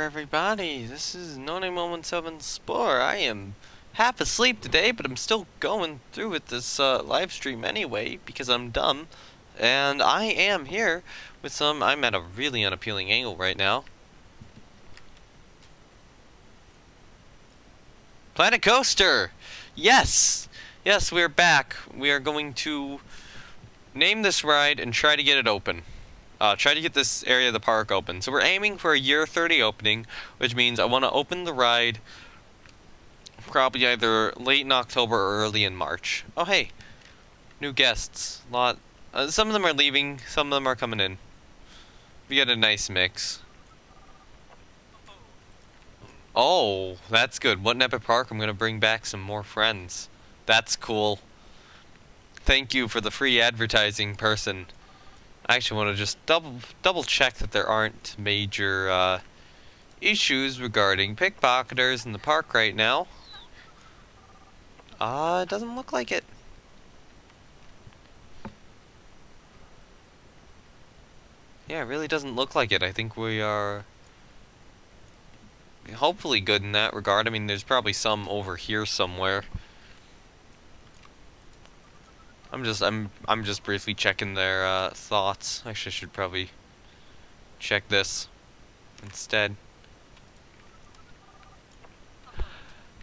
everybody. This is No17 Spore. I am half asleep today, but I'm still going through with this live stream anyway because I'm dumb. And I am here with some. I'm at a really unappealing angle right now. Planet Coaster! Yes! Yes, we're back. We are going to name this ride and try to get it open. Try to get this area of the park open. So we're aiming for a year 30 opening, which means I want to open the ride probably either late in October or early in March. Oh hey, new guests. Some of them are leaving, some of them are coming in. We got a nice mix. Oh, that's good. What an epic park. I'm going to bring back some more friends. That's cool. Thank you for the free advertising person. I actually want to just double check that there aren't major issues regarding pickpocketers in the park right now. It doesn't look like it. Yeah, it really doesn't look like it. I think we are hopefully good in that regard. I mean, there's probably some over here somewhere. I'm just briefly checking their thoughts. Actually, I should probably check this instead.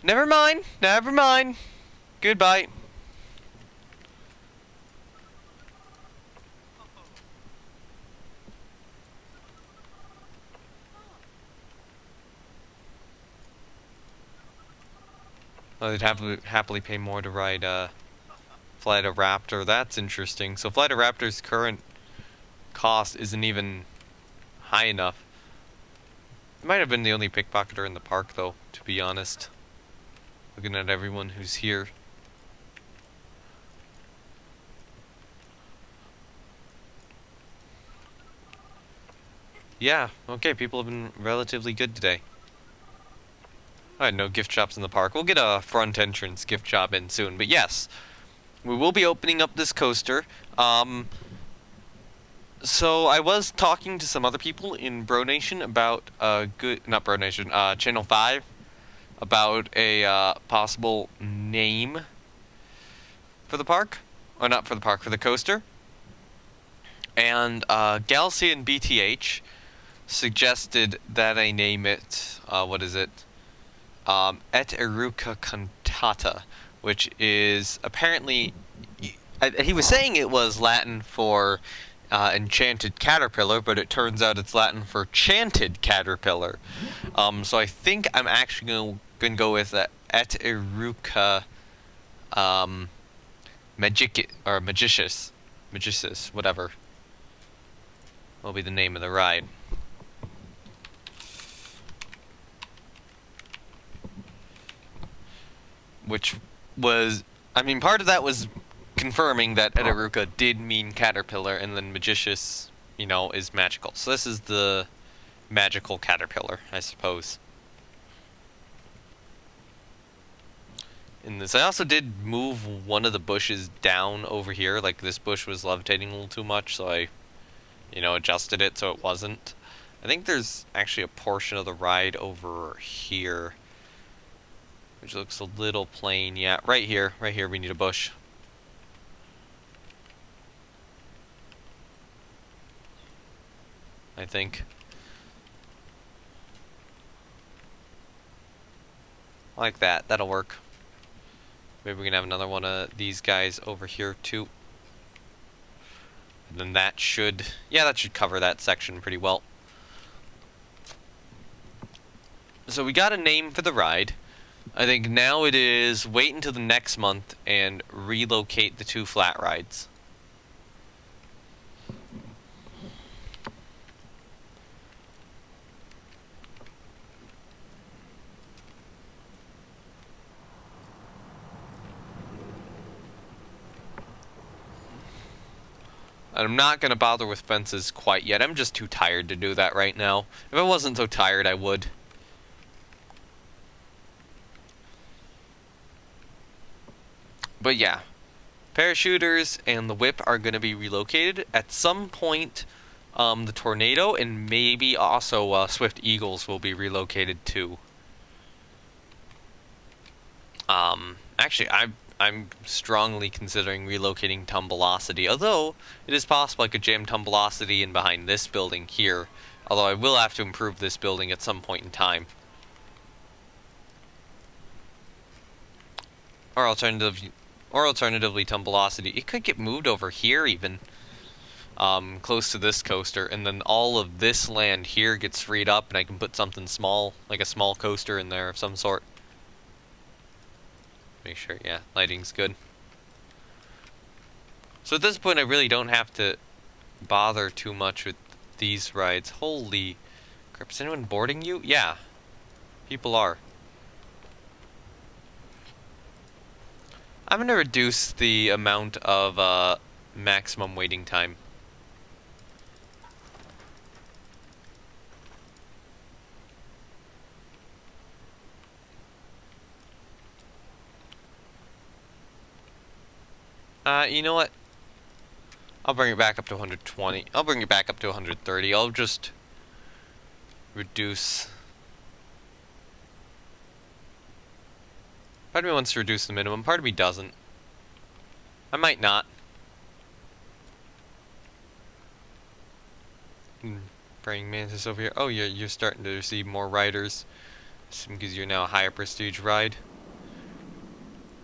Never mind. Never mind. Goodbye. Oh, they'd happily pay more to ride Flight of Raptor. That's interesting. So Flight of Raptor's current cost isn't even high enough. It might have been the only pickpocketer in the park, though, to be honest. Looking at everyone who's here. Yeah, okay, people have been relatively good today. Alright, no gift shops in the park. We'll get a front entrance gift shop in soon, but yes. We will be opening up this coaster. So I was talking to some other people in Bro Nation about not Bro Nation, Channel 5, about a possible name for the park, or not for the park, for the coaster. And Galaxy and BTH suggested that I name it, what is it? Et Eruca Cantata, which is apparently, he was saying it was Latin for enchanted caterpillar, but it turns out it's Latin for chanted caterpillar. So I think I'm actually going to go with Et Eruca Magicius, whatever will be the name of the ride. Which was, I mean, part of that was confirming that Et Eruca did mean caterpillar, and then Magicius, you know, is magical. So this is the magical caterpillar, I suppose. In this, I also did move one of the bushes down over here. Like, this bush was levitating a little too much, so I, you know, adjusted it so it wasn't. I think there's actually a portion of the ride over here, which looks a little plain. Yeah, right here we need a bush. I think. Like that, that'll work. Maybe we can have another one of these guys over here too. And then that should, yeah, that should cover that section pretty well. So we got a name for the ride. I think now it is wait until the next month and relocate the two flat rides. I'm not going to bother with fences quite yet. I'm just too tired to do that right now. If I wasn't so tired, I would. But yeah, parachuters and the whip are going to be relocated. At some point The tornado and maybe also swift eagles will be relocated too. Actually, I'm strongly considering relocating Tumbelocity, although it is possible I could jam Tumbelocity in behind this building here, although I will have to improve this building at some point in time. Or alternatively, Tumbelocity. It could get moved over here even, close to this coaster, and then all of this land here gets freed up, and I can put something small, like a small coaster in there of some sort. Make sure, yeah, lighting's good. So at this point, I really don't have to bother too much with these rides. Holy crap, is anyone boarding you? Yeah, people are. I'm gonna reduce the amount of maximum waiting time. You know what? I'll bring it back up to 120. I'll bring it back up to 130. I'll just reduce. Part of me wants to reduce the minimum, part of me doesn't. I might not. Praying Mantis over here. Oh, you're starting to receive more riders. Because you're now a higher prestige ride.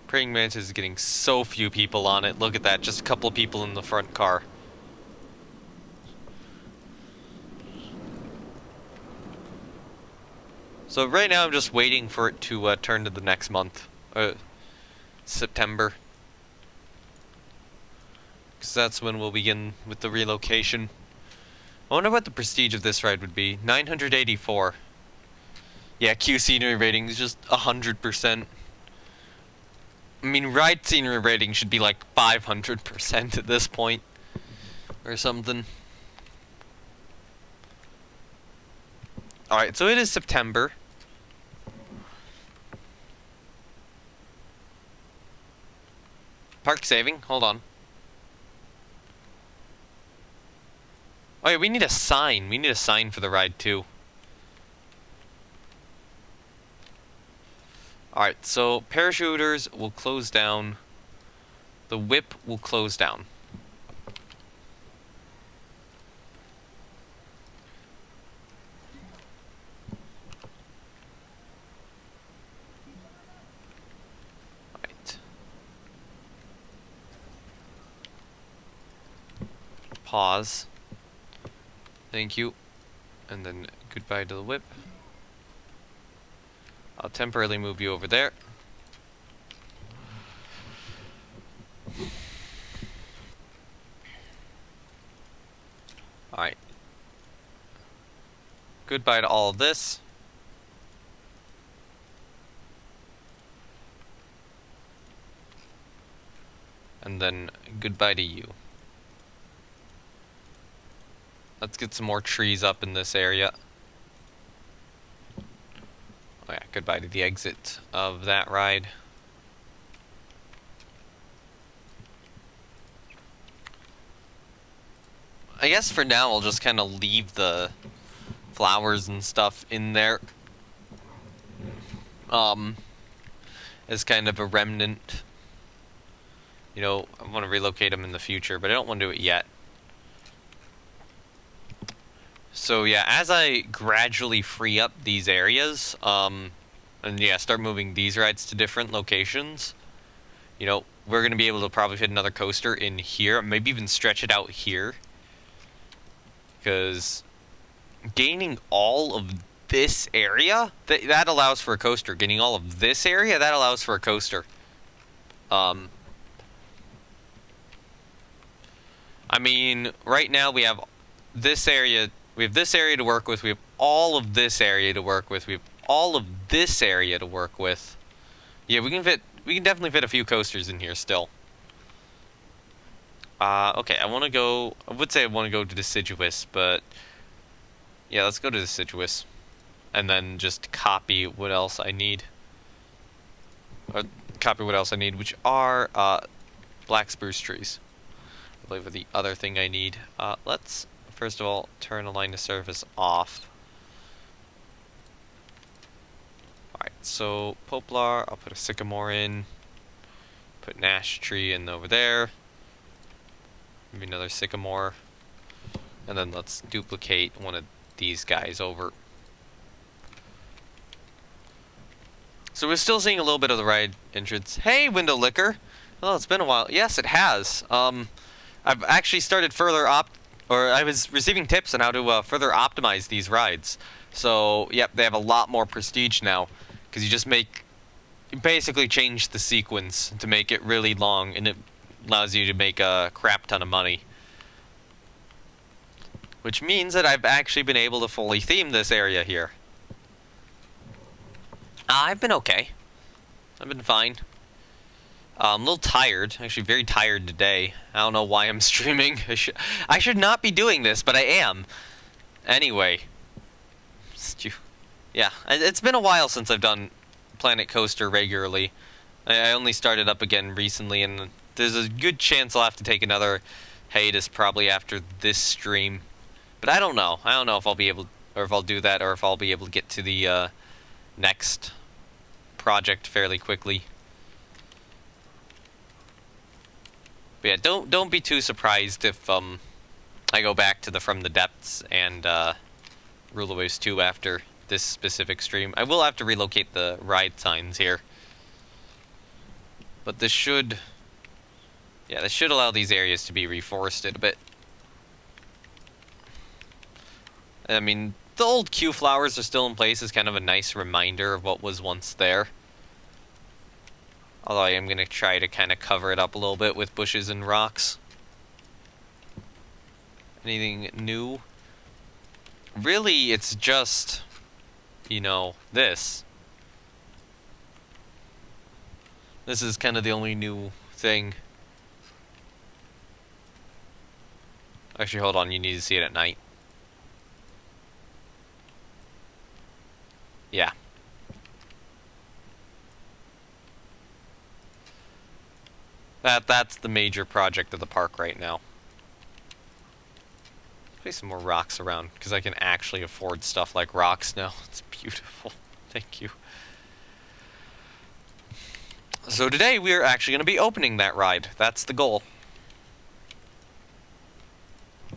Praying Mantis is getting so few people on it. Look at that, just a couple of people in the front car. So right now I'm just waiting for it to turn to the next month. September. Because that's when we'll begin with the relocation. I wonder what the prestige of this ride would be. 984. Yeah, Q scenery rating is just 100%. I mean, ride scenery rating should be like 500% at this point. Or something. Alright, so it is September. Park saving? Hold on. Oh yeah, we need a sign. We need a sign for the ride too. Alright, so parachuters will close down. The whip will close down. Alright. Pause. Thank you. And then goodbye to the whip. I'll temporarily move you over there. Alright. Goodbye to all of this. And then goodbye to you. Let's get some more trees up in this area. Oh yeah, goodbye to the exit of that ride. I guess for now I'll just kind of leave the flowers and stuff in there. As kind of a remnant. You know, I want to relocate them in the future, but I don't want to do it yet. So yeah, as I gradually free up these areas, and yeah, start moving these rides to different locations, you know, we're going to be able to probably fit another coaster in here, maybe even stretch it out here. Because gaining all of this area, that allows for a coaster. Gaining all of this area, that allows for a coaster. I mean, right now we have this area. We have this area to work with. We have all of this area to work with. We have all of this area to work with. Yeah, we can definitely fit a few coasters in here still. Okay, I would say I want to go to Deciduous, but yeah, let's go to Deciduous. And then just copy what else I need. Or copy what else I need, which are, black spruce trees. I believe are the other thing I need. Let's first of all, turn align to surface off. Alright, so poplar, I'll put a sycamore in. Put an ash tree in over there. Maybe another sycamore. And then let's duplicate one of these guys over. So we're still seeing a little bit of the ride entrance. Hey, Window Licker! Oh, it's been a while. Yes, it has. I've actually started I was receiving tips on how to further optimize these rides. So, yep, they have a lot more prestige now. Because you basically change the sequence to make it really long, and it allows you to make a crap ton of money. Which means that I've actually been able to fully theme this area here. I've been okay. I've been fine. I'm a little tired. Actually, very tired today. I don't know why I'm streaming. I should not be doing this, but I am. Anyway. Yeah, it's been a while since I've done Planet Coaster regularly. I only started up again recently, and there's a good chance I'll have to take another hiatus probably after this stream. But I don't know. I don't know if I'll be able, or if I'll do that, or if I'll be able to get to the next project fairly quickly. But yeah, don't be too surprised if I go back to the From the Depths and Rule of Waves 2 after this specific stream. I will have to relocate the ride signs here. But this should allow these areas to be reforested a bit. I mean, the old Q flowers are still in place as kind of a nice reminder of what was once there. Although I am going to try to kind of cover it up a little bit with bushes and rocks. Anything new? Really, it's just, you know, this. This is kind of the only new thing. Actually, hold on, you need to see it at night. Yeah. That's the major project of the park right now. Place some more rocks around, because I can actually afford stuff like rocks now. It's beautiful. Thank you. So today we're actually going to be opening that ride. That's the goal.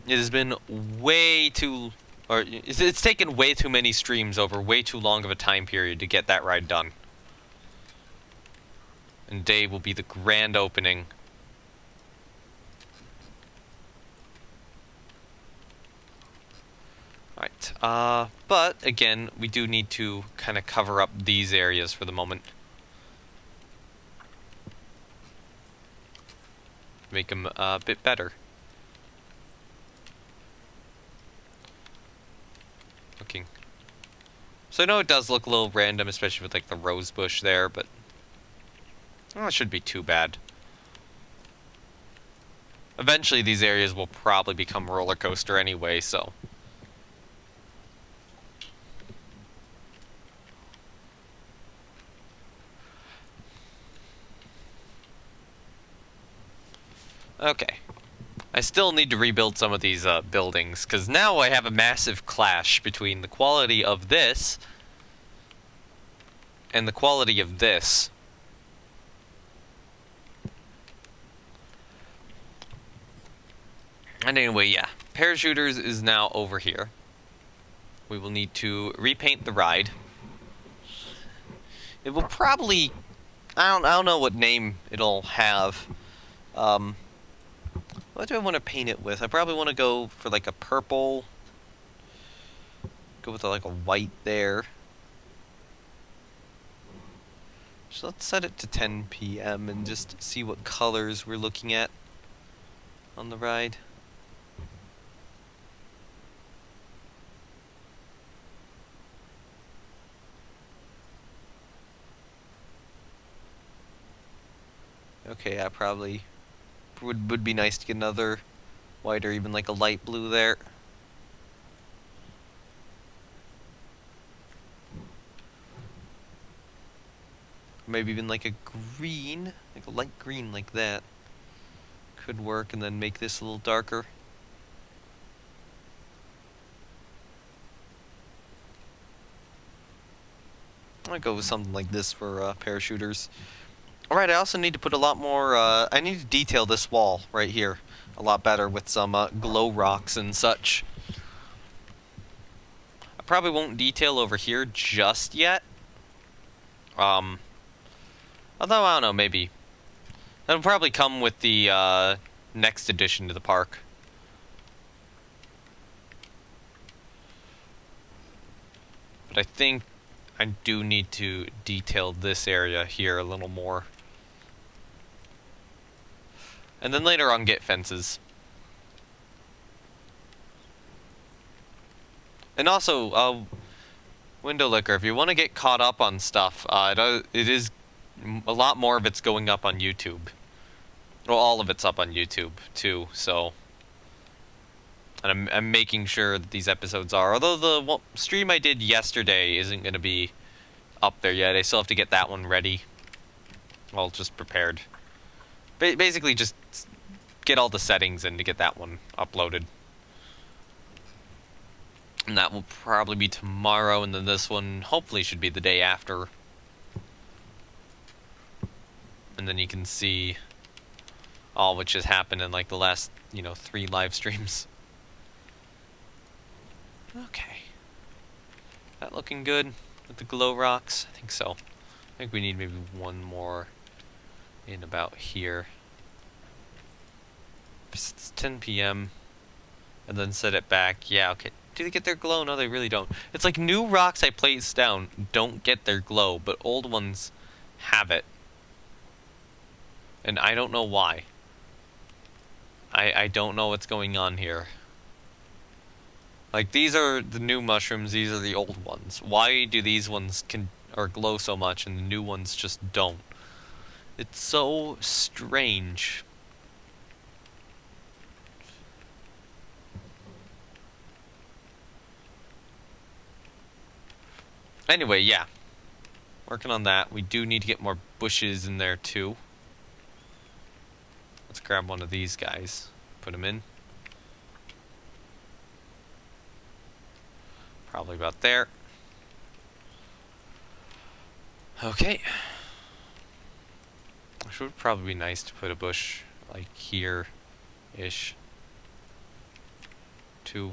It has been it's taken way too many streams over way too long of a time period to get that ride done. And today will be the grand opening. Alright, but again, we do need to kind of cover up these areas for the moment. Make them a bit better. Looking. So I know it does look a little random, especially with like the rose bush there, but well, it shouldn't be too bad. Eventually these areas will probably become roller coaster anyway, so. Okay. I still need to rebuild some of these buildings, because now I have a massive clash between the quality of this and the quality of this. And anyway, yeah. Parachuters is now over here. We will need to repaint the ride. It will probably... I don't know what name it'll have. What do I want to paint it with? I probably want to go for like a purple. Go with like a white there. So let's set it to 10 p.m. and just see what colors we're looking at on the ride. Okay, I probably would be nice to get another white or even like a light blue there. Maybe even like a green, like a light green like that. Could work, and then make this a little darker. gonna go with something like this for parachuters. Alright, I also need to put a lot more, I need to detail this wall right here a lot better with some glow rocks and such. I probably won't detail over here just yet. Although, I don't know, maybe. That'll probably come with the next addition to the park. But I think I do need to detail this area here a little more. And then later on get fences. And also, window liquor, if you want to get caught up on stuff, it is a lot more of it's going up on YouTube. Well, all of it's up on YouTube too, so. And I'm making sure that these episodes are. Although the stream I did yesterday isn't going to be up there yet. I still have to get that one ready. Well, just prepared. Basically, just get all the settings in to get that one uploaded. And that will probably be tomorrow, and then this one hopefully should be the day after. And then you can see all which has happened in like the last, 3 live streams. Okay. That looking good with the glow rocks? I think so. I think we need maybe one more in about here. It's 10 p.m. and then set it back. Yeah, okay. Do they get their glow? No, they really don't. It's like new rocks I place down don't get their glow, but old ones have it. And I don't know why. I don't know what's going on here. Like, these are the new mushrooms, these are the old ones. Why do these ones glow so much and the new ones just don't? It's so strange. Anyway, yeah. Working on that. We do need to get more bushes in there, too. Let's grab one of these guys. Put them in. Probably about there. Okay. Which would probably be nice to put a bush, like, here-ish. 2.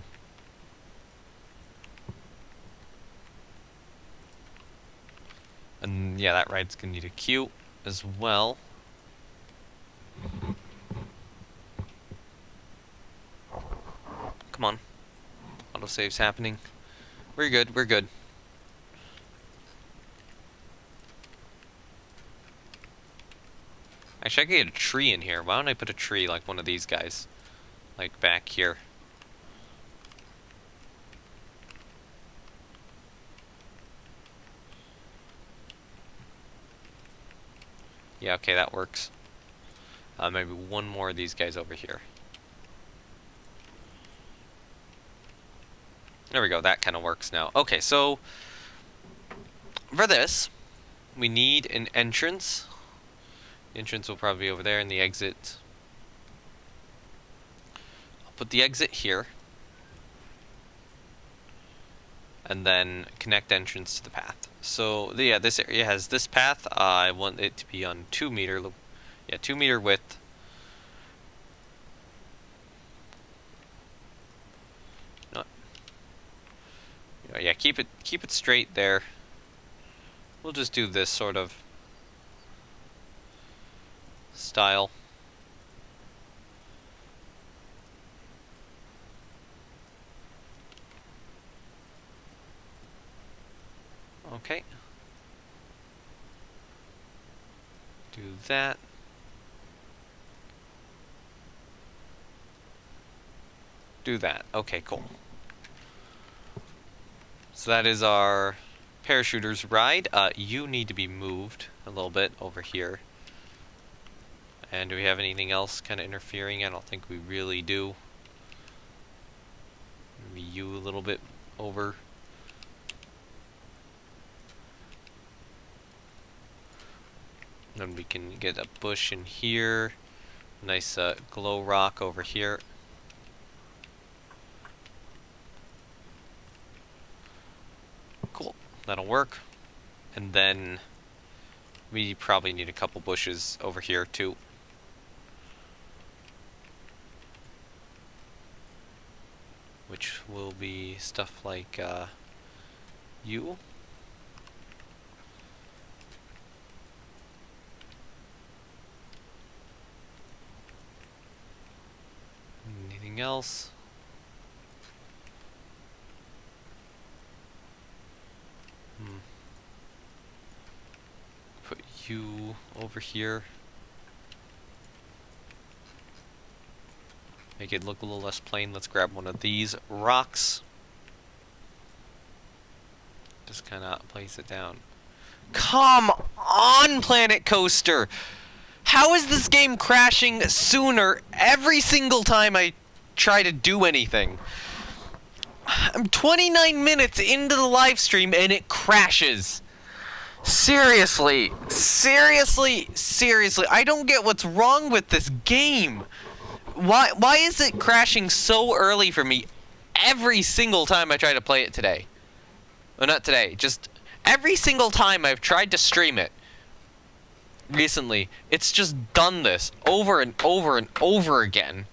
And yeah, that ride's gonna need a queue as well. Come on. Autosave's happening. We're good, we're good. Actually, I could get a tree in here. Why don't I put a tree like one of these guys? Like back here. Yeah, okay, that works. Maybe one more of these guys over here. There we go, that kind of works now. Okay, so for this, we need an entrance. The entrance will probably be over there, and the exit. I'll put the exit here. And then connect entrance to the path. So, yeah, this area has this path. I want it to be on 2 meter. Yeah, 2 meter width. No. Yeah, keep it straight there. We'll just do this sort of style. Okay. Do that. Do that. Okay, cool. So that is our parachuters ride. You need to be moved a little bit over here. And do we have anything else kind of interfering? I don't think we really do. Maybe you a little bit over. Then we can get a bush in here. Nice glow rock over here. Cool. That'll work. And then we probably need a couple bushes over here too. Which will be stuff like you. Anything else? Put you over here. Make it look a little less plain. Let's grab one of these rocks. Just kind of place it down. Come on, Planet Coaster! How is this game crashing sooner every single time I try to do anything? I'm 29 minutes into the live stream and it crashes. Seriously, I don't get what's wrong with this game. Why is it crashing so early for me every single time I try to play it today? Well, not today, just every single time I've tried to stream it recently, it's just done this over and over and over again.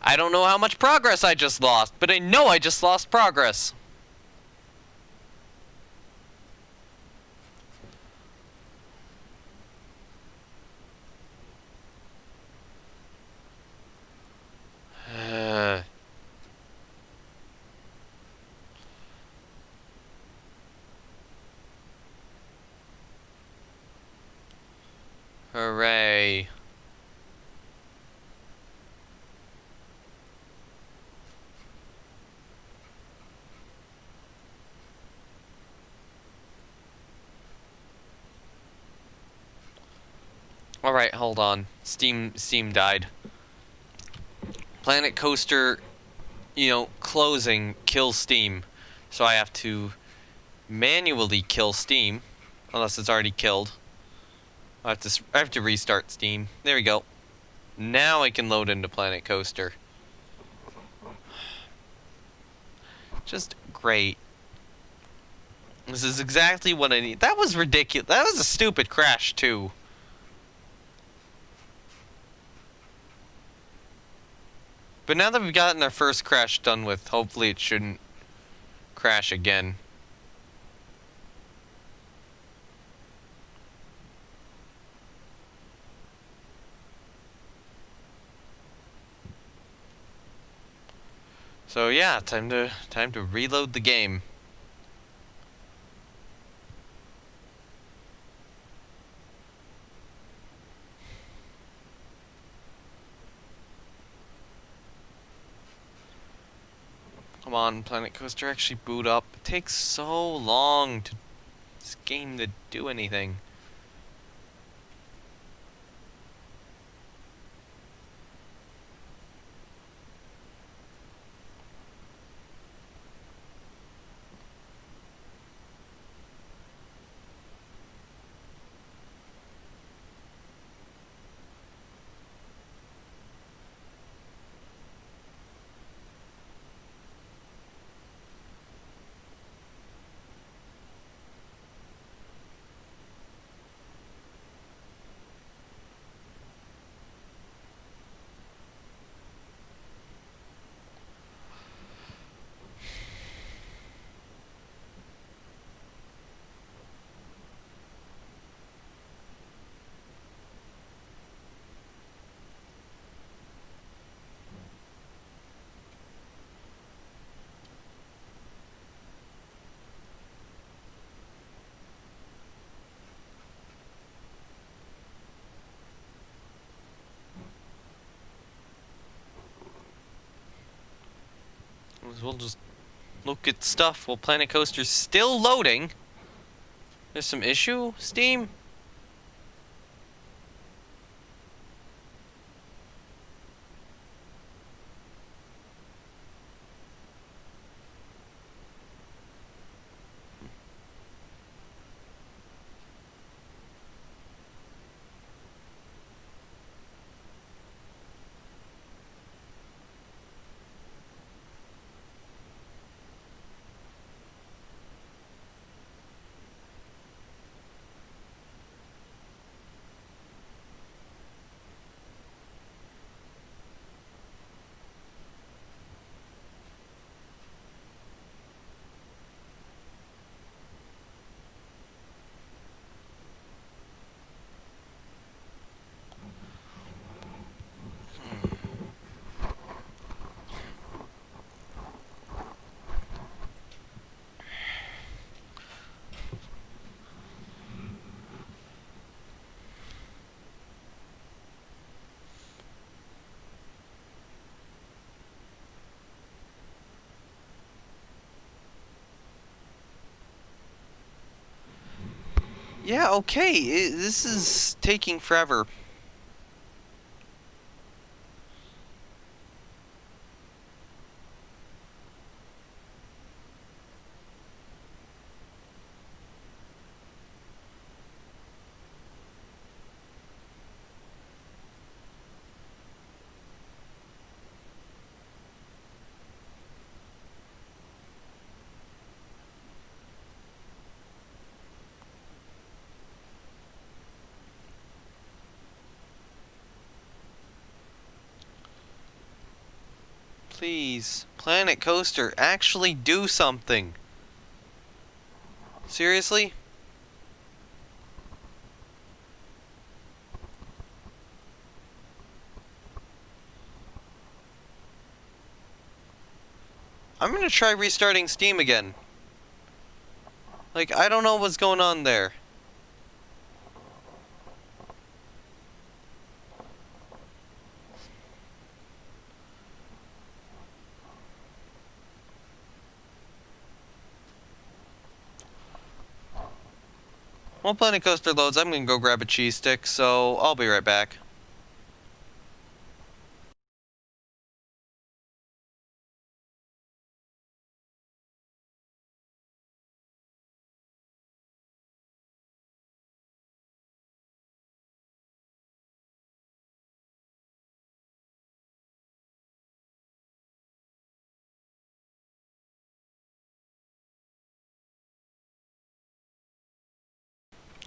I don't know how much progress I just lost, but I know I just lost progress. Hooray. Alright, hold on. Steam died. Planet Coaster, closing kills Steam. So I have to manually kill Steam. Unless it's already killed. I have to restart Steam. There we go. Now I can load into Planet Coaster. Just great. This is exactly what I need. That was ridiculous. That was a stupid crash, too. But now that we've gotten our first crash done with, hopefully it shouldn't crash again. So yeah, time to reload the game. Come on, Planet Coaster, actually boot up. It takes so long to this game to do anything. We'll just look at stuff while Planet Coaster's still loading. There's some issue, Steam? Yeah, okay, this is taking forever. Please, Planet Coaster, actually do something. Seriously? I'm gonna try restarting Steam again. Like, I don't know what's going on there. While Planet Coaster loads, I'm gonna go grab a cheese stick, so I'll be right back.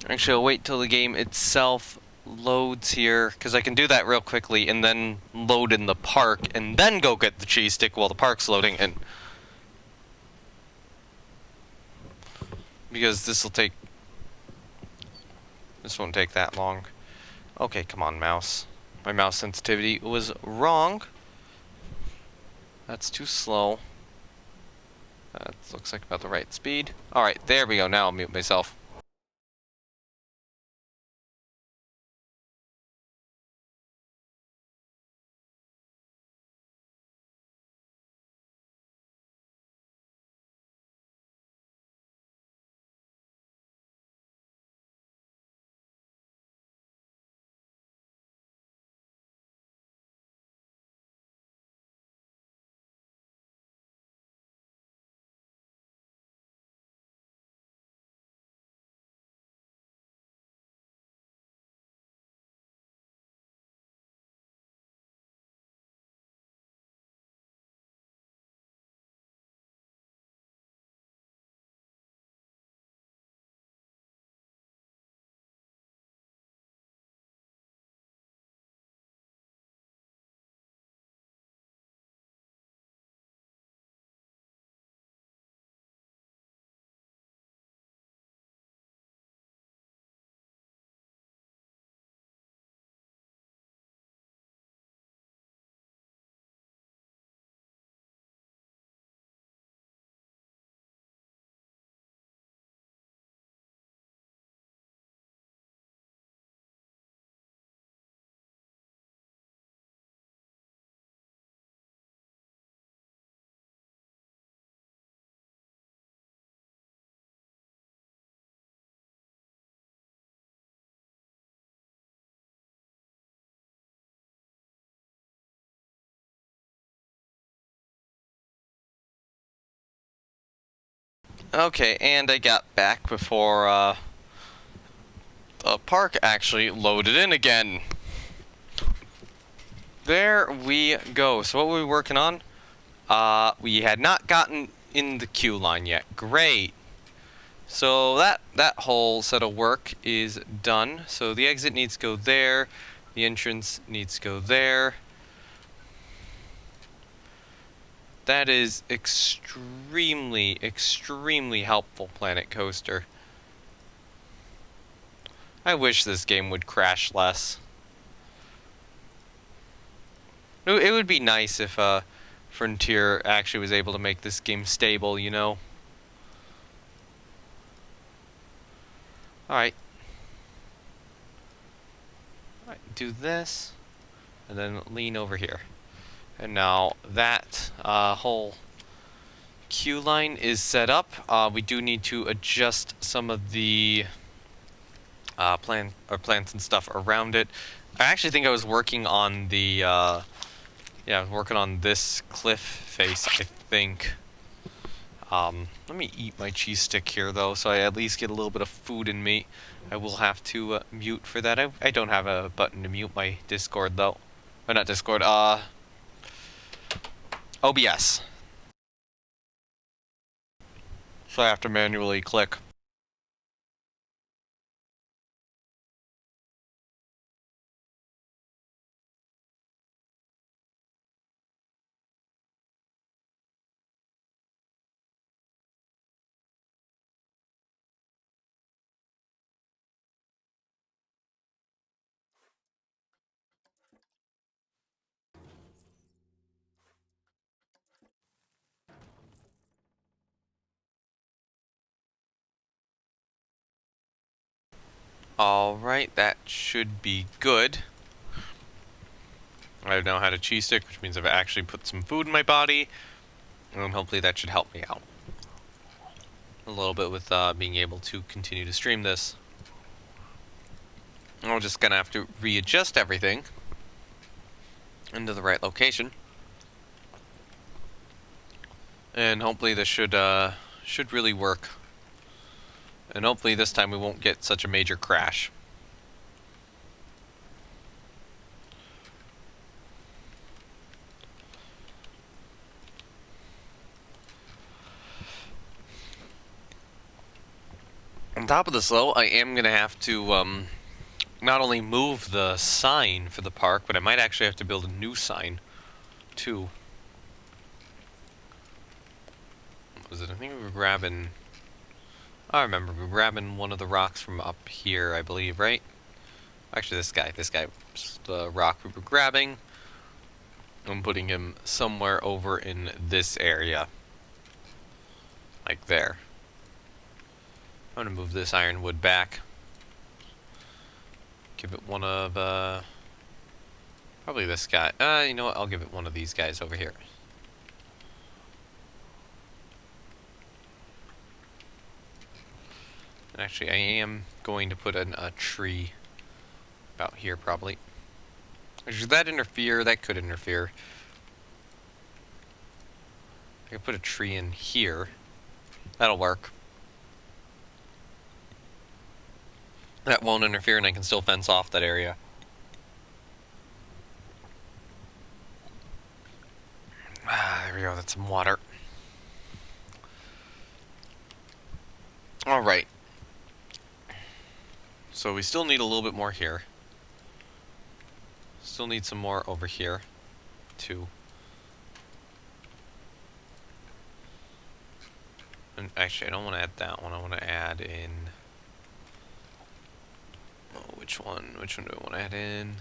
Actually, I'll wait till the game itself loads here, because I can do that real quickly and then load in the park and then go get the cheese stick while the park's loading in. Because this won't take that long. Okay, come on, mouse. My mouse sensitivity was wrong. That's too slow. That looks like about the right speed. Alright, there we go. Now I'll mute myself. Okay, and I got back before, the park actually loaded in again. There we go. So what were we working on? We had not gotten in the queue line yet. Great. So that whole set of work is done. So the exit needs to go there. The entrance needs to go there. That is extremely, extremely helpful, Planet Coaster. I wish this game would crash less. It would be nice if Frontier actually was able to make this game stable, you know? Alright. Alright, do this, and then lean over here. And now that whole queue line is set up. We do need to adjust some of the plants and stuff around it. I actually think I was working on the yeah, I was working on this cliff face, I think. Let me eat my cheese stick here though, so I at least get a little bit of food in me. I will have to mute for that. I don't have a button to mute my Discord though. Or not Discord, OBS. So I have to manually click. Alright, that should be good. I've now had a cheese stick, which means I've actually put some food in my body, and hopefully that should help me out a little bit with being able to continue to stream this. I'm just gonna have to readjust everything into the right location, and hopefully this should really work. And hopefully this time we won't get such a major crash. On top of this, though, I am going to have to not only move the sign for the park, but I might actually have to build a new sign, too. What was it? I think we were grabbing... I remember, we were grabbing one of the rocks from up here, I believe, right? Actually, this guy was the rock we were grabbing. I'm putting him somewhere over in this area. Like there. I'm gonna move this ironwood back. Give it one of, probably this guy. You know what? I'll give it one of these guys over here. Actually, I am going to put a tree about here, probably. Should that interfere? That could interfere. I could put a tree in here. That'll work. That won't interfere, and I can still fence off that area. There we go. That's some water. Alright. So we still need a little bit more here. Still need some more over here, too. And actually, I don't want to add that one. I want to add in... Oh, which one? Which one do I want to add in?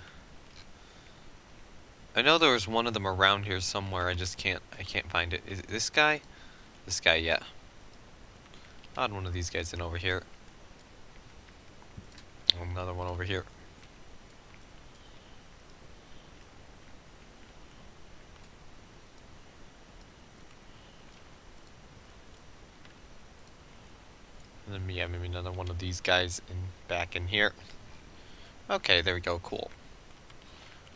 I know there was one of them around here somewhere. I can't find it. Is it this guy? This guy, yeah. I'll add one of these guys in over here. Another one over here. And then, yeah, maybe another one of these guys back in here. Okay, there we go, cool.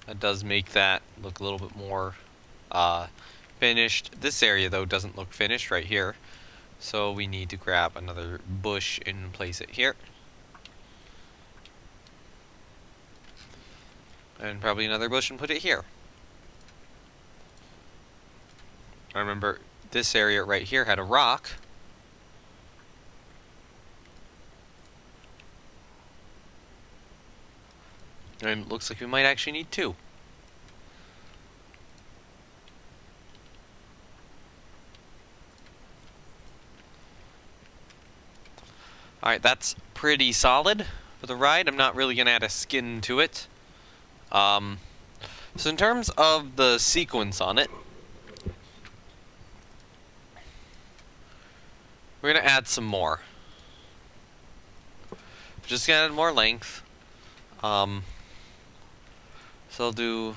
That does make that look a little bit more finished. This area, though, doesn't look finished right here. So we need to grab another bush and place it here. And probably another bush and put it here. I remember this area right here had a rock. And it looks like we might actually need two. Alright, that's pretty solid for the ride. I'm not really going to add a skin to it. So in terms of the sequence on it, we're going to add some more. Just going to add more length. So I'll do...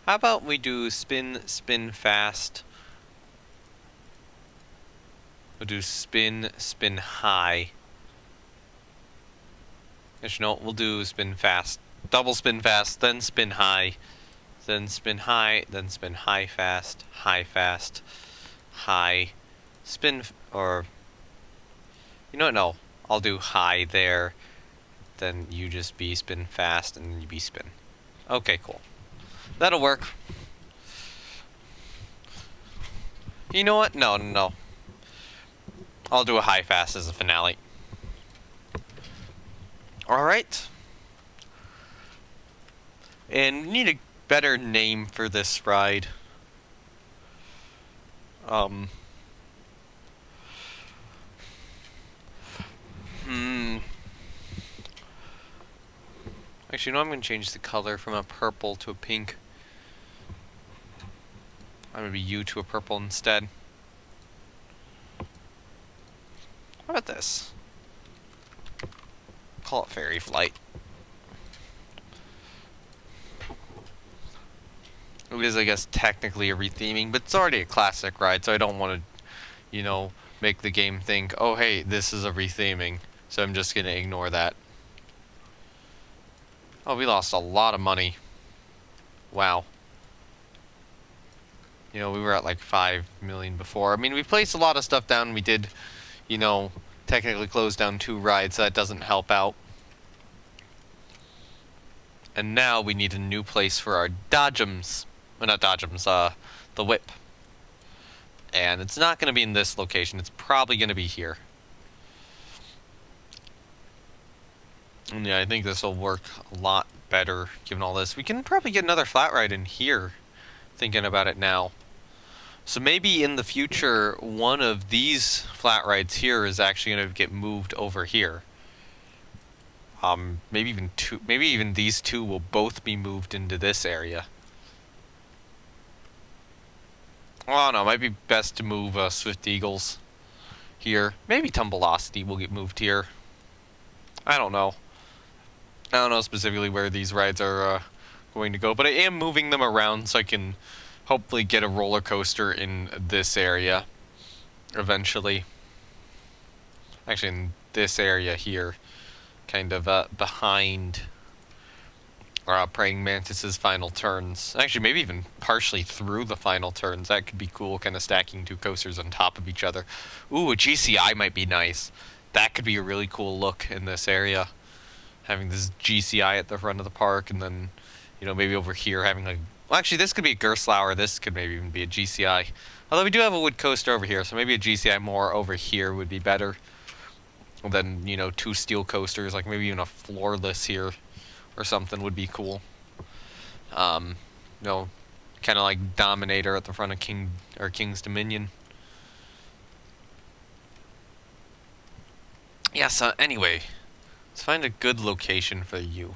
How about we do spin, spin fast... We'll do spin, spin high. Actually, no, we'll do spin fast. Double spin fast, then spin high. Then spin high, then spin high fast, high fast, high. Spin, or... You know what, no. I'll do high there. Then you just be spin fast, and then you be spin. Okay, cool. That'll work. You know what? No, no, no. I'll do a high fast as a finale. Alright. And we need a better name for this ride. Actually, no, I'm going to change the color from a purple to a pink. I'm going to be you to a purple instead. How about this? Call it Fairy Flight. It is, I guess, technically a retheming, but it's already a classic ride, so I don't want to, you know, make the game think, oh, hey, this is a retheming. So I'm just going to ignore that. Oh, we lost a lot of money. Wow. You know, we were at like 5 million before. I mean, we placed a lot of stuff down. We did, you know, technically close down 2 rides, so that doesn't help out. And now we need a new place for our dodgems. Well, not dodgems, the whip. And it's not going to be in this location. It's probably going to be here. And yeah, I think this will work a lot better given all this. We can probably get another flat ride in here, thinking about it now. So maybe in the future, one of these flat rides here is actually going to get moved over here. Maybe even these 2 will both be moved into this area. Oh no, it might be best to move Swift Eagles here. Maybe Tumbleosity will get moved here. I don't know. I don't know specifically where these rides are going to go, but I am moving them around so I can hopefully get a roller coaster in this area eventually. Actually, in this area here, kind of behind Praying Mantis's final turns. Actually, maybe even partially through the final turns. That could be cool, kind of stacking 2 coasters on top of each other. Ooh, a GCI might be nice. That could be a really cool look in this area. Having this GCI at the front of the park, and then, you know, maybe over here having like... Well, actually, this could be a Gerstlauer. This could maybe even be a GCI. Although we do have a wood coaster over here, so maybe a GCI more over here would be better than, you know, 2 steel coasters. Like maybe even a floorless here or something would be cool. You know, kind of like Dominator at the front of King's Dominion. Yeah, so anyway, let's find a good location for you.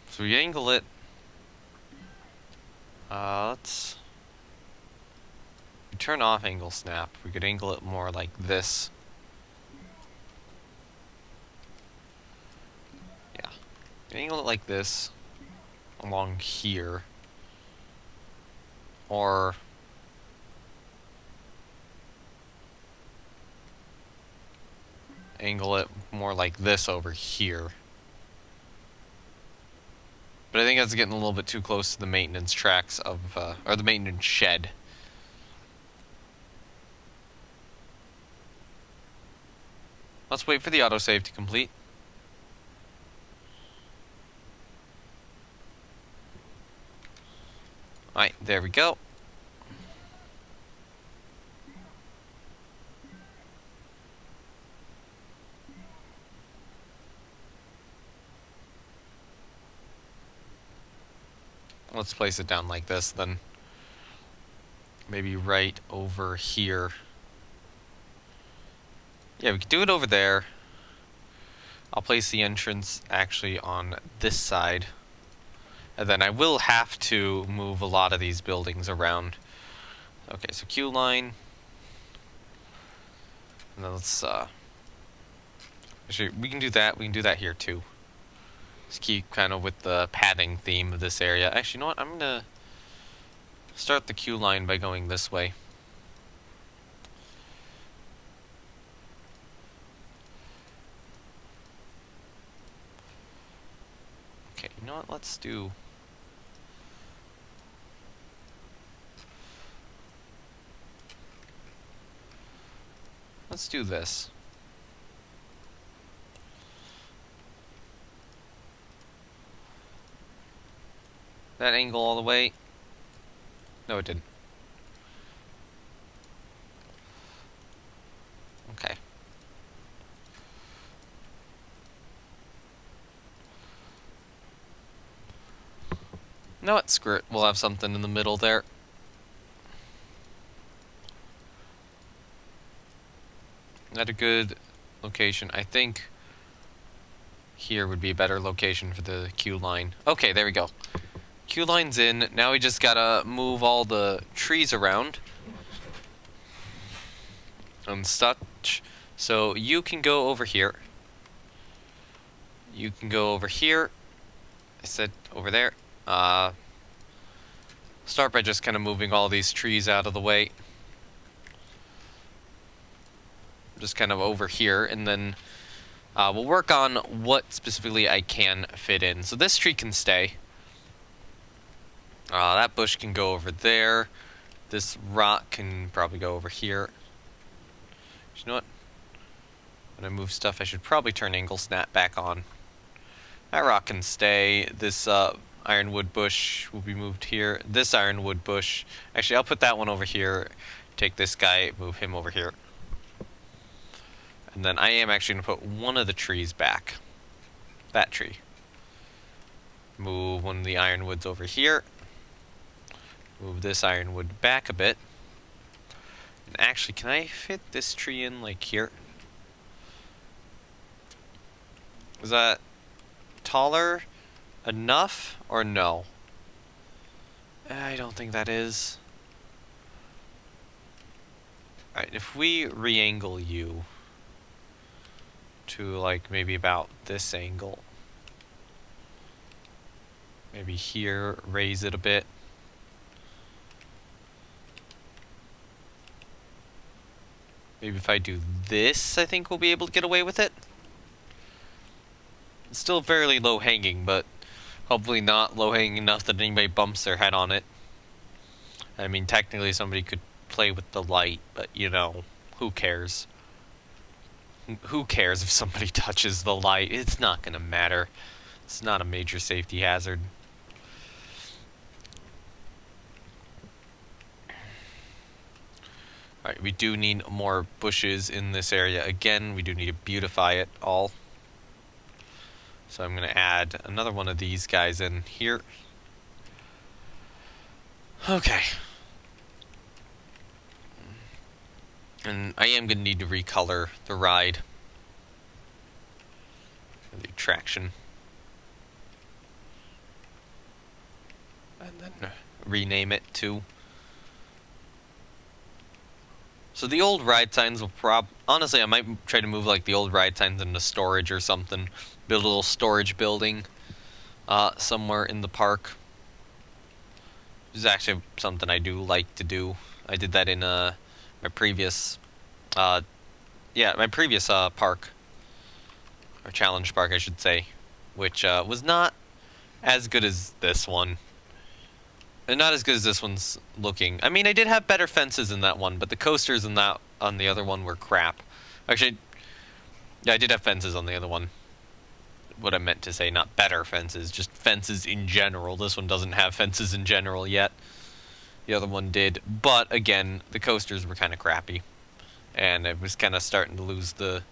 So we angle it. Let's turn off angle snap. We could angle it more like this. Yeah. Angle it like this along here. Or angle it more like this over here. But I think that's getting a little bit too close to the maintenance tracks of, or the maintenance shed. Let's wait for the autosave to complete. Alright, there we go. Let's place it down like this then. Maybe right over here. Yeah, we could do it over there. I'll place the entrance actually on this side. And then I will have to move a lot of these buildings around. Okay, so queue line. And then let's, actually, we can do that. We can do that here too. Just keep kind of with the padding theme of this area. Actually, you know what? I'm gonna start the queue line by going this way. Okay, you know what? Let's do... Let's do this. That angle all the way? No, it didn't. Okay. No, what? Screw it. We'll have something in the middle there. At a good location. I think here would be a better location for the queue line. Okay, there we go. Queue line's in. Now we just gotta move all the trees around and such. So you can go over here. You can go over here. I said over there. Start by just kind of moving all these trees out of the way. Just kind of over here, and then we'll work on what specifically I can fit in. So this tree can stay. That bush can go over there. This rock can probably go over here. You know what? When I move stuff, I should probably turn angle snap back on. That rock can stay. This ironwood bush will be moved here. This ironwood bush... Actually, I'll put that one over here. Take this guy, move him over here. And then I am actually going to put one of the trees back. That tree. Move one of the ironwoods over here. Move this ironwood back a bit. And actually, can I fit this tree in like here? Is that taller enough or no? I don't think that is. Alright, if we re-angle you to like maybe about this angle. Maybe here, raise it a bit. Maybe if I do this, I think we'll be able to get away with it. It's still fairly low hanging, but hopefully not low hanging enough that anybody bumps their head on it. I mean, technically somebody could play with the light, but you know, who cares? Who cares if somebody touches the light? It's not gonna matter. It's not a major safety hazard. Alright, we do need more bushes in this area. Again, we do need to beautify it all. So I'm going to add another one of these guys in here. Okay. And I am going to need to recolor the ride. The attraction. And then rename it too. So the old ride signs will honestly, I might try to move like the old ride signs into storage or something. Build a little storage building somewhere in the park. This is actually something I do like to do. I did that in my previous park, or challenge park, I should say, which was not as good as this one. And not as good as this one's looking. I mean, I did have better fences in that one, but the coasters in that on the other one were crap. Actually, yeah, I did have fences on the other one. What I meant to say, not better fences, just fences in general. This one doesn't have fences in general yet. The other one did. But, again, the coasters were kind of crappy. And I was kind of starting to lose the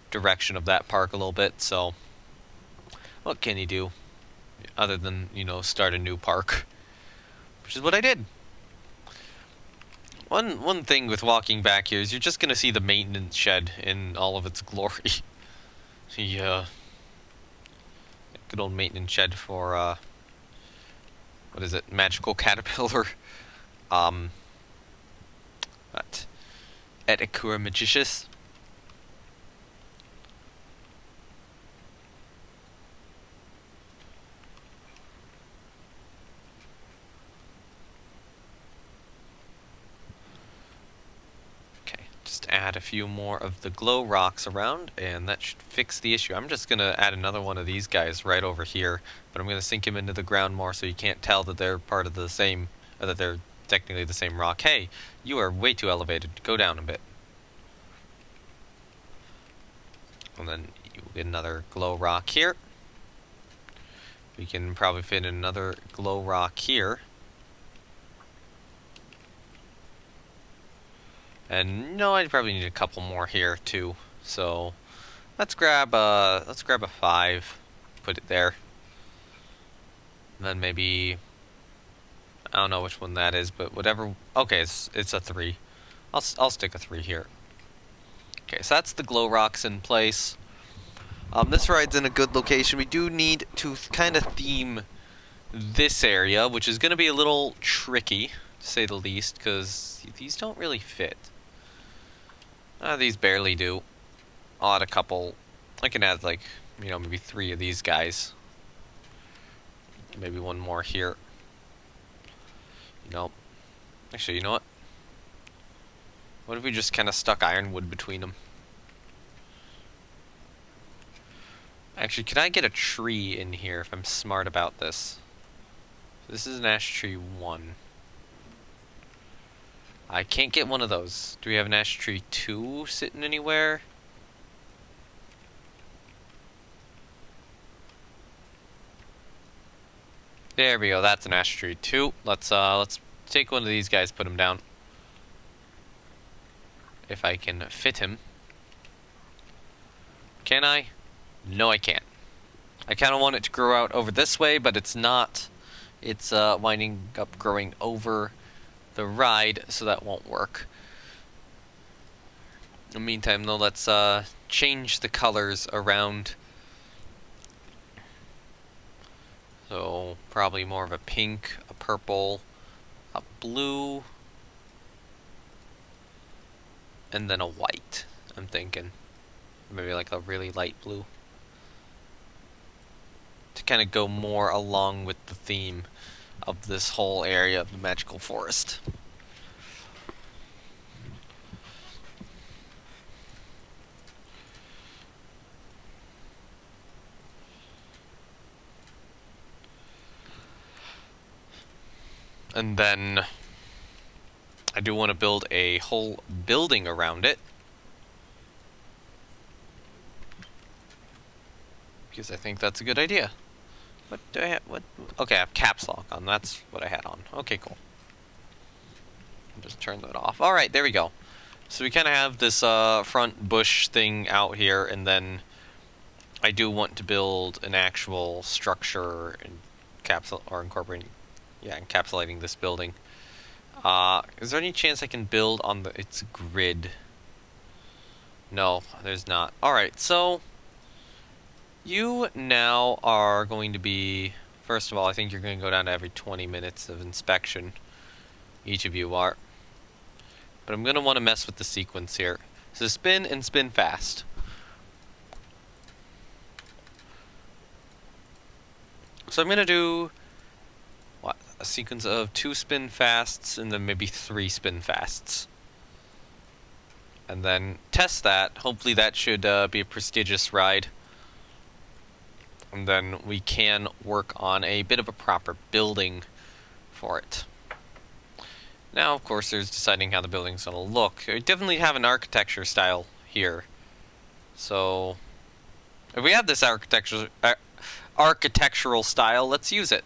direction of that park a little bit, so... What can you do? Other than, you know, start a new park. Which is what I did. One thing with walking back here is you're just going to see the maintenance shed in all of its glory. Yeah. Good old maintenance shed for, what is it? Magical Caterpillar. What? Eticura Magicius. add a few more of the glow rocks around, and that should fix the issue. I'm just gonna add another one of these guys right over here, but I'm gonna sink him into the ground more so you can't tell that they're part of the same, or that they're technically the same rock. Hey, you are way too elevated. Go down a bit. And then you get another glow rock here. We can probably fit another glow rock here. And no, I probably need a couple more here too. So let's grab a 5, put it there. And then maybe, I don't know which one that is, but whatever. Okay, it's a 3. I'll stick a 3 here. Okay, so that's the glow rocks in place. This ride's in a good location. We do need to kind of theme this area, which is going to be a little tricky, to say the least, because these don't really fit. These barely do. I'll add a couple. I can add, like, you know, maybe 3 of these guys. Maybe one more here. You know, actually, you know what? What if we just kind of stuck ironwood between them? Actually, can I get a tree in here if I'm smart about this? This is an ash tree 1. I can't get one of those. Do we have an ash tree 2 sitting anywhere? There we go. That's an ash tree 2. Let's take one of these guys, put him down. If I can fit him. Can I? No, I can't. I kind of want it to grow out over this way, but it's not. It's winding up growing over the ride, so that won't work. In the meantime, though, let's change the colors around. So probably more of a pink, a purple, a blue, and then a white, I'm thinking. Maybe like a really light blue. To kind of go more along with the theme of this whole area of the magical forest. And then I do want to build a whole building around it. Because I think that's a good idea. What do I have? What? Okay, I have caps lock on. That's what I had on. Okay, cool. I'll just turn that off. Alright, there we go. So we kind of have this front bush thing out here, and then I do want to build an actual structure and encapsulating this building. Is there any chance I can build on its grid? No, there's not. Alright, so you now are going to be, first of all, I think you're going to go down to every 20 minutes of inspection. Each of you are. But I'm going to want to mess with the sequence here. So spin and spin fast. So I'm going to do a sequence of 2 spin fasts and then maybe 3 spin fasts. And then test that. Hopefully that should be a prestigious ride. And then we can work on a bit of a proper building for it. Now, of course, there's deciding how the building's going to look. We definitely have an architecture style here. So, if we have this architectural style, let's use it.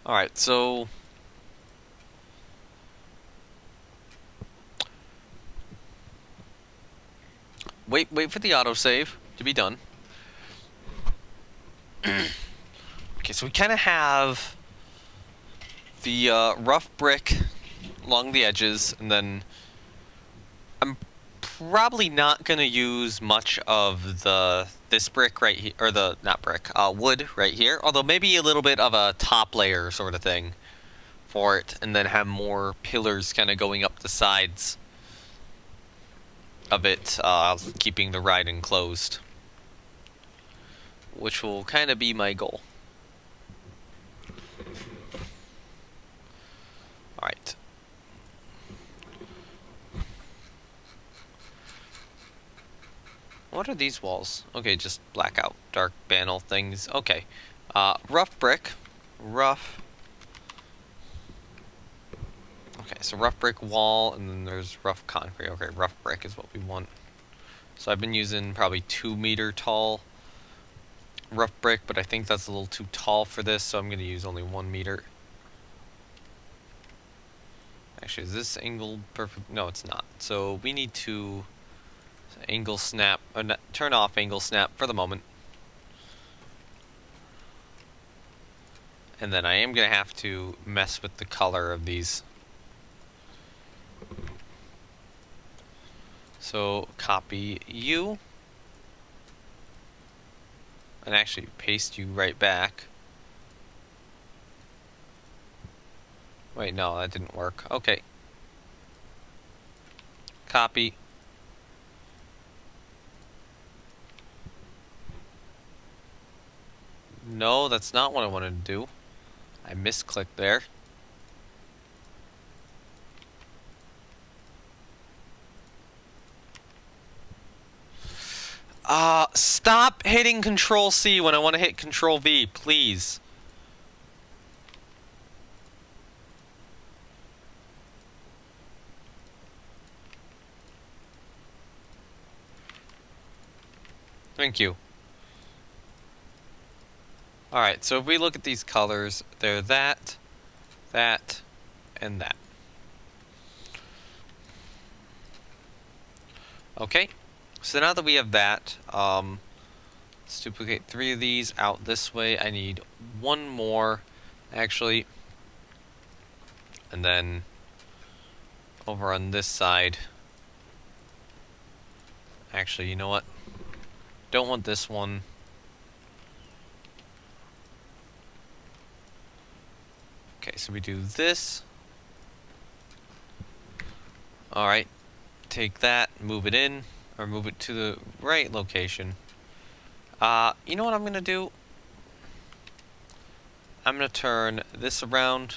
Alright, so wait for the autosave to be done. Okay, so we kind of have the rough brick along the edges, and then I'm probably not going to use much of this brick right here, or the, not brick, wood right here, although maybe a little bit of a top layer sort of thing for it, and then have more pillars kind of going up the sides. of it, keeping the ride enclosed, which will kind of be my goal. Alright. What are these walls? Okay, just blackout, dark panel things. Okay. Rough brick. Rough. Okay, so rough brick wall, and then there's rough concrete. Okay, rough brick is what we want. So I've been using probably 2-meter tall rough brick, but I think that's a little too tall for this, so I'm going to use only 1 meter. Actually, is this angle perfect? No, it's not. So we need to angle snap, or not, turn off angle snap for the moment. And then I am going to have to mess with the color of these. So copy you. And actually paste you right back. Wait, no, that didn't work. Okay. Copy. No, that's not what I wanted to do. I misclicked there. Stop hitting Control C when I want to hit Control V, please. Thank you. Alright, so if we look at these colors, they're that, that, and that. Okay, so now that we have that, let's duplicate 3 of these out this way. I need 1 more, actually. And then over on this side. Actually, you know what? Don't want this one. Okay, so we do this. Alright, take that, move it in, or move it to the right location. You know what I'm going to do? I'm going to turn this around,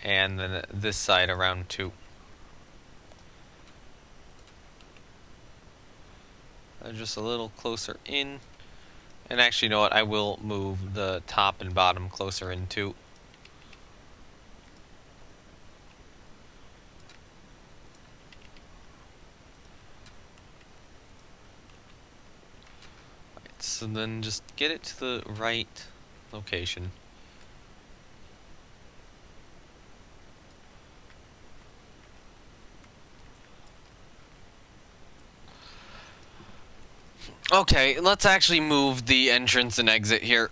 and then this side around too. Just a little closer in. And actually, you know what? I will move the top and bottom closer in too. Right, so then just get it to the right location. Okay, let's actually move the entrance and exit here.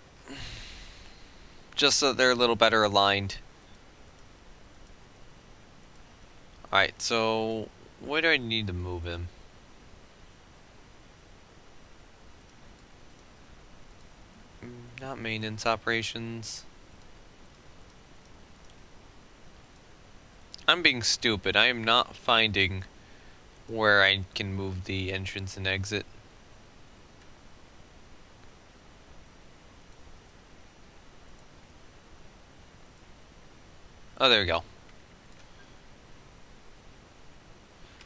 Just so they're a little better aligned. Alright, so where do I need to move him? Not maintenance operations. I'm being stupid. I am not finding where I can move the entrance and exit. Oh, there we go.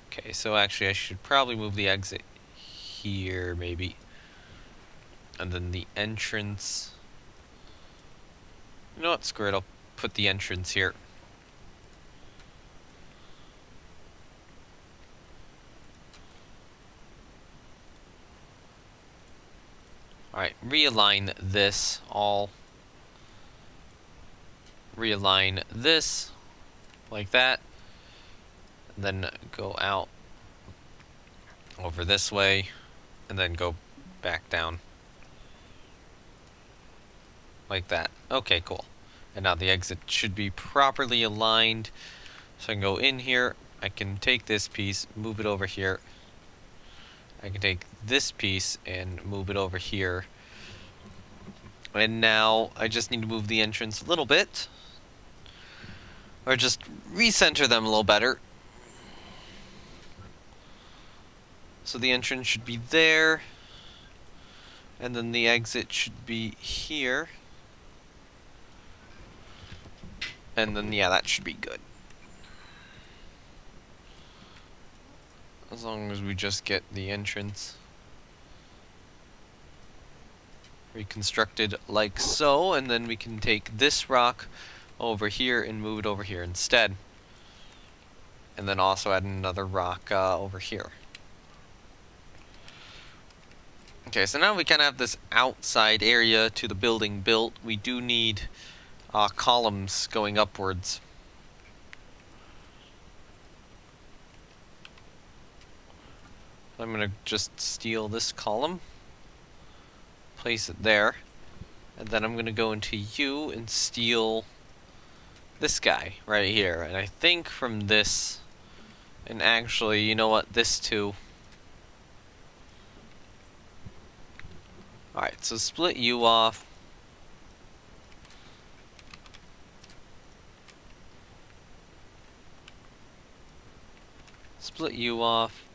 Okay, so actually I should probably move the exit here, maybe. And then the entrance... You know what, screw it, I'll put the entrance here. Alright, realign this all. Realign this, like that. And then go out over this way, and then go back down. Like that. Okay, cool. And now the exit should be properly aligned. So I can go in here, I can take this piece, move it over here. I can take this piece and move it over here. And now I just need to move the entrance a little bit. Or just recenter them a little better. So the entrance should be there. And then the exit should be here. And then, yeah, that should be good. As long as we just get the entrance reconstructed like so, and then we can take this rock over here and move it over here instead. And then also add another rock over here. Okay, so now we kind of have this outside area to the building built. We do need columns going upwards. I'm going to just steal this column, place it there, and then I'm going to go into you and steal this guy right here. And I think from this, and actually, you know what, this too. Alright, so split you off. Split you off.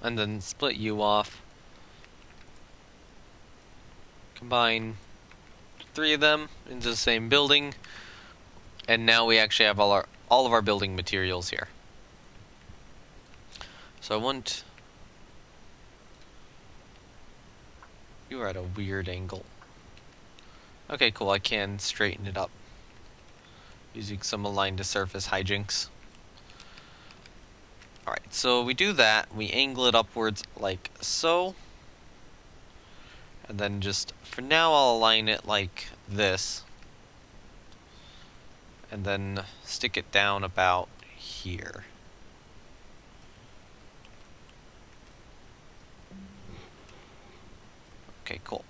And then split you off. Combine 3 of them into the same building. And now we actually have all of our building materials here. So I want... You are at a weird angle. Okay, cool, I can straighten it up using some align to surface hijinks. Alright, so we do that, we angle it upwards like so. And then just, for now I'll align it like this. And then stick it down about here. Okay, cool.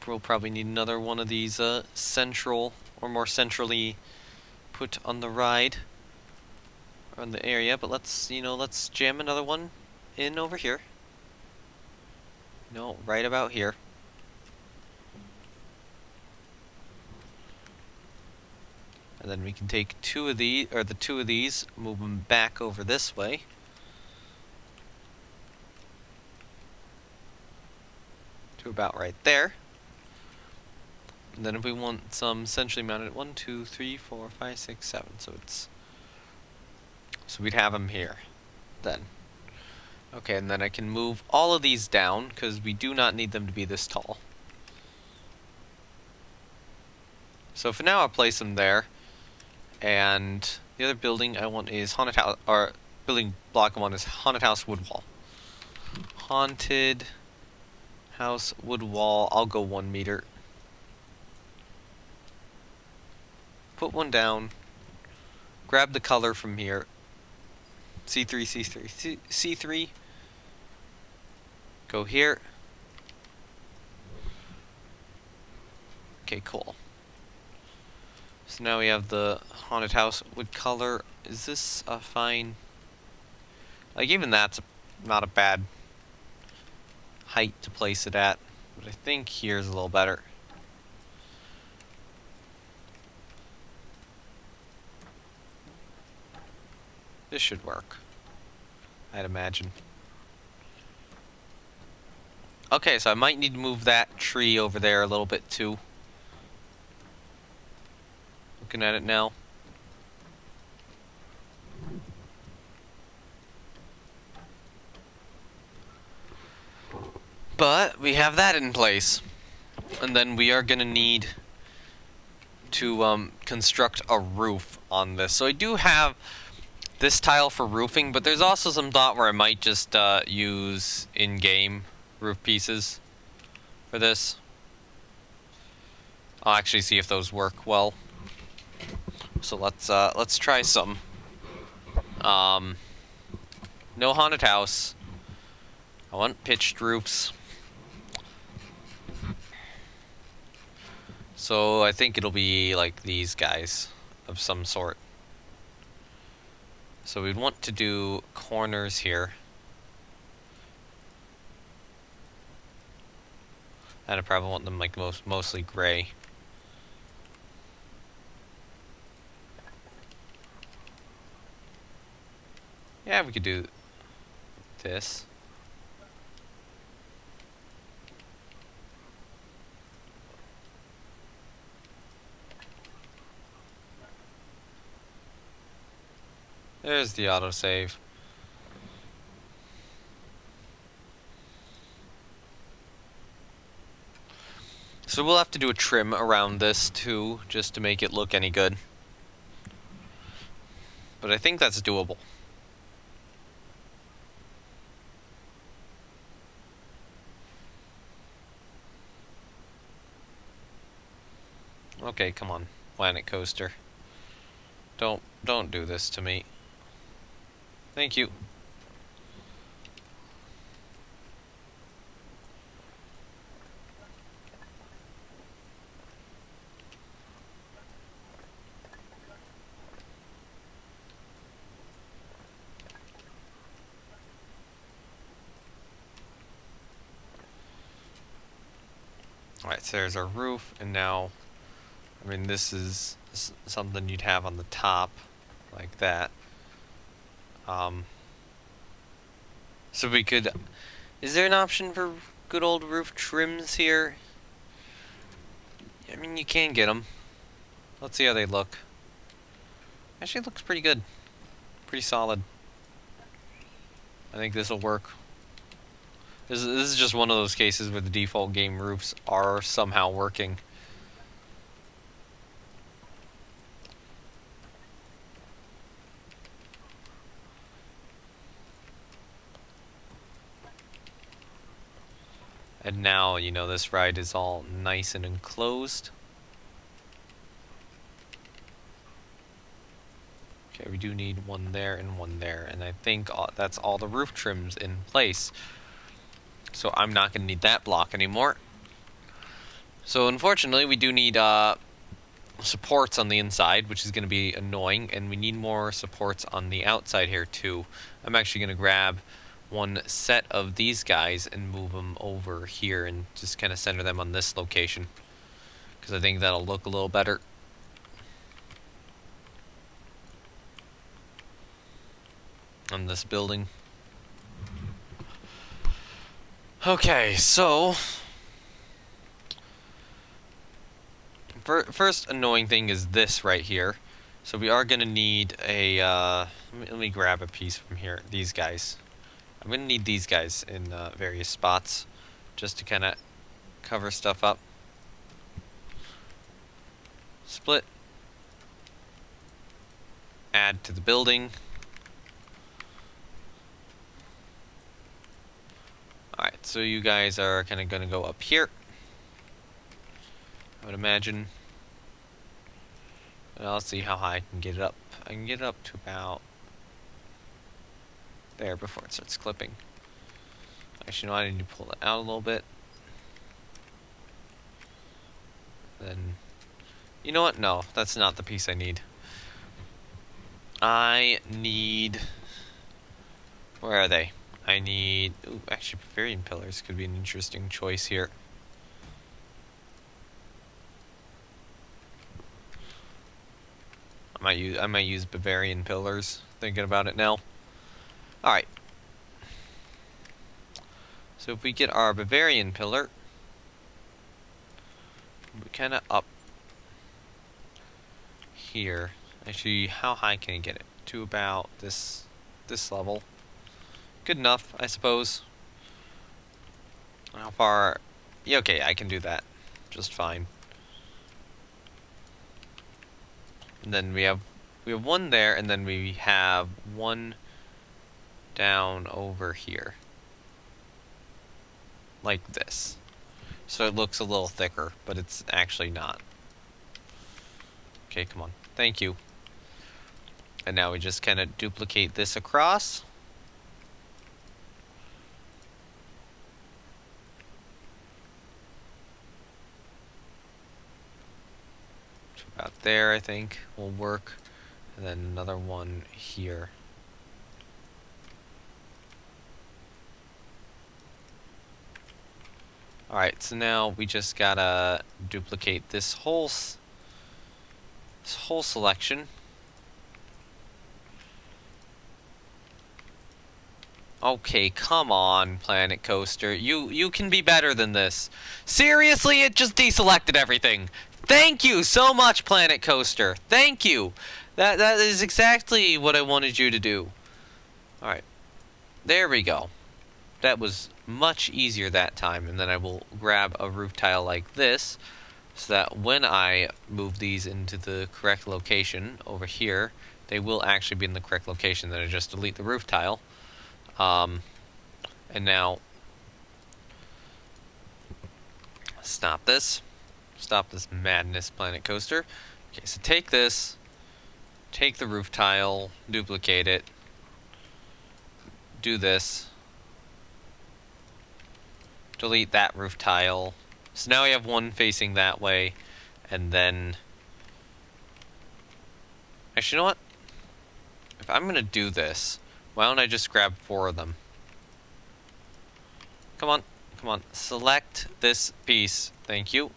We'll probably need another one of these central, or more centrally put on the ride, or on the area, but let's, let's jam another one in over here. No, right about here. And then we can take 2 of these, or the 2 of these, move them back over this way. To about right there. And then if we want some centrally mounted, 1, 2, 3, 4, 5, 6, 7. So we'd have them here then. Okay, and then I can move all of these down because we do not need them to be this tall. So for now I'll place them there. And the other building I want is haunted house, or building block I want is haunted house wood wall. Haunted house wood wall, I'll go 1 meter. Put one down, grab the color from here, C3, C3, C3, go here. Okay, cool. So now we have the haunted house wood color. Is this a fine? Like, even that's not a bad height to place it at, but I think here's a little better. This should work, I'd imagine. Okay, so I might need to move that tree over there a little bit too. Looking at it now. But we have that in place. And then we are going to need to construct a roof on this. So I do have this tile for roofing, but there's also some thought where I might just use in-game roof pieces for this. I'll actually see if those work well. So let's try some. No haunted house. I want pitched roofs. So I think it'll be like these guys of some sort. So we'd want to do corners here. And I probably want them like mostly gray. Yeah, we could do this. There's the autosave. So we'll have to do a trim around this too, just to make it look any good. But I think that's doable. Okay, come on, Planet Coaster. Don't do this to me. Thank you. Alright, so there's our roof, and now, I mean, this is something you'd have on the top, like that. So we could, is there an option for good old roof trims here? I mean, you can get them. Let's see how they look. Actually, it looks pretty good. Pretty solid. I think this will work. This is just one of those cases where the default game roofs are somehow working. And now, you know, this ride is all nice and enclosed. Okay, we do need one there and one there, and I think that's all the roof trims in place. So I'm not going to need that block anymore. So unfortunately, we do need supports on the inside, which is going to be annoying, and we need more supports on the outside here too. I'm actually going to grab one set of these guys and move them over here and just kind of center them on this location, because I think that'll look a little better. On this building. Okay, so first annoying thing is this right here. So we are gonna need a let me grab a piece from here. These guys. I'm gonna need these guys in various spots just to kind of cover stuff up. Split. Add to the building. Alright, so you guys are kind of going to go up here, I would imagine. And I'll see how high I can get it up. I can get it up to about there before it starts clipping. Actually, no, I need to pull it out a little bit. Then, you know what? No, that's not the piece I need. I need... Where are they? I need... Ooh, actually, Bavarian pillars could be an interesting choice here. I might use Bavarian pillars, thinking about it now. Alright. So if we get our Bavarian pillar, we kind of up here. Actually, how high can you get it? To about this level. Good enough, I suppose. How far? Yeah, okay, I can do that just fine. And then we have one there, and then we have one down over here, like this. So it looks a little thicker, but it's actually not. Okay, come on. Thank you. And now we just kind of duplicate this across. About there, I think, will work. And then another one here. Alright, so now we just gotta duplicate this whole selection. Okay, come on, Planet Coaster. You can be better than this. Seriously, it just deselected everything. Thank you so much, Planet Coaster. Thank you. That is exactly what I wanted you to do. Alright. There we go. That was much easier that time. And then I will grab a roof tile like this, so that when I move these into the correct location over here, they will actually be in the correct location. Then I just delete the roof tile. And now, stop this. Stop this madness, Planet Coaster. Okay, so take this, take the roof tile, duplicate it, do this, delete that roof tile. So now we have one facing that way, and then... Actually, you know what? If I'm gonna do this, why don't I just grab 4 of them? Come on, come on. Select this piece. Thank you.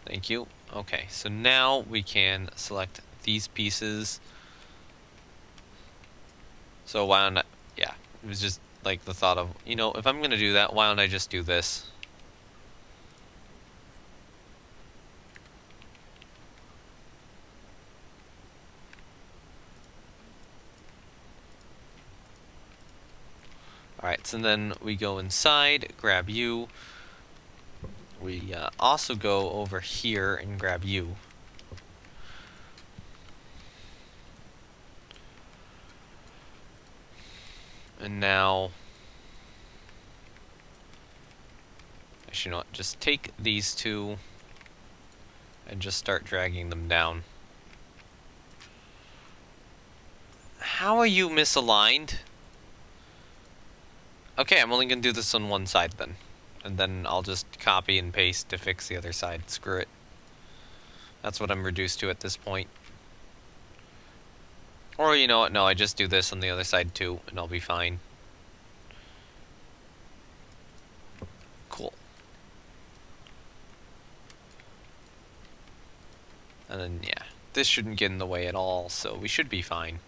Thank you. Okay, so now we can select these pieces. So why don't I... Yeah, it was just like the thought of, you know, if I'm gonna do that, why don't I just do this? Alright, so then we go inside, grab you. We also go over here and grab you. And now... Actually, you know what? Just take these 2 and just start dragging them down. How are you misaligned? Okay, I'm only gonna do this on one side then. And then I'll just copy and paste to fix the other side. Screw it. That's what I'm reduced to at this point. Or, you know what, no, I just do this on the other side too, and I'll be fine. Cool. And then, yeah, this shouldn't get in the way at all, so we should be fine.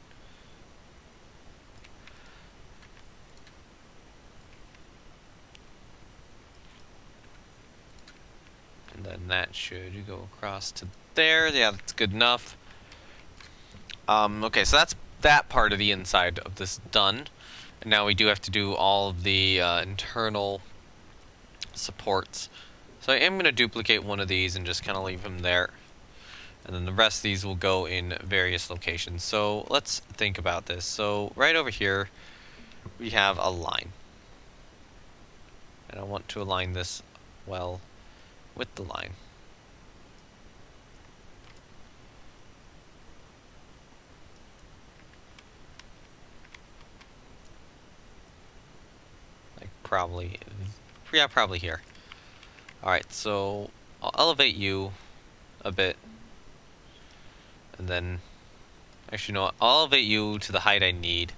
And then that should go across to there. Yeah, that's good enough. Okay, so that's that part of the inside of this done. And now we do have to do all of the internal supports. So I am going to duplicate one of these and just kind of leave them there. And then the rest of these will go in various locations. So let's think about this. So right over here, we have a line. And I want to align this well with the line. Like probably, yeah, probably here. Alright, so I'll elevate you a bit. And then, actually, no, I'll elevate you to the height I need,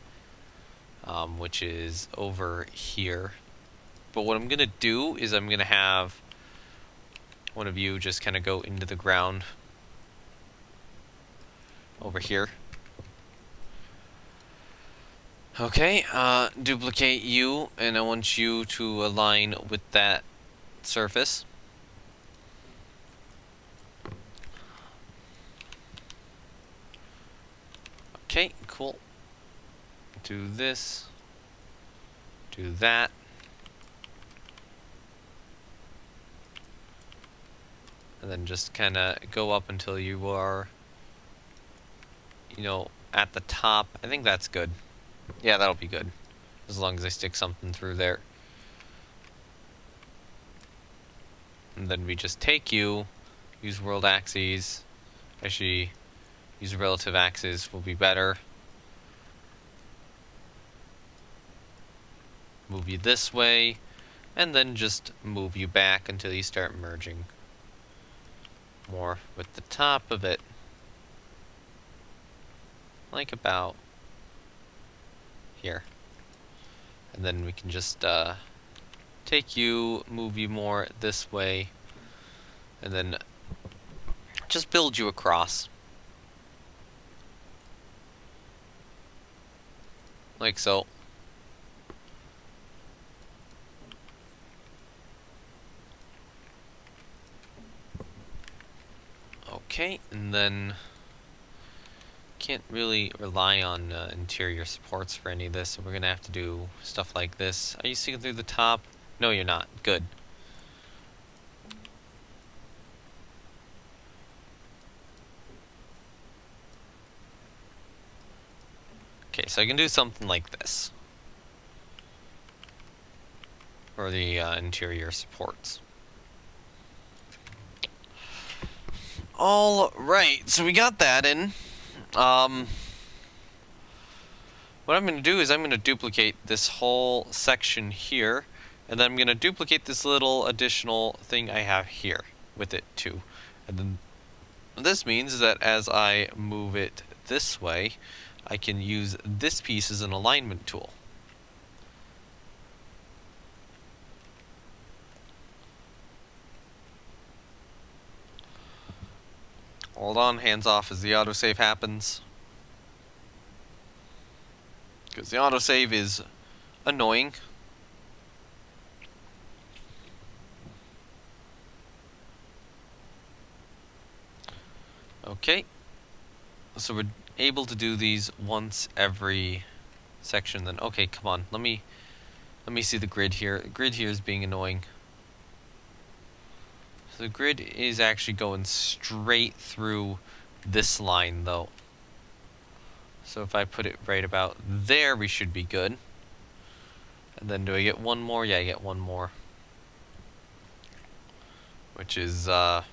which is over here. But what I'm going to do is I'm going to have one of you just kind of go into the ground over here. Okay, duplicate you, and I want you to align with that surface. Okay, cool. Do this. Do that. And then just kind of go up until you are, you know, at the top. I think that's good. Yeah, that'll be good. As long as I stick something through there. And then we just take you, use world axes. Actually, use relative axes will be better. Move you this way, and then just move you back until you start merging more with the top of it. Like about here. And then we can just take you, move you more this way, and then just build you across. like so. Okay, and then can't really rely on interior supports for any of this, so we're gonna have to do stuff like this. Are you seeing through the top? No, you're not. Good. Okay, so I can do something like this for the interior supports. All right, so we got that in. What I'm going to do is I'm going to duplicate this whole section here, and then I'm going to duplicate this little additional thing I have here with it too. And then this means that as I move it this way, I can use this piece as an alignment tool. Hold on, hands off as the autosave happens. Because the autosave is annoying. Okay. So we're able to do these once every section then. Okay, come on. Let me see the grid here. The grid here is being annoying. So the grid is actually going straight through this line though. So if I put it right about there, we should be good. And then do I get one more? Yeah, I get one more. Which is where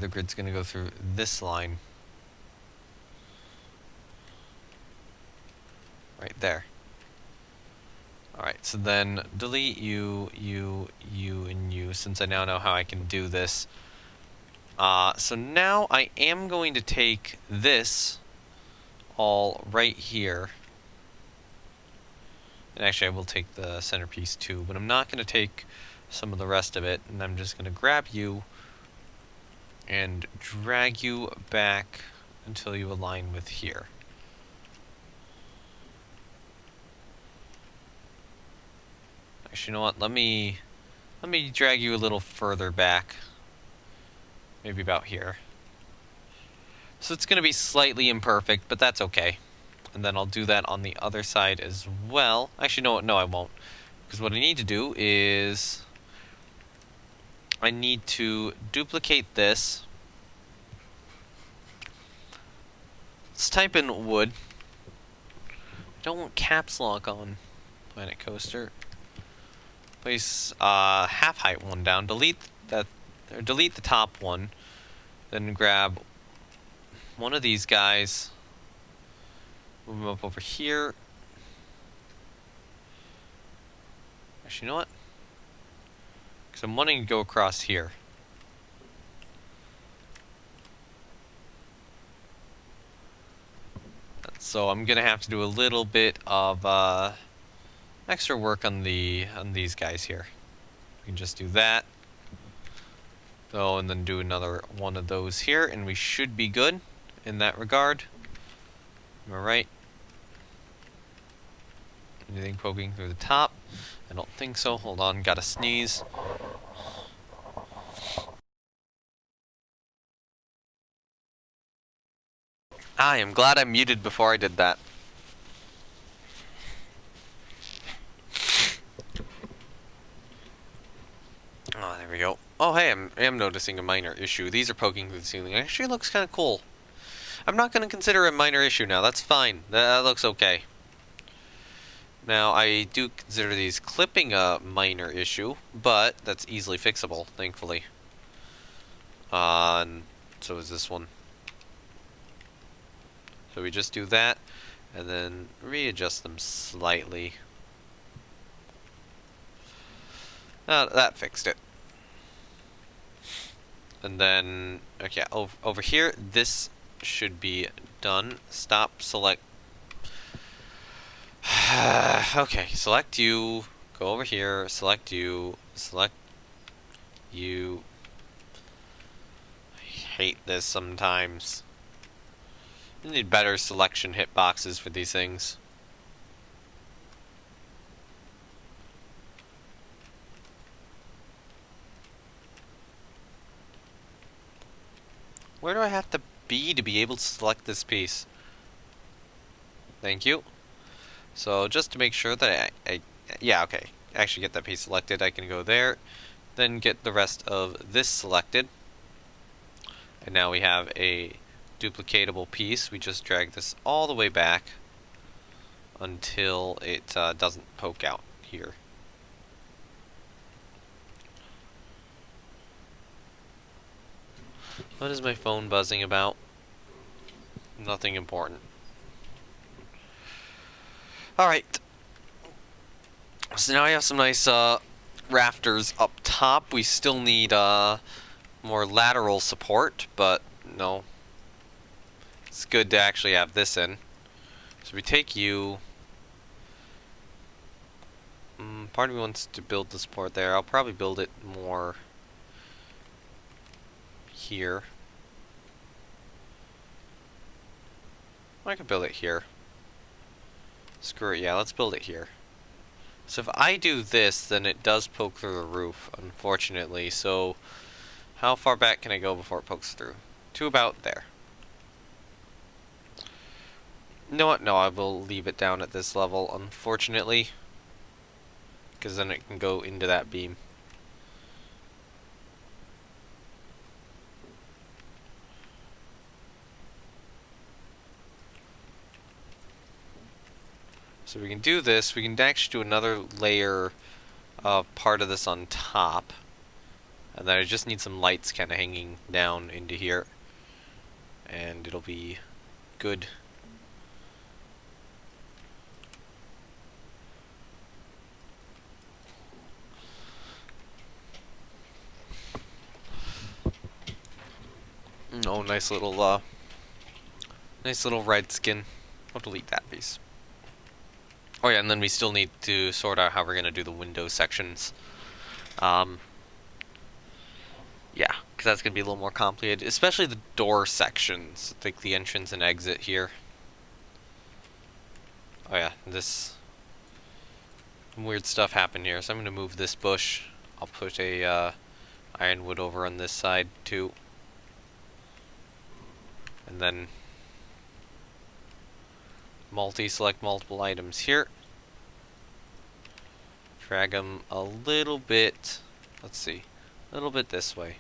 the grid's going to go through this line. Right there. Alright, so then delete you, and you, since I now know how I can do this. So now I am going to take this all right here. And actually I will take the centerpiece too, but I'm not going to take some of the rest of it, and I'm just going to grab you and drag you back until you align with here. Actually, you know what? Let me drag you a little further back. Maybe about here. So it's going to be slightly imperfect, but that's okay. And then I'll do that on the other side as well. Actually, no, I won't. Because what I need to do is I need to duplicate this. Let's type in wood. I don't want caps lock on Planet Coaster. Place half height one down. Delete that, or delete the top one. Then grab one of these guys. Move them up over here. Actually, you know what? Because I'm wanting to go across here. So I'm gonna have to do a little bit of extra work on these guys here. We can just do that. So, and then do another one of those here, and we should be good in that regard. Am I right? Anything poking through the top? I don't think so. Hold on, gotta sneeze. I am glad I muted before I did that. Oh, there we go. Oh, hey, I am noticing a minor issue. These are poking through the ceiling. It actually looks kind of cool. I'm not going to consider it a minor issue now. That's fine. That looks okay. Now, I do consider these clipping a minor issue, but that's easily fixable, thankfully. And so is this one. So we just do that, and then readjust them slightly. That fixed it. And then, okay, over here, this should be done. Stop, select. Okay, select you, go over here, select you, select you. I hate this sometimes. You need better selection hitboxes for these things. Where do I have to be able to select this piece? Thank you. So just to make sure that yeah, okay. Actually get that piece selected, I can go there. Then get the rest of this selected. And now we have a duplicatable piece. We just drag this all the way back until it doesn't poke out here. What is my phone buzzing about? Nothing important. Alright. So now we have some nice rafters up top. We still need more lateral support, but no. It's good to actually have this in. So we take you. Part of me wants to build the support there. I'll probably build it more here. I could build it here. Screw it, yeah, let's build it here. So if I do this, then it does poke through the roof, unfortunately. So how far back can I go before it pokes through? To about there. You know what? No, I will leave it down at this level, unfortunately. Because then it can go into that beam. So we can do this. We can actually do another layer of part of this on top. And then I just need some lights kind of hanging down into here. And it'll be good. Oh, nice little red skin. I'll delete that piece. Oh yeah, and then we still need to sort out how we're gonna do the window sections. Yeah, because that's gonna be a little more complicated, especially the door sections, like the entrance and exit here. Oh yeah, this weird stuff happened here, so I'm gonna move this bush. I'll put a ironwood over on this side too, and then select multiple items here. Drag them a little bit, let's see, a little bit this way.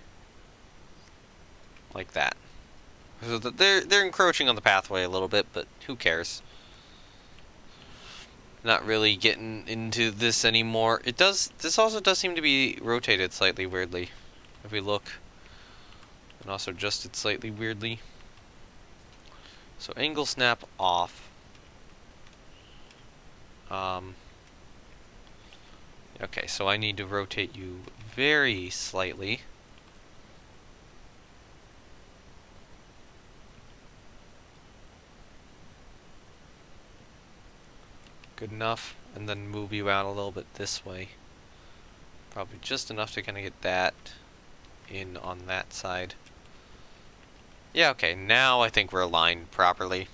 Like that. So they're encroaching on the pathway a little bit, but who cares? Not really getting into this anymore. This also does seem to be rotated slightly weirdly. If we look. And also adjusted slightly weirdly. So angle snap off. Okay, so I need to rotate you very slightly. Good enough. And then move you out a little bit this way. Probably just enough to kind of get that in on that side. Yeah, okay, now I think we're aligned properly.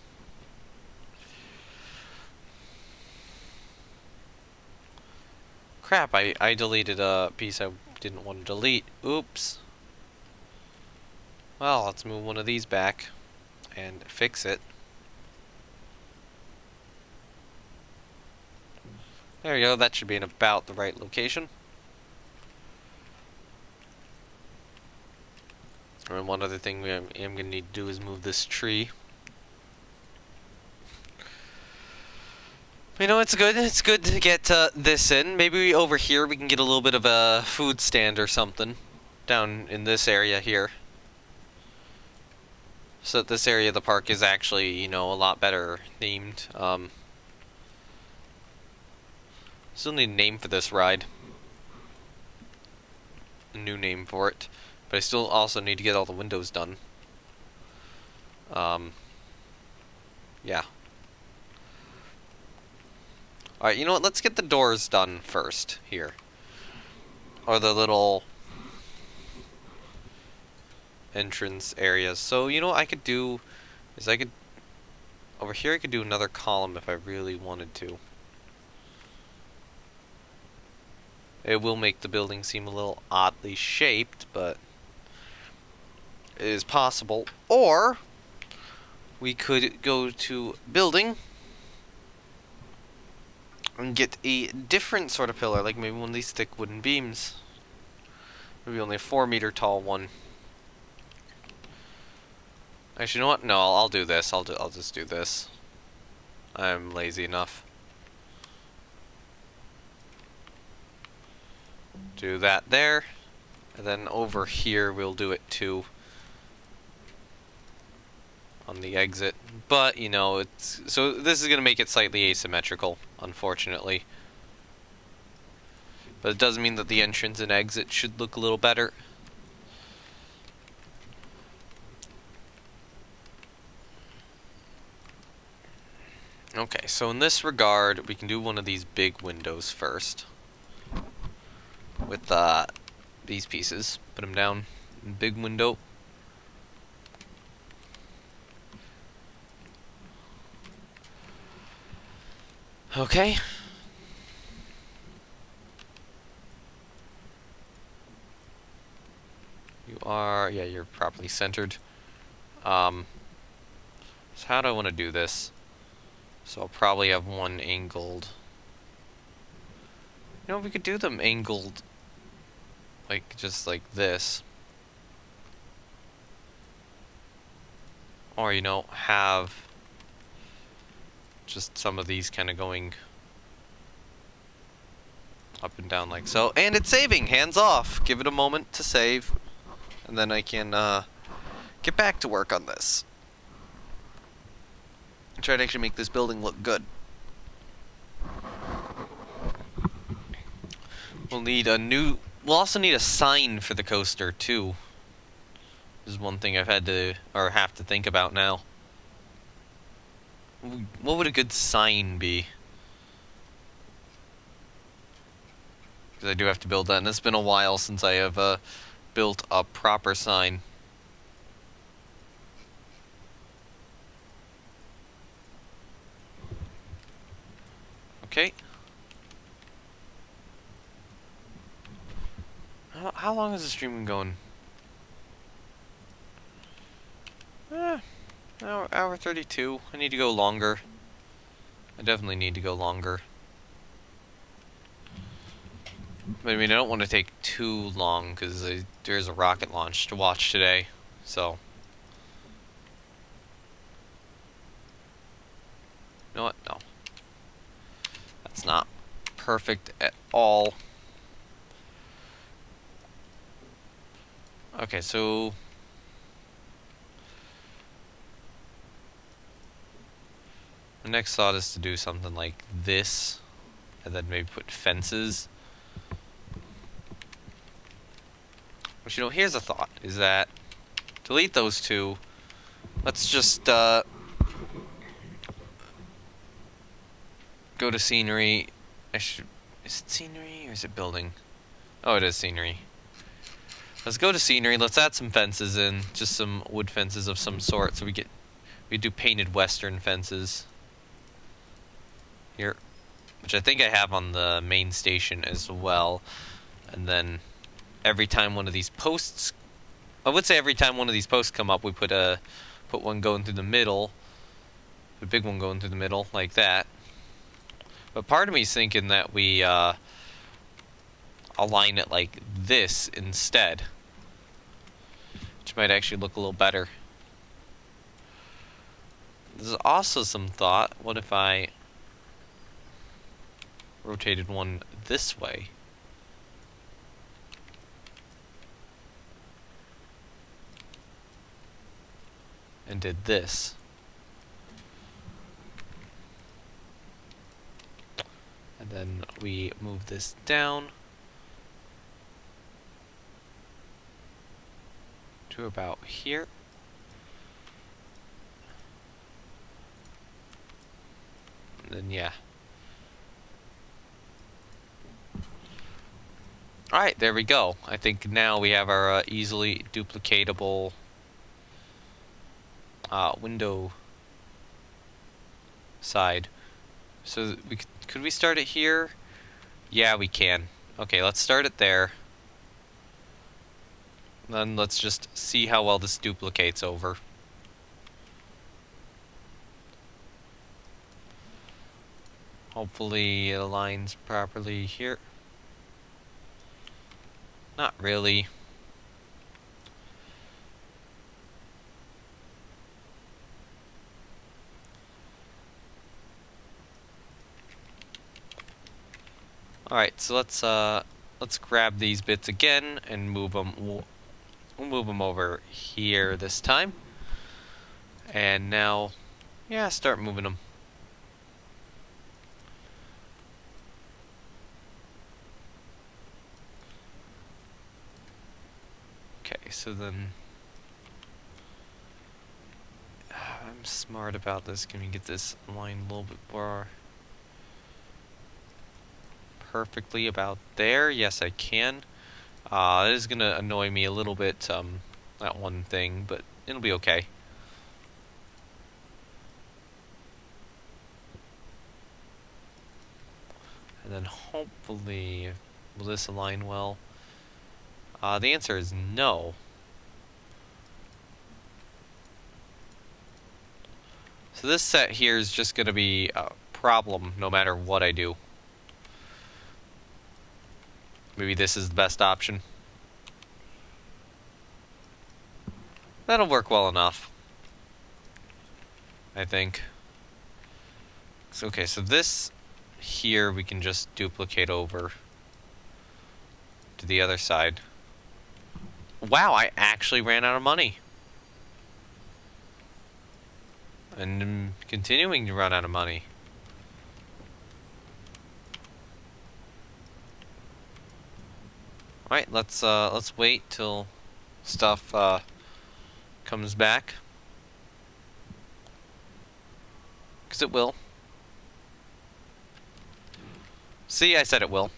Crap, I deleted a piece I didn't want to delete. Oops. Well, let's move one of these back and fix it. There we go, that should be in about the right location. And one other thing I'm going to need to do is move this tree. You know, it's good to get this in. Maybe over here we can get a little bit of a food stand or something down in this area here. So that this area of the park is actually, you know, a lot better themed. Still need a name for this ride. A new name for it. But I still also need to get all the windows done. Yeah. Alright, you know what? Let's get the doors done first here. Or the little entrance areas. So, you know what I could do is I could over here I could do another column if I really wanted to. It will make the building seem a little oddly shaped, but it is possible. Or we could go to building and get a different sort of pillar, like maybe one of these thick wooden beams. Maybe only a 4-meter tall one. Actually, you know what? No, I'll do this. I'll just do this. I'm lazy enough. Do that there. And then over here we'll do it too. On the exit. But, you know, it's... So this is going to make it slightly asymmetrical, unfortunately. But it does mean that the entrance and exit should look a little better. Okay, so in this regard, we can do one of these big windows first. With these pieces. Put them down. Big window. Okay. You are... Yeah, you're properly centered. So how do I want to do this? So I'll probably have one angled. You know, we could do them angled, like, just like this. Or, you know, have just some of these kind of going up and down like so. And it's saving! Hands off! Give it a moment to save. And then I can get back to work on this. Try to actually make this building look good. We'll also need a sign for the coaster too. This is one thing I've had to, or have to think about now. What would a good sign be? Because I do have to build that, and it's been a while since I have built a proper sign. Okay. How long has the stream been going? Hour 32. I need to go longer. I definitely need to go longer. But I mean, I don't want to take too long because there's a rocket launch to watch today. So. You know what? No. That's not perfect at all. Okay, so the next thought is to do something like this, and then maybe put fences. Which, you know, here's a thought, is that delete those two. Let's just go to scenery. Is it scenery or is it building? Oh, it is scenery. Let's go to scenery. Let's add some fences in, just some wood fences of some sort. So we do painted western fences here, which I think I have on the main station as well. And then every time one of these posts, I would say every time one of these posts come up, we put one going through the middle, a big one going through the middle like that. But part of me is thinking that we align it like this instead, which might actually look a little better. There's also some thought, what if I rotated one this way? And did this. And then we move this down to about here. And then, yeah. Alright, there we go. I think now we have our easily duplicatable window side. So could we start it here? Yeah, we can. Okay, let's start it there. Then let's just see how well this duplicates over. Hopefully it aligns properly here. Not really. Alright, so let's grab these bits again and move them. We'll move them over here this time. And now, yeah, start moving them. Okay, so then I'm smart about this. Can we get this line a little bit more perfectly about there? Yes, I can. It is gonna annoy me a little bit, that one thing, but it'll be okay. And then hopefully, will this align well? The answer is no. So this set here is just gonna be a problem no matter what I do. Maybe this is the best option. That'll work well enough, I think. So, okay, so this here we can just duplicate over to the other side. Wow, I actually ran out of money. And I'm continuing to run out of money. Alright, let's wait till stuff comes back. 'Cause it will. See, I said it will.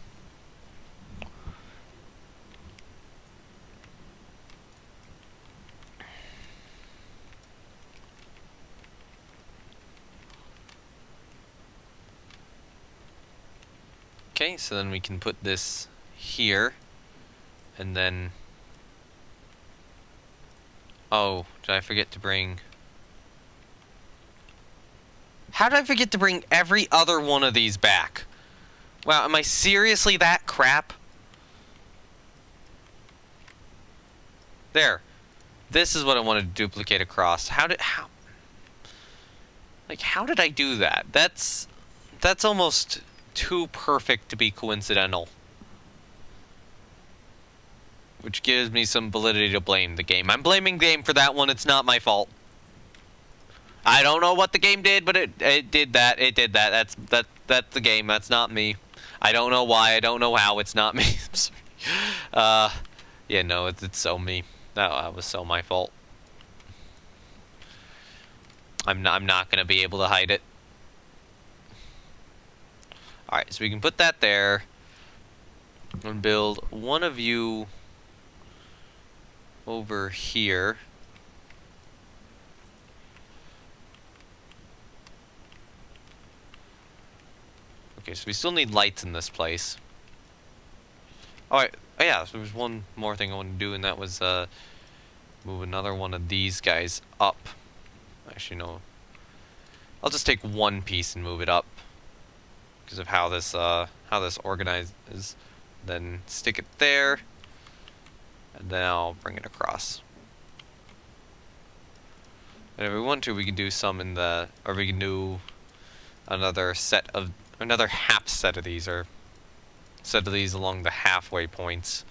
Okay, so then we can put this here, and then... Oh, did I forget to bring... How did I forget to bring every other one of these back? Wow, am I seriously that crap? There. This is what I wanted to duplicate across. How did I do that? That's almost too perfect to be coincidental. Which gives me some validity to blame the game. I'm blaming the game for that one. It's not my fault. I don't know what the game did, but it did that. It did that. That's the game. That's not me. I don't know why. I don't know how. It's not me. I'm sorry. Yeah, no, it's so me. That was so my fault. I'm not gonna be able to hide it. Alright, so we can put that there and build one of you over here. Okay, so we still need lights in this place. Alright, oh yeah, so there's one more thing I want to do, and that was move another one of these guys up. Actually, no. I'll just take one piece and move it up because of how this organized is. Then stick it there, and then I'll bring it across. And if we want to, we can do some in the, or we can do another half set of these, or set of these along the halfway points,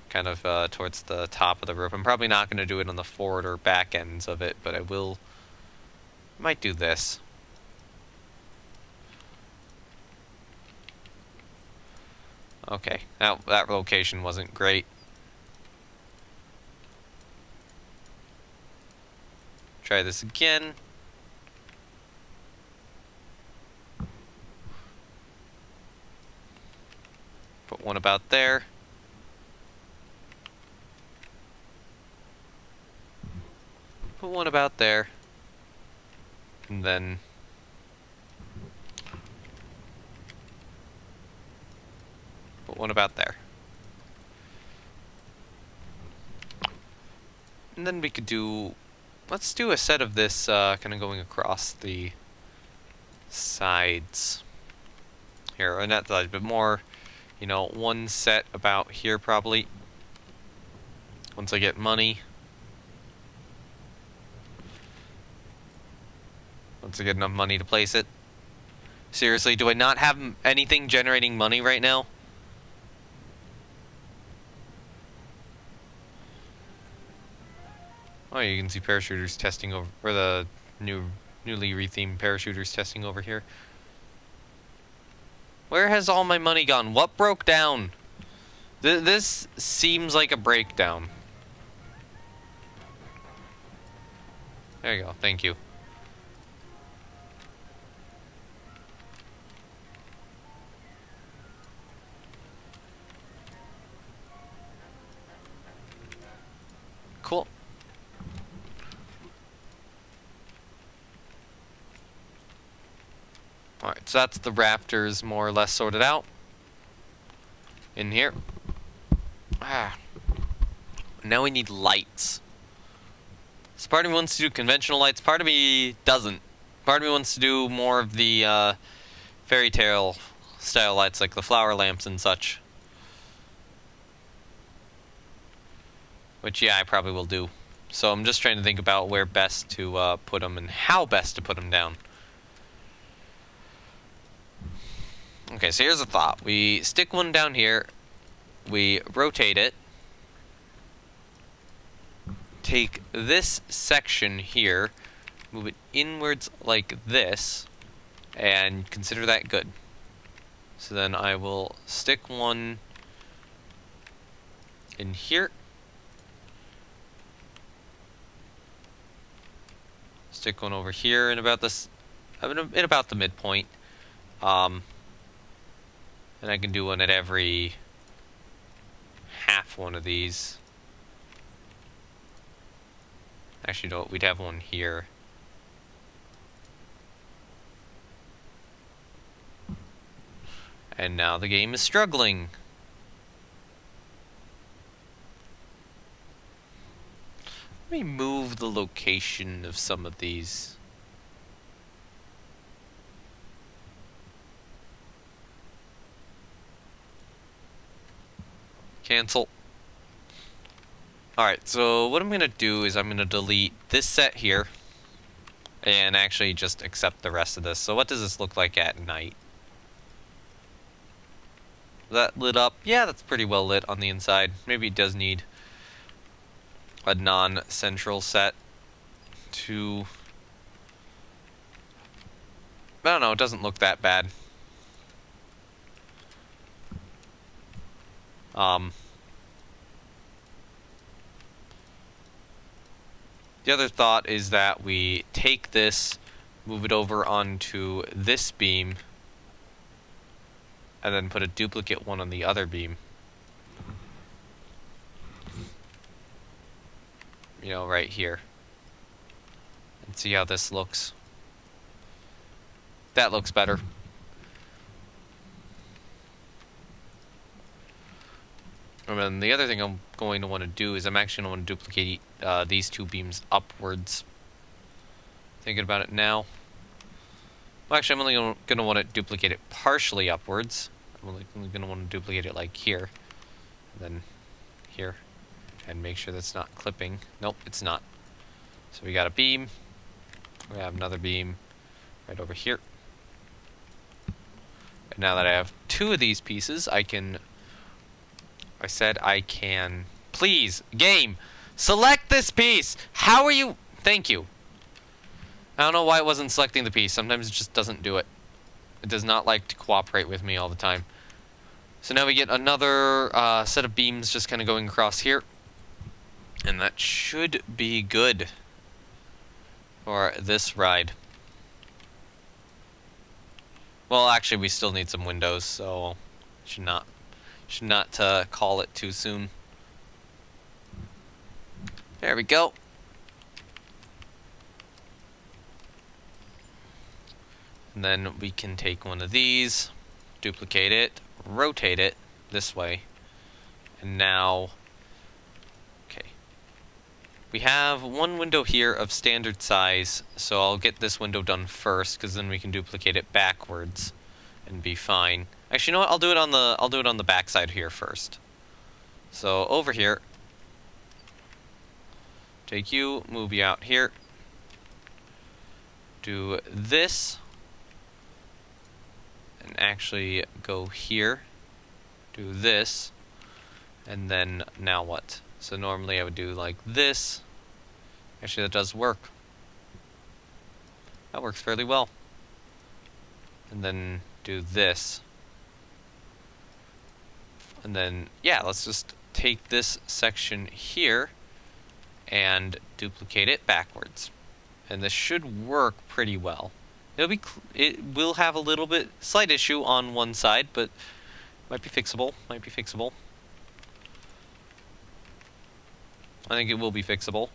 kind of towards the top of the roof. I'm probably not going to do it on the forward or back ends of it, but I might do this. Okay, that location wasn't great. Try this again. Put one about there. Put one about there. And then Put one about there. And then we could do... Let's do a set of this kind of going across the sides. Here, or not sides, but more, you know, one set about here probably. Once I get money. Once I get enough money to place it. Seriously, do I not have anything generating money right now? Oh, you can see parachuters testing over, or the newly rethemed parachuters testing over here. Where has all my money gone? What broke down? This seems like a breakdown. There you go, thank you. Cool. Alright, so that's the Raptors more or less sorted out. In here. Ah. Now we need lights. So part of me wants to do conventional lights, part of me doesn't. Part of me wants to do more of the fairy tale style lights, like the flower lamps and such. Which, yeah, I probably will do. So I'm just trying to think about where best to put them and how best to put them down. Okay, so here's a thought. We stick one down here, we rotate it, take this section here, move it inwards like this, and consider that good. So then I will stick one in here, stick one over here in about this, in about the midpoint. And I can do one at every half one of these. Actually, no, we'd have one here. And now the game is struggling. Let me move the location of some of these. Cancel. Alright, so what I'm going to do is I'm going to delete this set here and actually just accept the rest of this. So what does this look like at night? That lit up? Yeah, that's pretty well lit on the inside. Maybe it does need a non-central set to... I don't know, it doesn't look that bad. The other thought is that we take this, move it over onto this beam, and then put a duplicate one on the other beam. You know, right here. And see how this looks. That looks better. And then the other thing I'm going to want to do is I'm actually going to want to duplicate these two beams upwards. Thinking about it now. Well, actually, I'm only going to want to duplicate it partially upwards. I'm only going to want to duplicate it like here. And then here. And make sure that's not clipping. Nope, it's not. So we got a beam. We have another beam right over here. And now that I have two of these pieces, I can... I said I can... Please, game! Select this piece! How are you... Thank you. I don't know why it wasn't selecting the piece. Sometimes it just doesn't do it. It does not like to cooperate with me all the time. So now we get another set of beams just kind of going across here. And that should be good for this ride. Well, actually, we still need some windows, so should not call it too soon. There we go. And then we can take one of these, duplicate it, rotate it this way. And now, okay. We have one window here of standard size, so I'll get this window done first, because then we can duplicate it backwards and be fine. Actually, you know what? I'll do it on the back side here first. So over here, take you, move you out here. Do this, and actually go here. Do this, and then now what? So normally I would do like this. Actually, that does work. That works fairly well. And then do this. And then, yeah, let's just take this section here and duplicate it backwards. And this should work pretty well. It will have a little bit slight issue on one side, but might be fixable. Might be fixable. I think it will be fixable.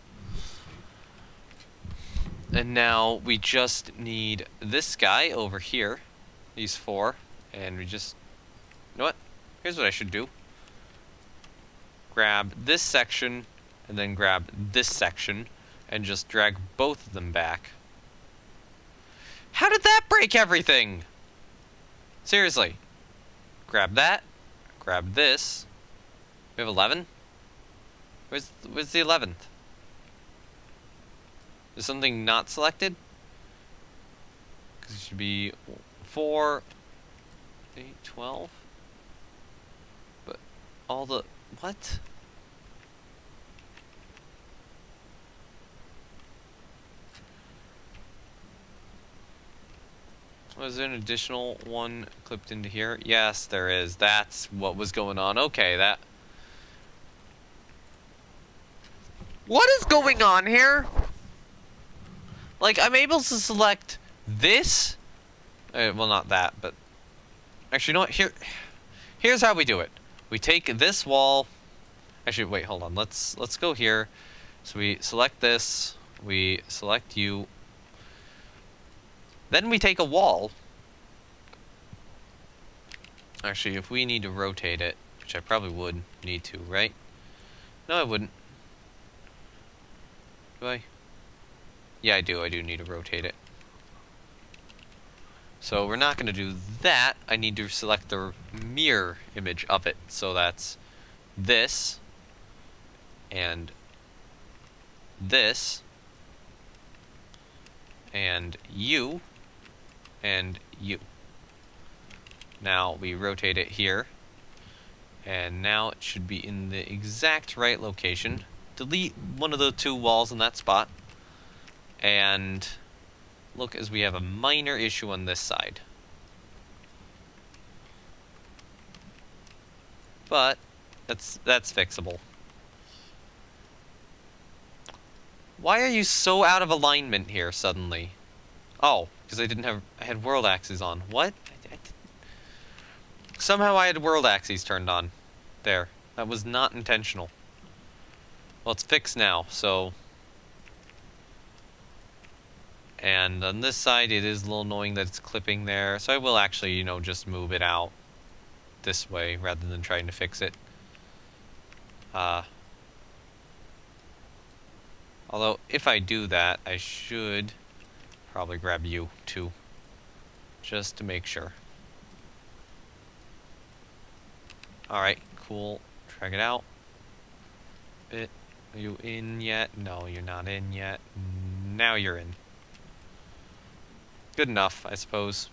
And now we just need this guy over here. These four. And we just... You know what? Here's what I should do. Grab this section, and then grab this section, and just drag both of them back. How did that break everything? Seriously. Grab that. Grab this. We have 11? Where's the 11th? Is something not selected? Because it should be 4, 8, 12. But all the... What? Was there an additional one clipped into here? Yes, there is. That's what was going on. Okay, that... What is going on here? Like, I'm able to select this. Well, not that, but... Actually, you know what? Here's how we do it. We take this wall... Actually, wait, hold on. Let's go here. So we select this. We select you. Then we take a wall. Actually, if we need to rotate it, which I probably would need to, right? No, I wouldn't. Do I? Yeah, I do. I do need to rotate it. So we're not going to do that. I need to select the mirror image of it. So that's this, and this, and you, and you. Now we rotate it here, and now it should be in the exact right location. Delete one of the two walls in that spot, and look, as we have a minor issue on this side. But that's fixable. Why are you so out of alignment here suddenly? Oh, because I had world axes on. What? Somehow I had world axes turned on. There. That was not intentional. Well, it's fixed now, so... And on this side, it is a little annoying that it's clipping there. So I will actually, you know, just move it out this way rather than trying to fix it. Although, if I do that, I should probably grab you, too. Just to make sure. Alright, cool. Drag it out. Are you in yet? No, you're not in yet. Now you're in. Good enough, I suppose.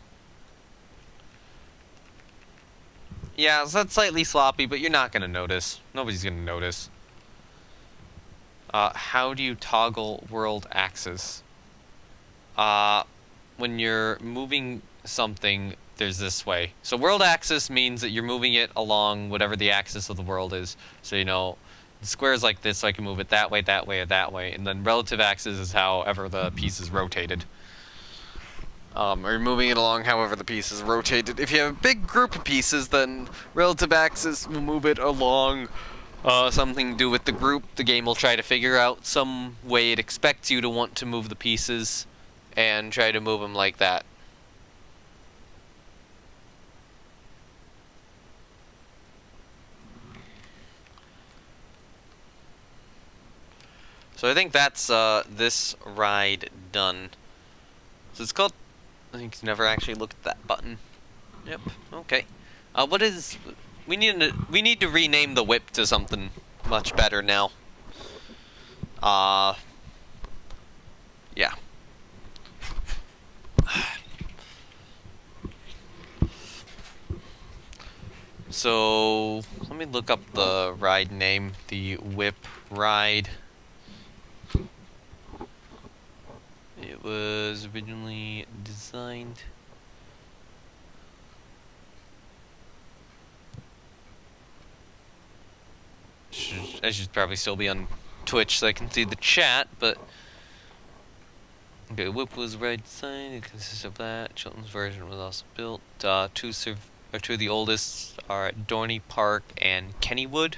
Yeah, so that's slightly sloppy, but you're not going to notice. Nobody's going to notice. How do you toggle world axis? When you're moving something, there's this way. So world axis means that you're moving it along whatever the axis of the world is. So, you know, the square is like this, so I can move it that way, that way, or that way. And then relative axis is however the piece is rotated. Or you're moving it along however the piece is rotated. If you have a big group of pieces, then relative axis will move it along something to do with the group. The game will try to figure out some way it expects you to want to move the pieces and try to move them like that. So I think that's this ride done. So it's called. I think you never actually looked at that button. Yep. Okay. What is? We need to rename the whip to something much better now. Yeah. So let me look up the ride name. The whip ride. It was originally designed. I should probably still be on Twitch so I can see the chat, but okay. Whip was ride design. It consists of that. Chilton's version was also built. Two of the oldest are at Dorney Park and Kennywood,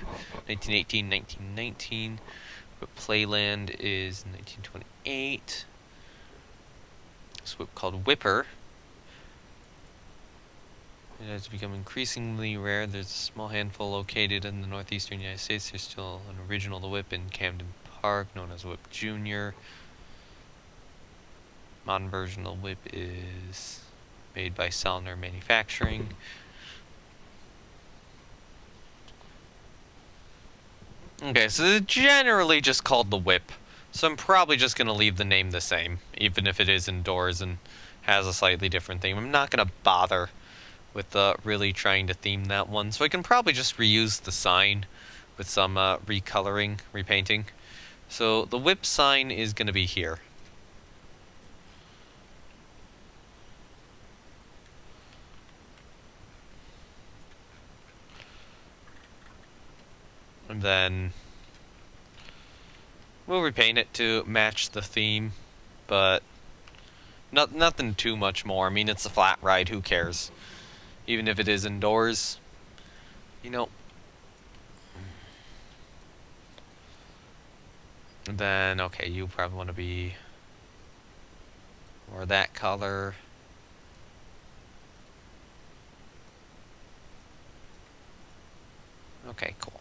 1918, 1919. But Playland is 1928. This whip called Whipper. It has become increasingly rare. There's a small handful located in the northeastern United States. There's still an original The Whip in Camden Park, known as Whip Jr. Modern version of the Whip is made by Salner Manufacturing. Okay, so it's generally just called the Whip. So I'm probably just going to leave the name the same, even if it is indoors and has a slightly different theme. I'm not going to bother with really trying to theme that one. So I can probably just reuse the sign with some recoloring, repainting. So the whip sign is going to be here. And then we'll repaint it to match the theme, but nothing too much more. I mean, it's a flat ride, who cares? Even if it is indoors, you know. And then, okay, you probably want to be more that color. Okay, cool.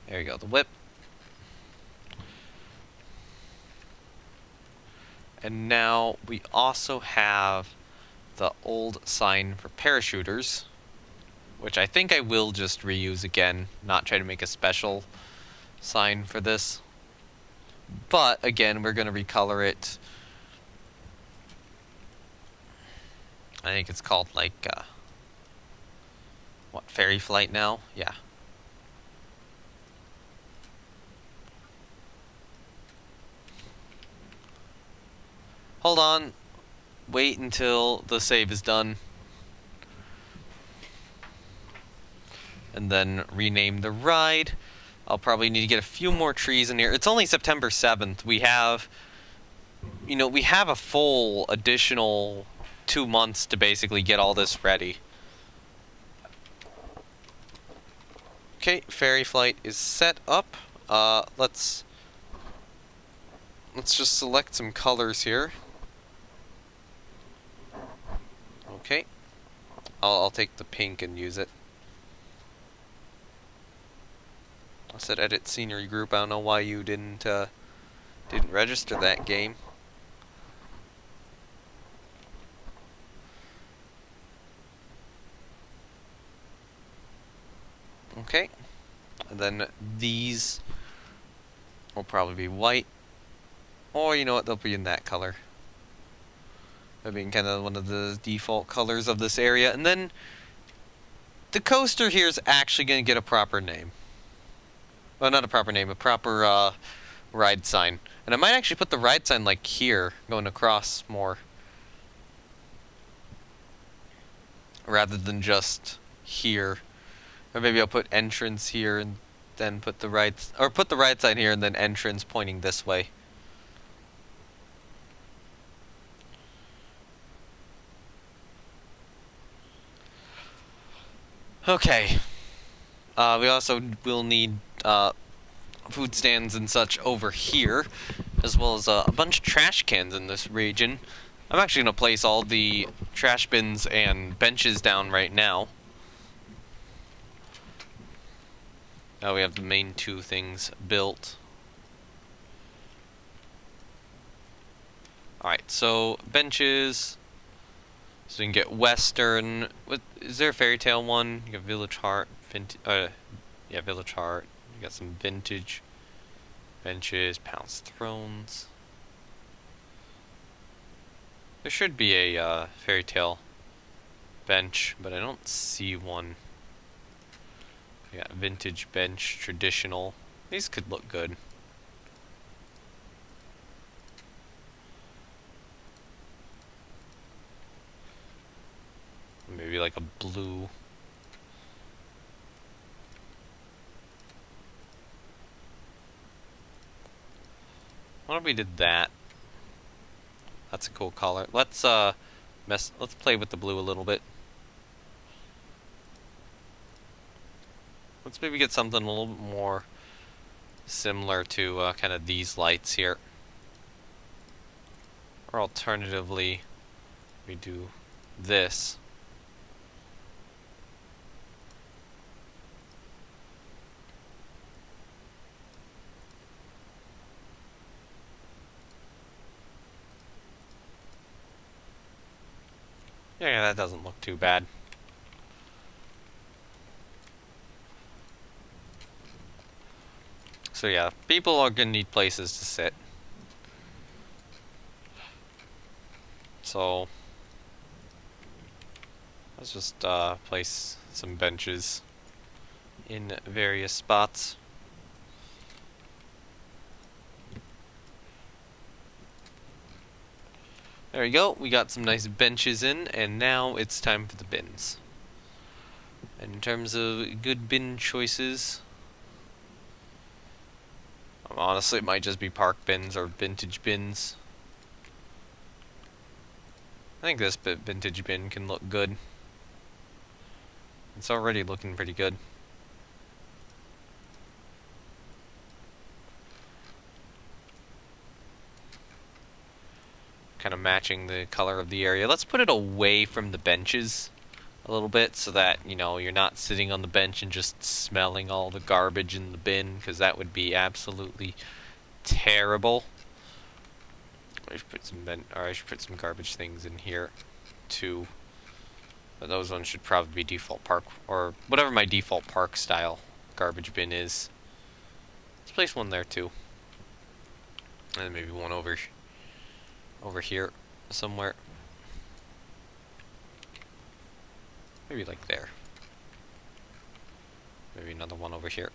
There you go, the whip. And now we also have the old sign for parachuters, which I think I will just reuse again, not try to make a special sign for this. But again, we're going to recolor it. I think it's called like what, Fairy Flight now? Yeah. Hold on. Wait until the save is done. And then rename the ride. I'll probably need to get a few more trees in here. It's only September 7th. We have, we have a full additional 2 months to basically get all this ready. Okay, Fairy Flight is set up. Let's just select some colors here. Okay. I'll take the pink and use it. I said edit scenery group. I don't know why you didn't register that game. Okay. And then these will probably be white. Or you know what, they'll be in that color. That being kind of one of the default colors of this area. And then the coaster here is actually going to get a proper name. Well, not a proper name, a proper ride sign. And I might actually put the ride sign like here, going across more. Rather than just here. Or maybe I'll put entrance here and then put the ride sign here and then entrance pointing this way. Okay. We also will need food stands and such over here, as well as a bunch of trash cans in this region. I'm actually going to place all the trash bins and benches down right now. Now we have the main two things built. Alright, so benches. So you can get Western. What is there a fairy tale one? You got Village Heart, yeah, Village Heart. You got some vintage benches, Palace Thrones. There should be a fairy tale bench, but I don't see one. We got vintage bench, traditional. These could look good. Maybe like a blue. What if we did that? That's a cool color. Let's play with the blue a little bit. Let's maybe get something a little bit more similar to kind of these lights here. Or alternatively, we do this. Yeah, that doesn't look too bad. So yeah, people are gonna need places to sit. So let's just place some benches in various spots. There we go, we got some nice benches in, and now it's time for the bins. And in terms of good bin choices, honestly it might just be park bins or vintage bins. I think this vintage bin can look good. It's already looking pretty good. Kind of matching the color of the area. Let's put it away from the benches a little bit so that, you know, you're not sitting on the bench and just smelling all the garbage in the bin, because that would be absolutely terrible. I should put some garbage things in here too. But those ones should probably be default park, or whatever my default park style garbage bin is. Let's place one there too. And then maybe one over here somewhere. Maybe like there. Maybe another one over here.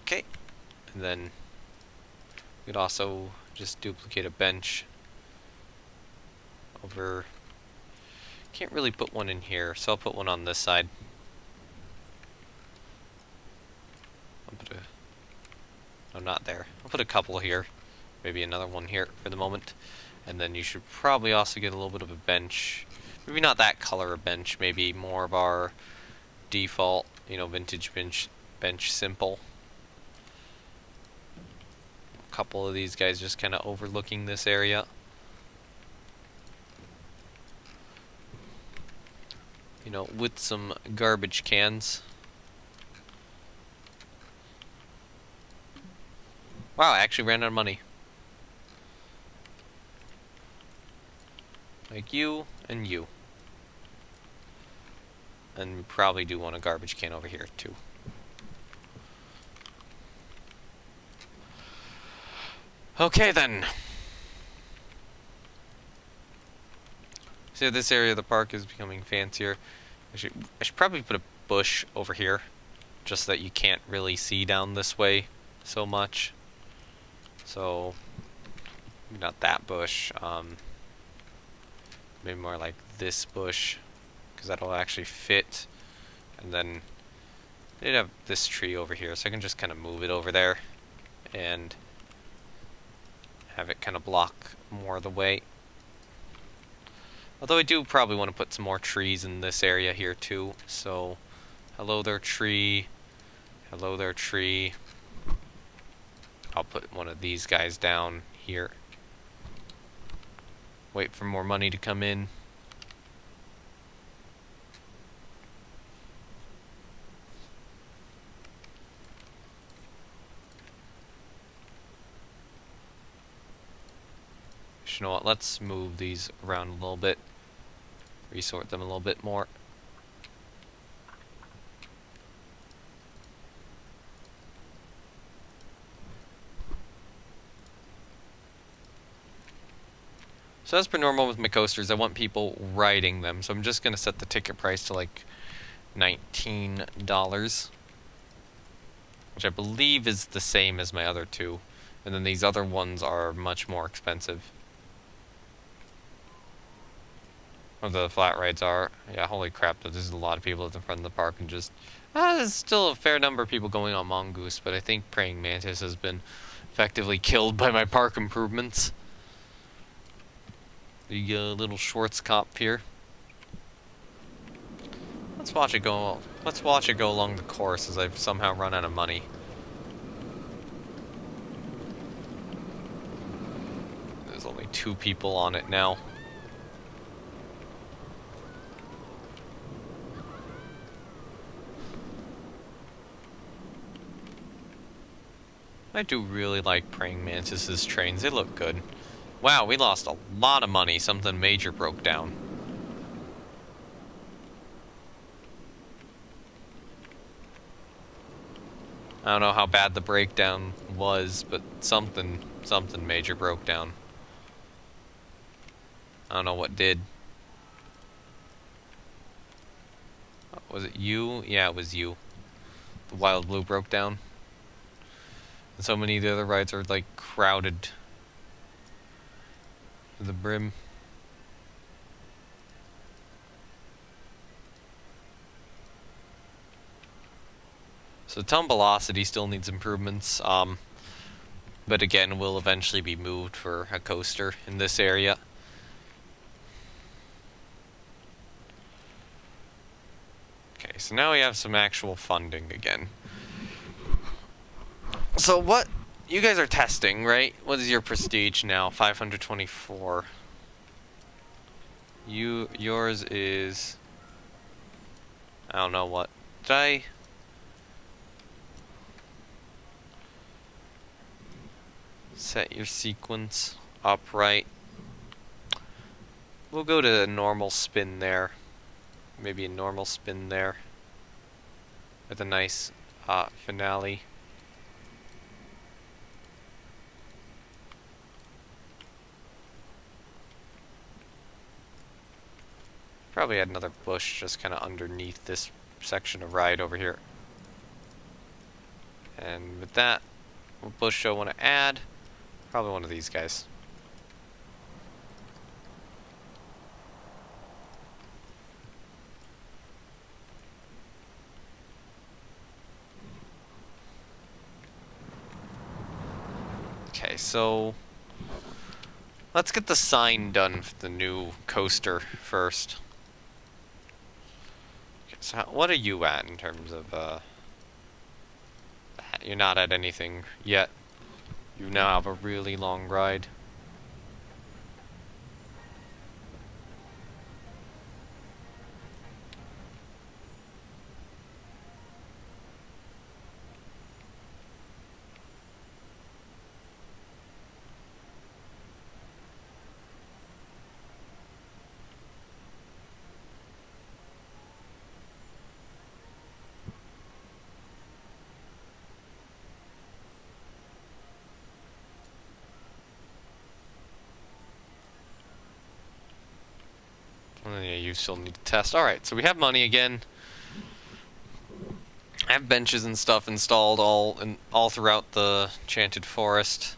Okay. And then we could also just duplicate a bench over. Can't really put one in here, so I'll put one on this side. No, not there. I'll put a couple here. Maybe another one here for the moment. And then you should probably also get a little bit of a bench. Maybe not that color of bench, maybe more of our default, you know, vintage bench simple. A couple of these guys just kind of overlooking this area. You know, with some garbage cans. Wow, I actually ran out of money. Like you and you. And we probably do want a garbage can over here too. Okay then. So this area of the park is becoming fancier. I should probably put a bush over here, just so that you can't really see down this way so much. So not that bush. Maybe more like this bush, because that'll actually fit. And then they'd have this tree over here, so I can just kind of move it over there and have it kind of block more of the way. Although I do probably want to put some more trees in this area here too. So, hello there tree. Hello there tree. I'll put one of these guys down here. Wait for more money to come in. you know what? Let's move these around a little bit. Resort them a little bit more. So as per normal with my coasters, I want people riding them. So I'm just going to set the ticket price to like $19, which I believe is the same as my other two. And then these other ones are much more expensive. Or the flat rides are. Yeah, holy crap, there's a lot of people at the front of the park and just... there's still a fair number of people going on Mongoose, but I think Praying Mantis has been effectively killed by my park improvements. The little Schwarzkopf here. Let's watch it go. Let's watch it go along the course as I've somehow run out of money. There's only 2 people on it now. I do really like Praying Mantis's trains. They look good. Wow, we lost a lot of money. Something major broke down. I don't know how bad the breakdown was, but something major broke down. I don't know what did. Was it you? Yeah, it was you. The Wild Blue broke down. And so many of the other rides are like crowded to the brim. So Tumbelocity still needs improvements, but again will eventually be moved for a coaster in this area. Okay, so now we have some actual funding again. So what you guys are testing, right? What is your prestige now? 524. Yours is, I don't know what. Did I? Set your sequence upright. We'll go to a normal spin there. Maybe a normal spin there. With a nice finale. Probably add another bush just kind of underneath this section of ride over here. And with that, what bush do I want to add? Probably one of these guys. Okay, so let's get the sign done for the new coaster first. Okay, so what are you at in terms of you're not at anything yet. You now have a really long ride. Yeah, you still need to test. Alright, so we have money again. I have benches and stuff installed all throughout the Enchanted Forest.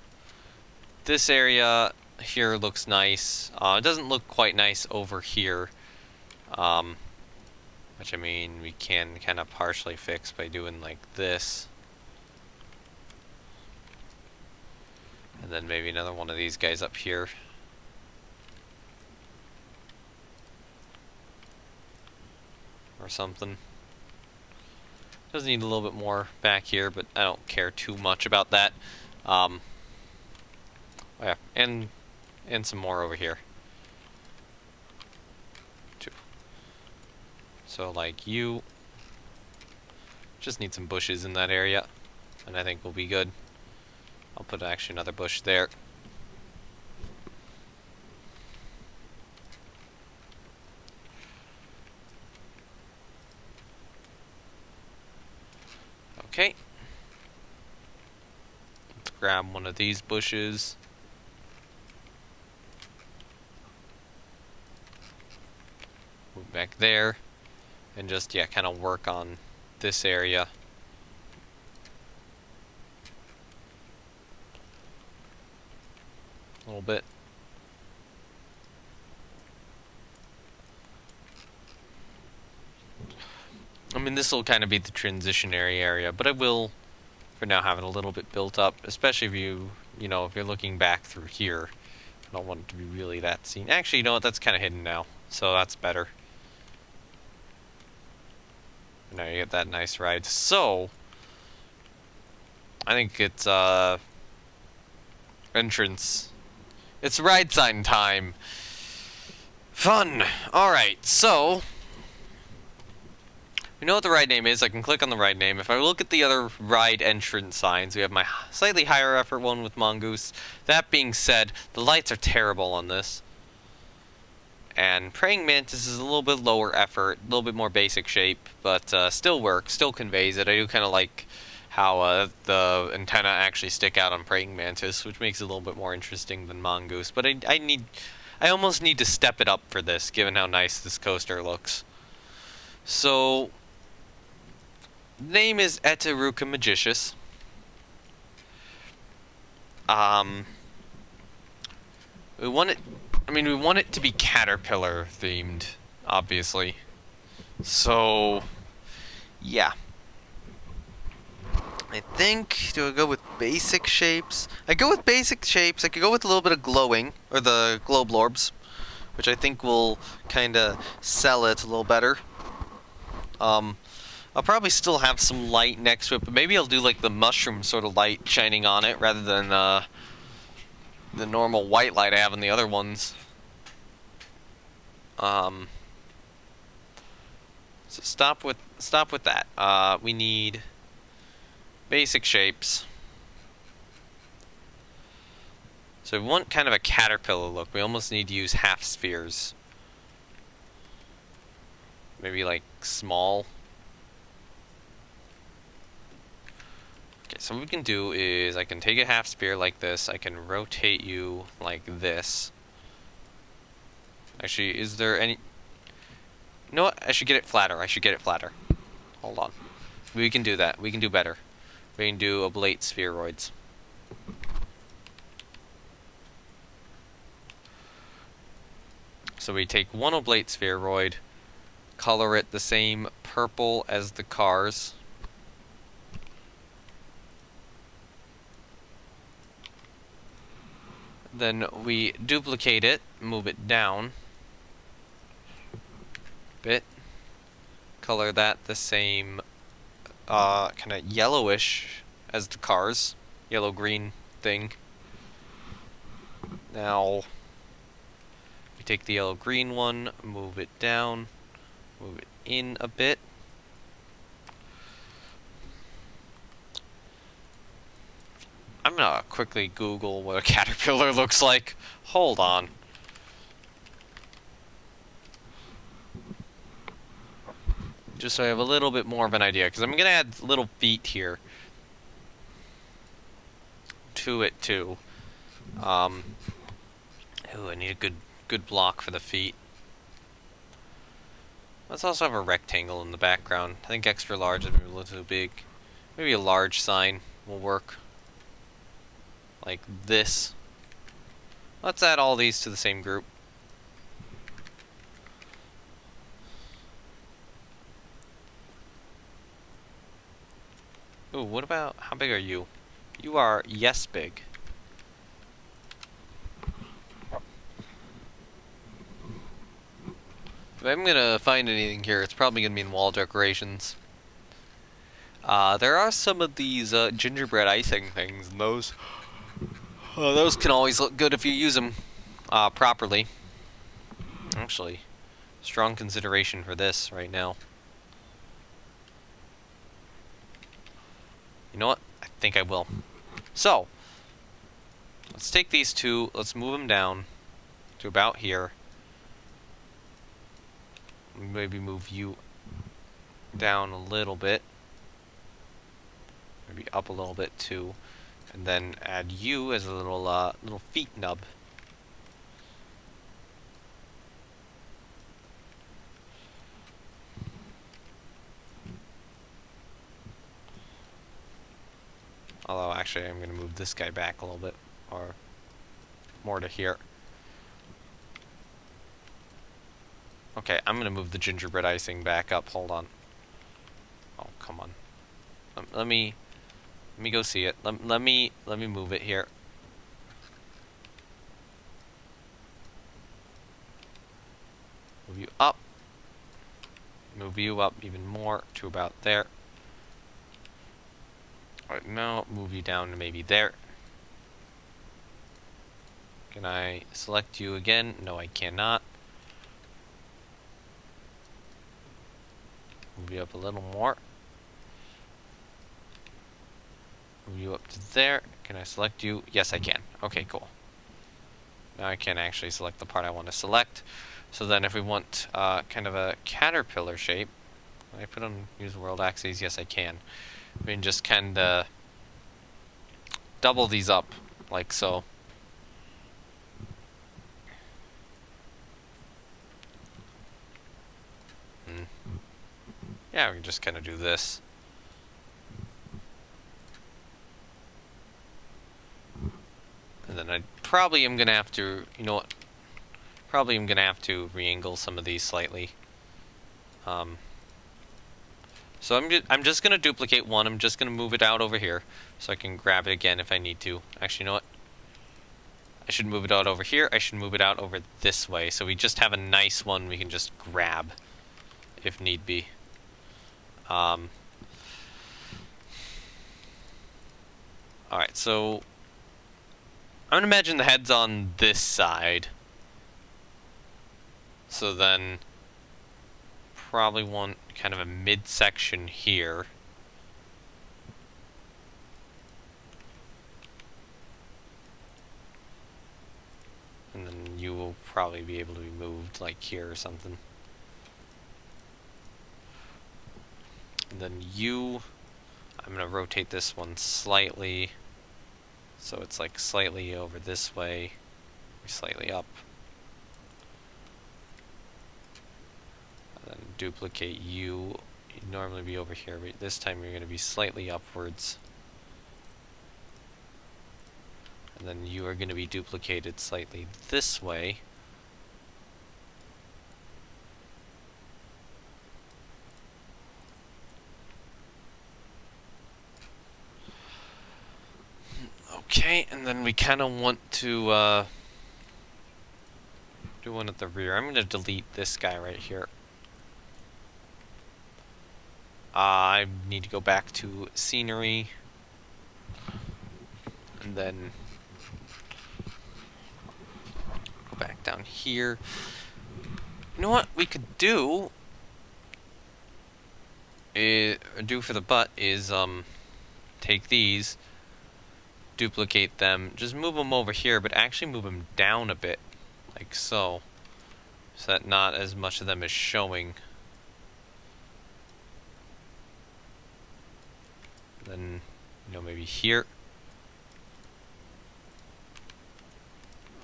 This area here looks nice. It doesn't look quite nice over here. Which, I mean, we can kind of partially fix by doing like this. And then maybe another one of these guys up here. Or something. Does need a little bit more back here, but I don't care too much about that. Oh yeah, and some more over here. Two. So like you just need some bushes in that area, and I think we'll be good. I'll put actually another bush there. Okay. Let's grab one of these bushes. Move back there. And just, yeah, kind of work on this area. A little bit. I mean, this will kind of be the transitionary area, but I will, for now, have it a little bit built up, especially if you know, if you're looking back through here. I don't want it to be really that seen. Actually, you know what? That's kind of hidden now, so that's better. Now you get that nice ride. So, I think it's, entrance. It's ride sign time. Fun! Alright, so, we know what the ride name is. I can click on the ride name. If I look at the other ride entrance signs, we have my slightly higher effort one with Mongoose. That being said, the lights are terrible on this. And Praying Mantis is a little bit lower effort, a little bit more basic shape, but still works, still conveys it. I do kind of like how the antenna actually stick out on Praying Mantis, which makes it a little bit more interesting than Mongoose. But I almost need to step it up for this, given how nice this coaster looks. So, name is Etaruka Magicious. We want it to be caterpillar themed, obviously. So, yeah. I think, do I go with basic shapes? I go with basic shapes. I could go with a little bit of glowing, or the globe orbs, which I think will kind of sell it a little better. I'll probably still have some light next to it, but maybe I'll do like the mushroom sort of light shining on it rather than the normal white light I have on the other ones. So stop with that. We need basic shapes. So we want kind of a caterpillar look. We almost need to use half spheres. Maybe like small. Okay, so what we can do is I can take a half sphere like this. I can rotate you like this. Actually, is there any... You know what? I should get it flatter. Hold on. We can do that. We can do better. We can do oblate spheroids. So we take one oblate spheroid, color it the same purple as the cars. Then we duplicate it, move it down a bit, color that the same kind of yellowish as the cars, yellow-green thing. Now we take the yellow-green one, move it down, move it in a bit. I'm gonna quickly Google what a caterpillar looks like. Hold on. Just so I have a little bit more of an idea, because I'm gonna add little feet here to it too. Ooh, I need a good block for the feet. Let's also have a rectangle in the background. I think extra large is maybe a little too big. Maybe a large sign will work. Like this. Let's add all these to the same group. Ooh, what about, how big are you? You are, yes, big. If I'm gonna find anything here, it's probably gonna be in wall decorations. There are some of these gingerbread icing things, and those can always look good if you use them properly. Actually, strong consideration for this right now. You know what? I think I will. So, let's take these two, let's move them down to about here. Maybe move you down a little bit. maybe up a little bit too, and then add you as a little feet nub. Although actually I'm gonna move this guy back a little bit, or more to here. Okay, I'm gonna move the gingerbread icing back up. Hold on. Oh, come on. Let me go see it. Let me move it here. Move you up. Move you up even more to about there. Alright, now move you down to maybe there. Can I select you again? No, I cannot. Move you up a little more. Move you up to there. Can I select you? Yes, I can. Okay, cool. Now I can actually select the part I want to select. So then if we want kind of a caterpillar shape, can I put on use world axes? Yes, I can. We can just kind of double these up, like so. Yeah, we can just kind of do this. And then I probably am going to have to, you know what? Probably am going to have to re-angle some of these slightly. So I'm just going to duplicate one. I'm just going to move it out over here so I can grab it again if I need to. Actually, you know what? I should move it out over here. I should move it out over this way. So we just have a nice one we can just grab if need be. Alright, so I'm gonna imagine the head's on this side. So then probably want kind of a midsection here. And then you will probably be able to be moved like here or something. And then I'm gonna rotate this one slightly. So it's like slightly over this way, slightly up. And then duplicate you. You'd normally be over here, but this time you're gonna be slightly upwards. And then you are gonna be duplicated slightly this way. Okay, and then we kind of want to do one at the rear. I'm going to delete this guy right here. I need to go back to scenery. And then go back down here. You know what we could do? Do for the butt is take these, duplicate them, just move them over here, but actually move them down a bit, like so that not as much of them is showing. Then, you know, maybe here.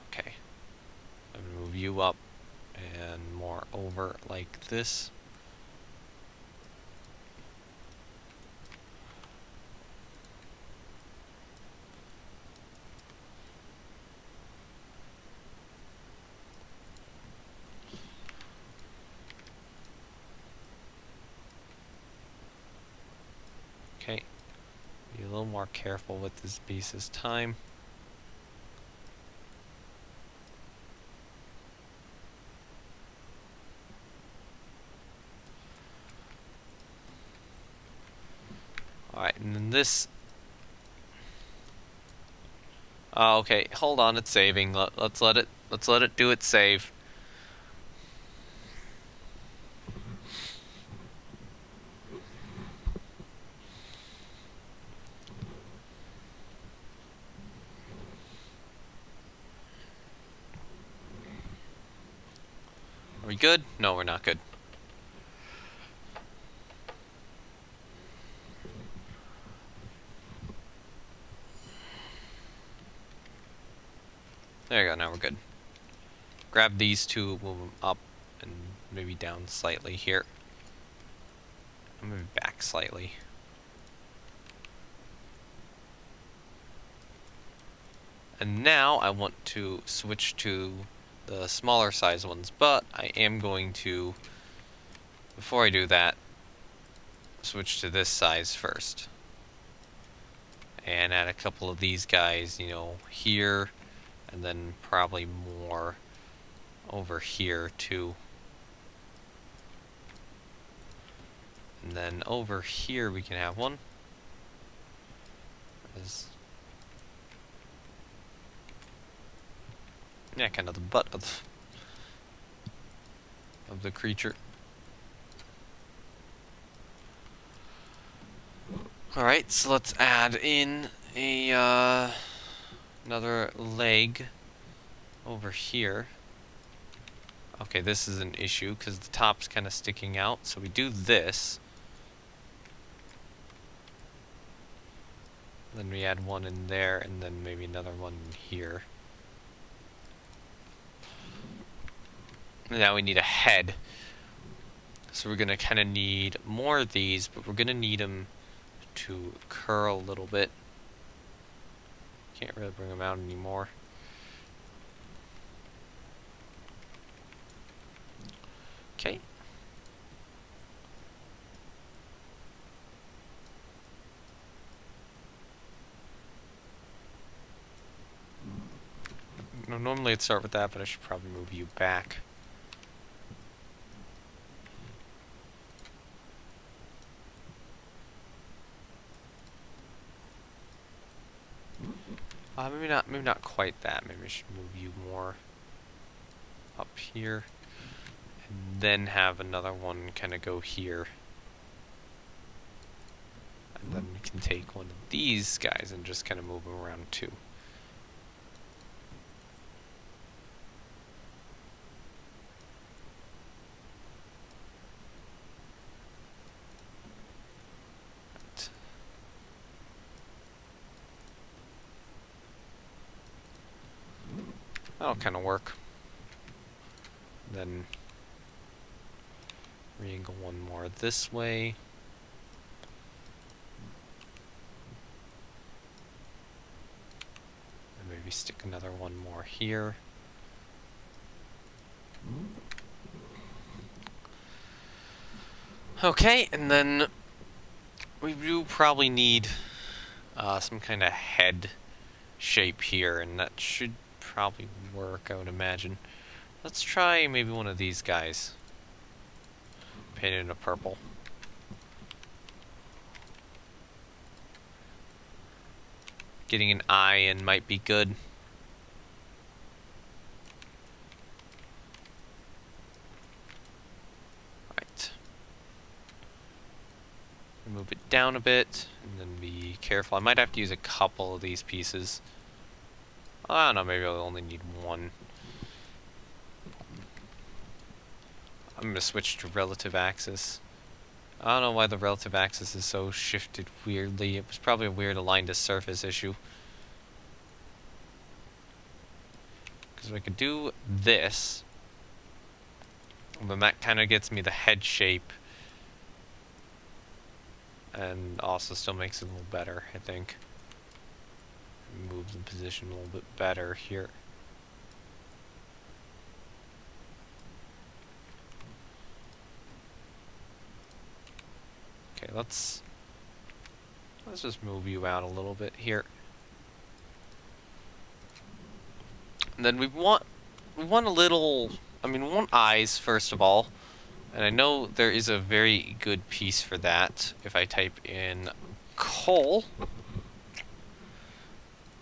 Okay. I'm gonna move you up and more over like this. Okay. Be a little more careful with this piece this time. Alright, and then this... okay, hold on, it's saving. Let's let it do its save. Are we good? No, we're not good. There you go, now we're good. Grab these two, move them up and maybe down slightly here. I'm moving back slightly. And now I want to switch to the smaller size ones, but I am going to, before I do that, switch to this size first. And add a couple of these guys, you know, here, and then probably more over here too. And then over here we can have one. Yeah, kind of the butt of the creature. Alright, so let's add in a another leg over here. Okay, this is an issue because the top's kind of sticking out, so we do this. Then we add one in there, and then maybe another one in here. Now we need a head. So we're going to kind of need more of these, but we're going to need them to curl a little bit. Can't really bring them out anymore. Okay. No, normally I'd start with that, but I should probably move you back. Maybe not quite that. Maybe I should move you more up here, and then have another one kind of go here. And then we can take one of these guys and just kind of move them around too. That'll kind of work. Then re-angle one more this way. And maybe stick another one more here. Okay, and then we do probably need some kind of head shape here, and that should probably work, I would imagine. Let's try maybe one of these guys. Painted in a purple. Getting an eye in might be good. Right. Move it down a bit, and then be careful. I might have to use a couple of these pieces. I don't know, maybe I'll only need one. I'm going to switch to relative axis. I don't know why the relative axis is so shifted weirdly. It was probably a weird align to surface issue. Because I could do this, then that kind of gets me the head shape. And also still makes it a little better, I think. Move the position a little bit better here. Okay, let's just move you out a little bit here. And then we want a little, we want eyes first of all. And I know there is a very good piece for that. If I type in coal,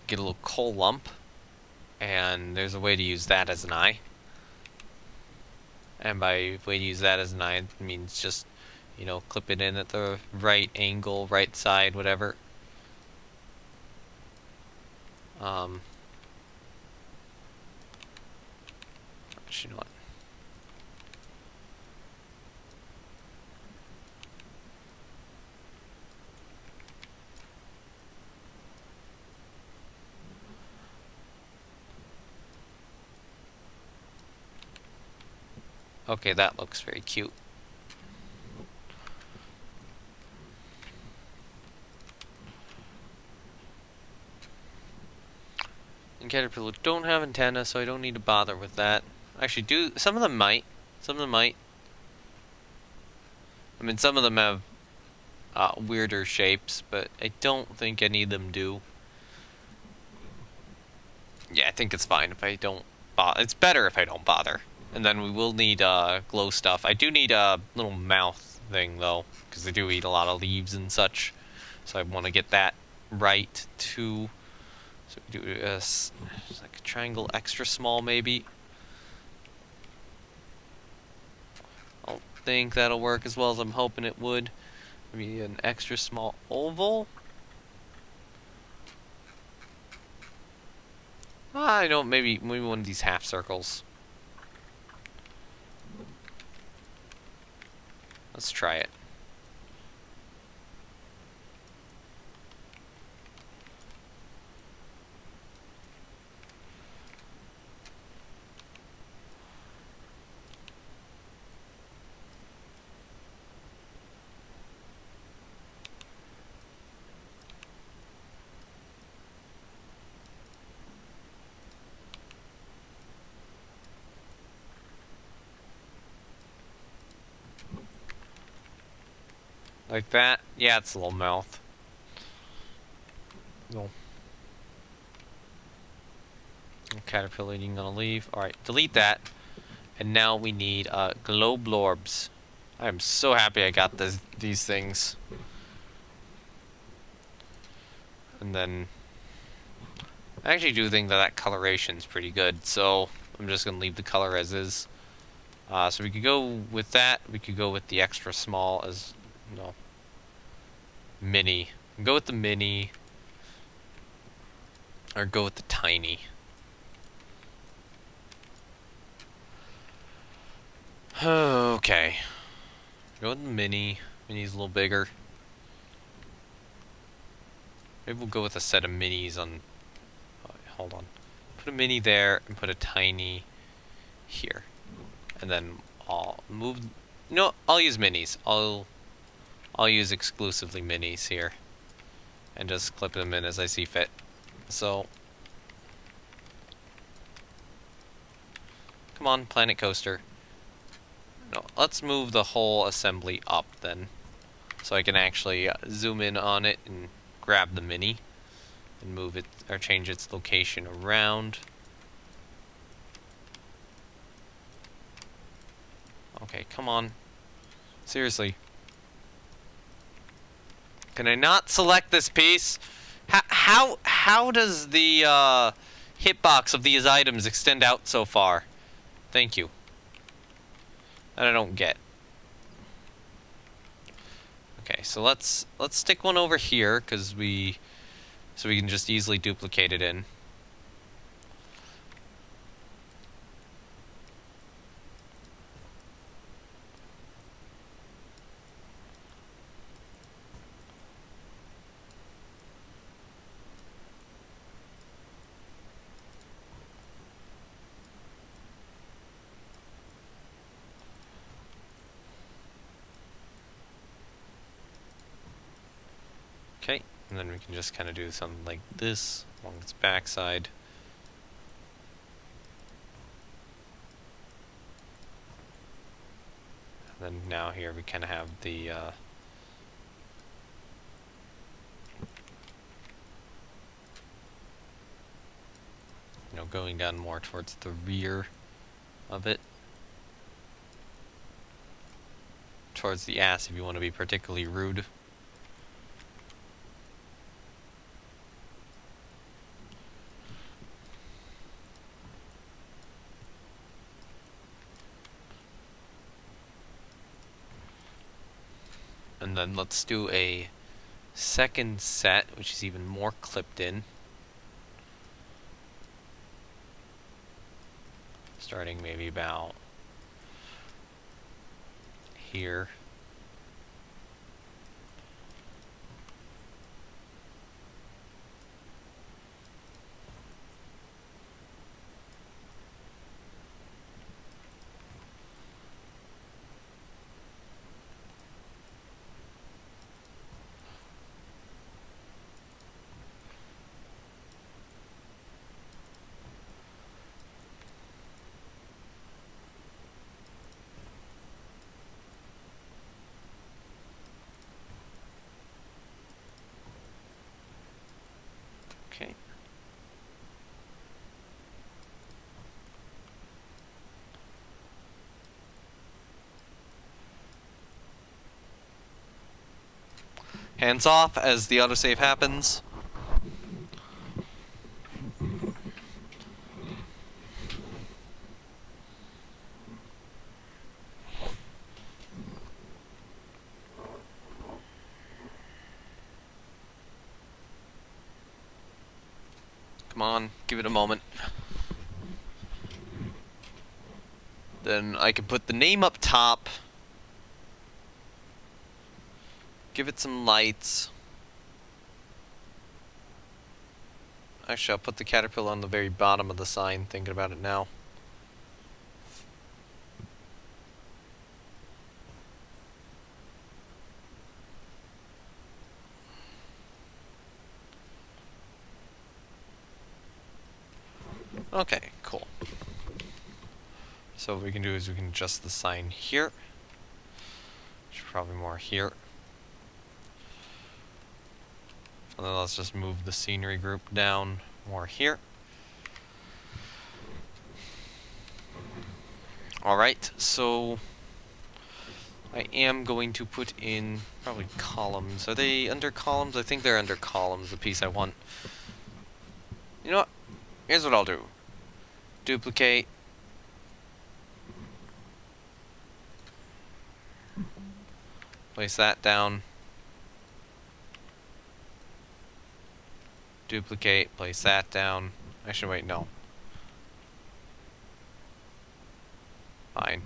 get a little coal lump, and there's a way to use that as an eye. And by way to use that as an eye, it means just, you know, clip it in at the right angle, right side, whatever. Actually, you know what? Okay, that looks very cute. And caterpillar don't have antenna, so I don't need to bother with that. Actually, some of them might. Some of them might. I mean, some of them have weirder shapes, but I don't think any of them do. Yeah, I think it's fine if I don't bother. It's better if I don't bother. And then we will need glow stuff. I do need a little mouth thing, though, because they do eat a lot of leaves and such. So I want to get that right, too. So we do this, like a triangle extra small, maybe. I don't think that'll work as well as I'm hoping it would. Maybe an extra small oval. I don't. Maybe one of these half circles. Let's try it. Like that? Yeah, it's a little mouth. No. Caterpillar eating gonna leave. Alright, delete that. And now we need glow blorbs. I am so happy I got these things. And then I actually do think that coloration's pretty good, so I'm just gonna leave the color as is. So we could go with that. We could go with the extra small as no mini. Go with the mini, or go with the tiny. Okay. Go with the mini. Mini's a little bigger. Maybe we'll go with a set of minis on. Hold on. Put a mini there and put a tiny here, and then I'll move. No, I'll use minis. I'll use exclusively minis here, and just clip them in as I see fit. So, come on, Planet Coaster. No, let's move the whole assembly up then, so I can actually zoom in on it and grab the mini and move it or change its location around. Okay, come on. Seriously. Can I not select this piece? How does the hitbox of these items extend out so far? Thank you. That I don't get. Okay, so let's stick one over here so we can just easily duplicate it in. Okay, and then we can just kind of do something like this along its backside. And then now here we kind of have the going down more towards the rear of it. Towards the ass if you want to be particularly rude. And then let's do a second set, which is even more clipped in. Starting maybe about here. Okay. Hands off as the autosave happens. Come on, give it a moment. Then I can put the name up top. Give it some lights. Actually, I'll put the caterpillar on the very bottom of the sign, thinking about it now. Okay, cool. So what we can do is we can adjust the sign here. Which is probably more here. And then let's just move the scenery group down more here. Alright, so I am going to put in probably columns. Are they under columns? I think they're under columns, the piece I want. You know what? Here's what I'll do. Duplicate. Place that down. Duplicate, place that down. Actually, wait, no. Fine.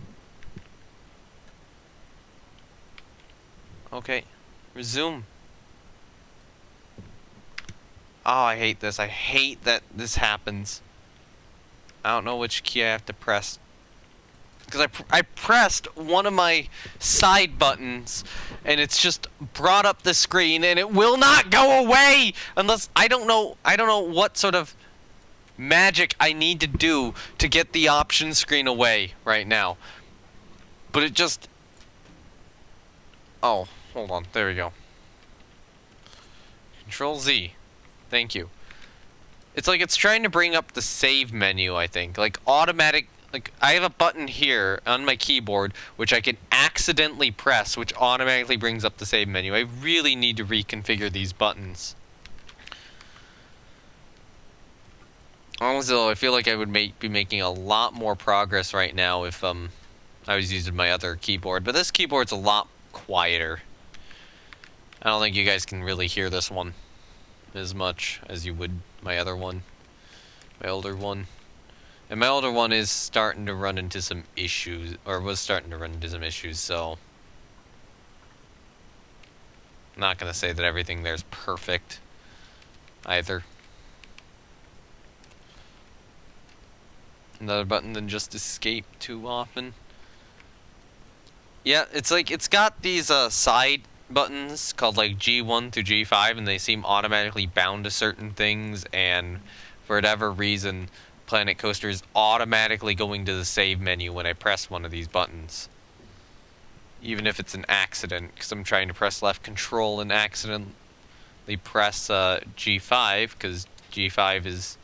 Okay. Resume. Oh, I hate this. I hate that this happens. I don't know which key I have to press. Because I pressed one of my side buttons, and it's just brought up the screen, and it will not go away unless I don't know what sort of magic I need to do to get the option screen away right now. But it just... Oh, hold on. There we go. Control Z. Thank you. It's like it's trying to bring up the save menu, I think. Like automatic... Like, I have a button here on my keyboard which I can accidentally press, which automatically brings up the save menu. I really need to reconfigure these buttons. Honestly, though, I feel like I would be making a lot more progress right now if I was using my other keyboard. But this keyboard's a lot quieter. I don't think you guys can really hear this one as much as you would my other one, my older one. And my older one is starting to run into some issues, or was starting to run into some issues, so I'm not going to say that everything there's perfect either. Another button than just escape too often. Yeah, it's like, it's got these side buttons called like G1 through G5, and they seem automatically bound to certain things, and for whatever reason, Planet Coaster is automatically going to the save menu when I press one of these buttons. Even if it's an accident, because I'm trying to press left control and accidentally press G5, because G5 is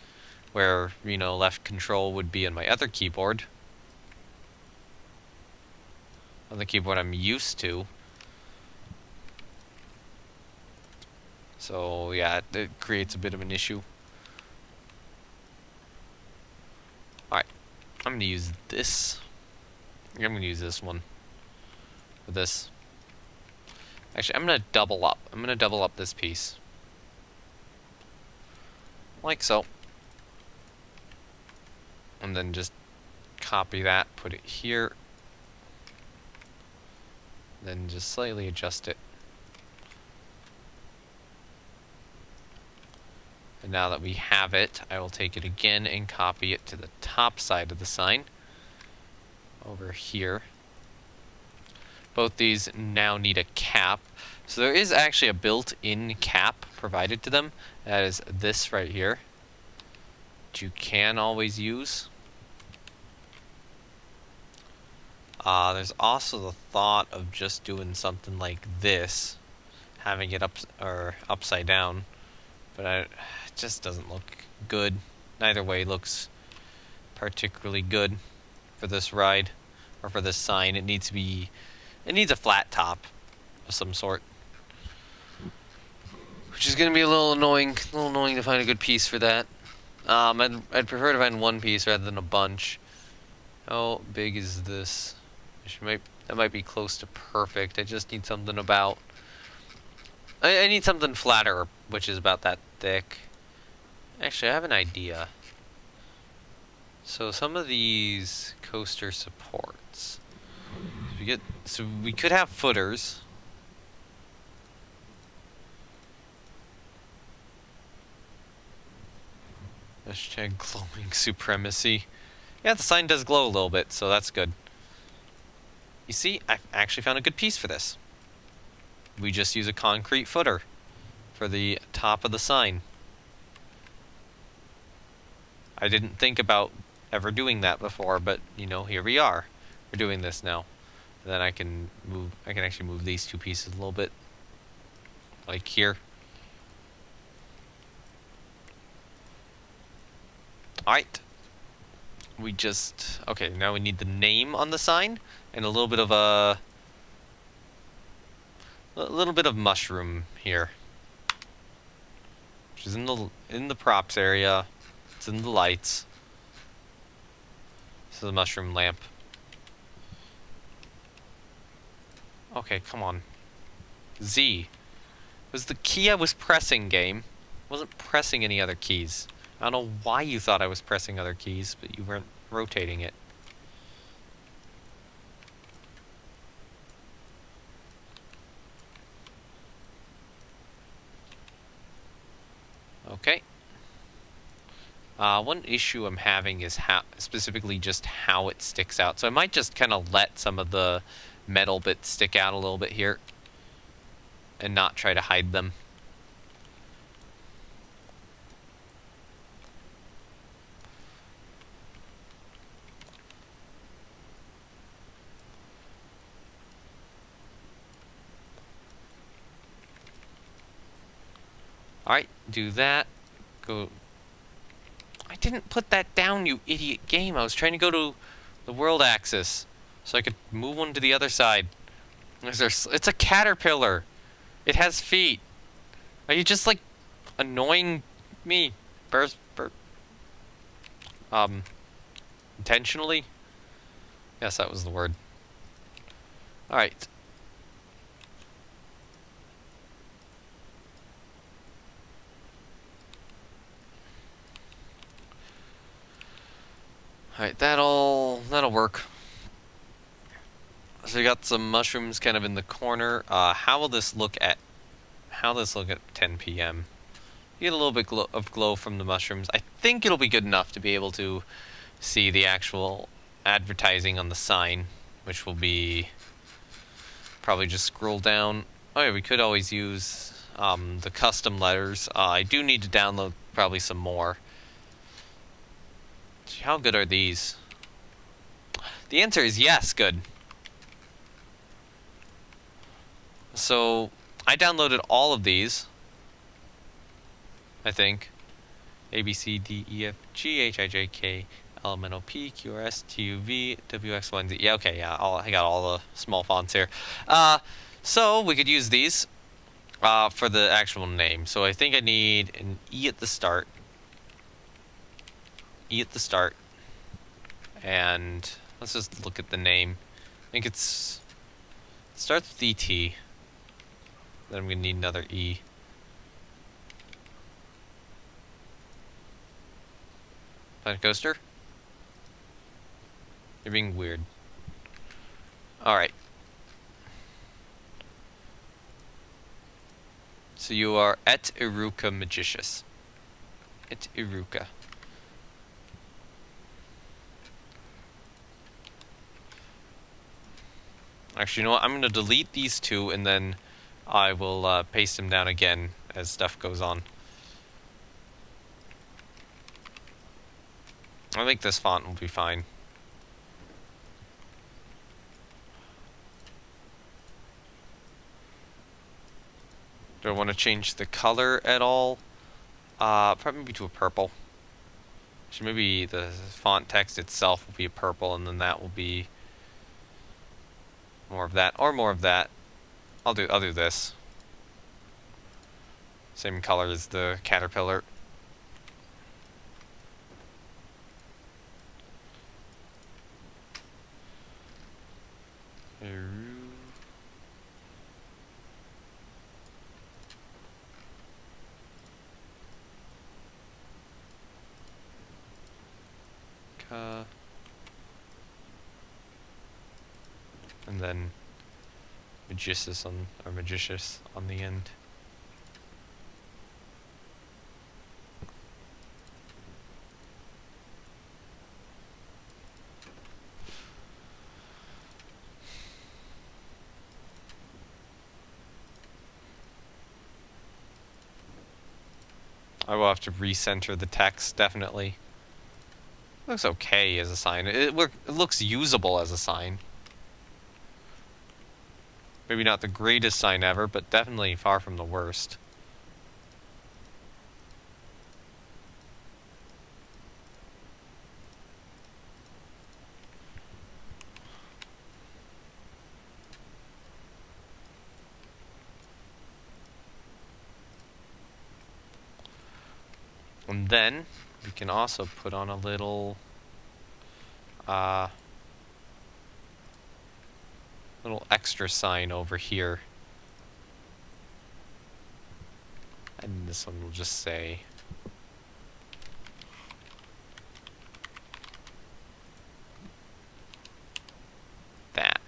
where, you know, left control would be in my other keyboard. On the keyboard I'm used to. So, yeah, it creates a bit of an issue. Alright, I'm going to use this. I'm going to use this one. For this. Actually, I'm going to double up. I'm going to double up this piece. Like so. And then just copy that, put it here. Then just slightly adjust it. And now that we have it, I will take it again and copy it to the top side of the sign. Over here. Both these now need a cap. So there is actually a built-in cap provided to them. That is this right here. Which you can always use. There's also the thought of just doing something like this. Having it upside down. but it just doesn't look good. Neither way looks particularly good for this ride, or for this sign. It needs a flat top of some sort. Which is going to be a little annoying to find a good piece for that. I'd prefer to find one piece rather than a bunch. How big is this? That might be close to perfect. I just need something about... I need something flatter, which is about that thick. Actually, I have an idea. So some of these coaster supports. So we could have footers. Hashtag glowing supremacy. Yeah, the sign does glow a little bit, so that's good. You see, I actually found a good piece for this. We just use a concrete footer for the top of the sign. I didn't think about ever doing that before, but, you know, here we are. We're doing this now. And then I can actually move these two pieces a little bit. Like here. Alright. Okay, now we need the name on the sign, and a little bit of mushroom here. Which is in the props area. It's in the lights. This is a mushroom lamp. Okay, come on. Z. Was the key I was pressing, game. I wasn't pressing any other keys. I don't know why you thought I was pressing other keys, but you weren't rotating it. Okay. One issue I'm having is specifically just how it sticks out. So I might just kind of let some of the metal bits stick out a little bit here and not try to hide them. Alright, do that. Go. I didn't put that down, you idiot game. I was trying to go to the world axis so I could move one to the other side. It's a caterpillar. It has feet. Are you just, like, annoying me? Intentionally? Yes, that was the word. Alright. Alright, that'll work. So we got some mushrooms kind of in the corner. How will this look at 10 p.m.? You get a little bit of glow from the mushrooms. I think it'll be good enough to be able to see the actual advertising on the sign, which will be probably just scroll down. Oh yeah, we could always use the custom letters. I do need to download probably some more. How good are these? The answer is yes, good. So, I downloaded all of these. I think. A, B, C, D, E, F, G, H, I, J, K, L, M, N, O, P, Q, R, S, T, U, V, W, X, Y, and Z. Yeah, okay, yeah. I got all the small fonts here. So, we could use these for the actual name. So, I think I need an E at the start. E at the start. And let's just look at the name. I think it starts with ET. Then I'm going to need another E. Planet Coaster? You're being weird. Alright. So you are Et Iruka Magicious. Et Iruka. Actually, you know what? I'm going to delete these two, and then I will paste them down again as stuff goes on. I think this font will be fine. Do I want to change the color at all? Probably maybe to a purple. So maybe the font text itself will be a purple, and then that will be more of that, or more of that. I'll do this. Same color as the caterpillar. And then magicious on the end. I will have to recenter the text, definitely. Looks okay as a sign. It looks usable as a sign. Maybe not the greatest sign ever, but definitely far from the worst. And then we can also put on a little extra sign over here. And this one will just say that.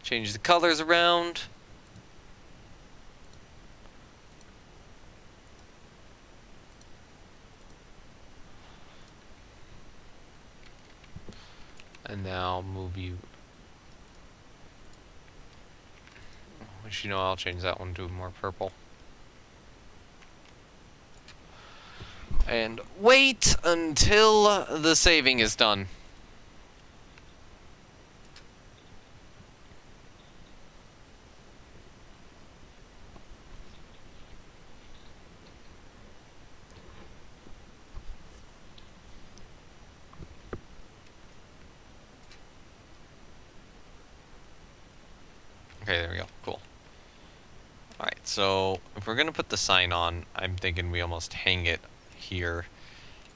Change the colors around. And now move you. Which, you know, I'll change that one to more purple. And wait until the saving is done. Okay, there we go. Cool. Alright, so if we're going to put the sign on, I'm thinking we almost hang it here.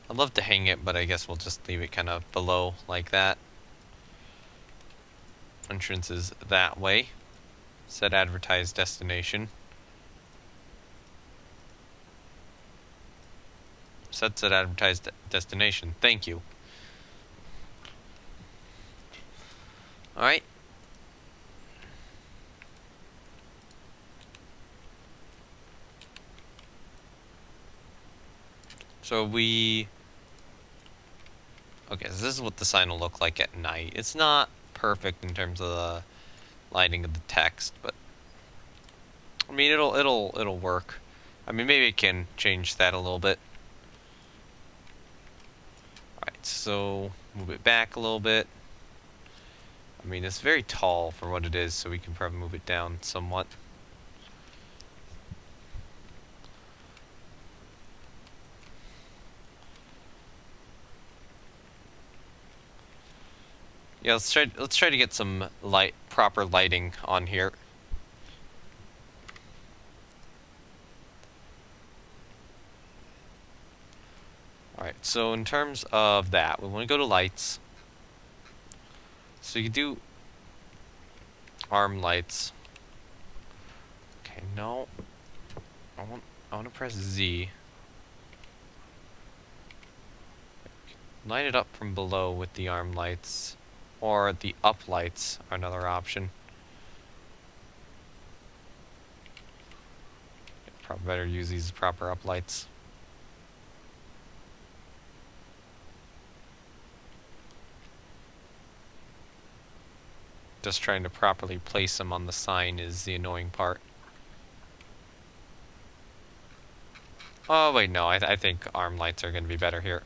I'd love to hang it, but I guess we'll just leave it kind of below like that. Entrance is that way. Set advertised destination. Set advertised destination. Thank you. Alright. So okay, so this is what the sign will look like at night. It's not perfect in terms of the lighting of the text, but I mean it'll work. I mean, maybe it can change that a little bit. Alright, so move it back a little bit. I mean, it's very tall for what it is, so we can probably move it down somewhat. Yeah, let's try to get some proper lighting on here. Alright, so in terms of that, we want to go to lights. So you can do arm lights. Okay, no. I want to press Z. Light it up from below with the arm lights. Or the up lights are another option. Probably better use these proper up lights. Just trying to properly place them on the sign is the annoying part. Oh wait, no, I think arm lights are going to be better here.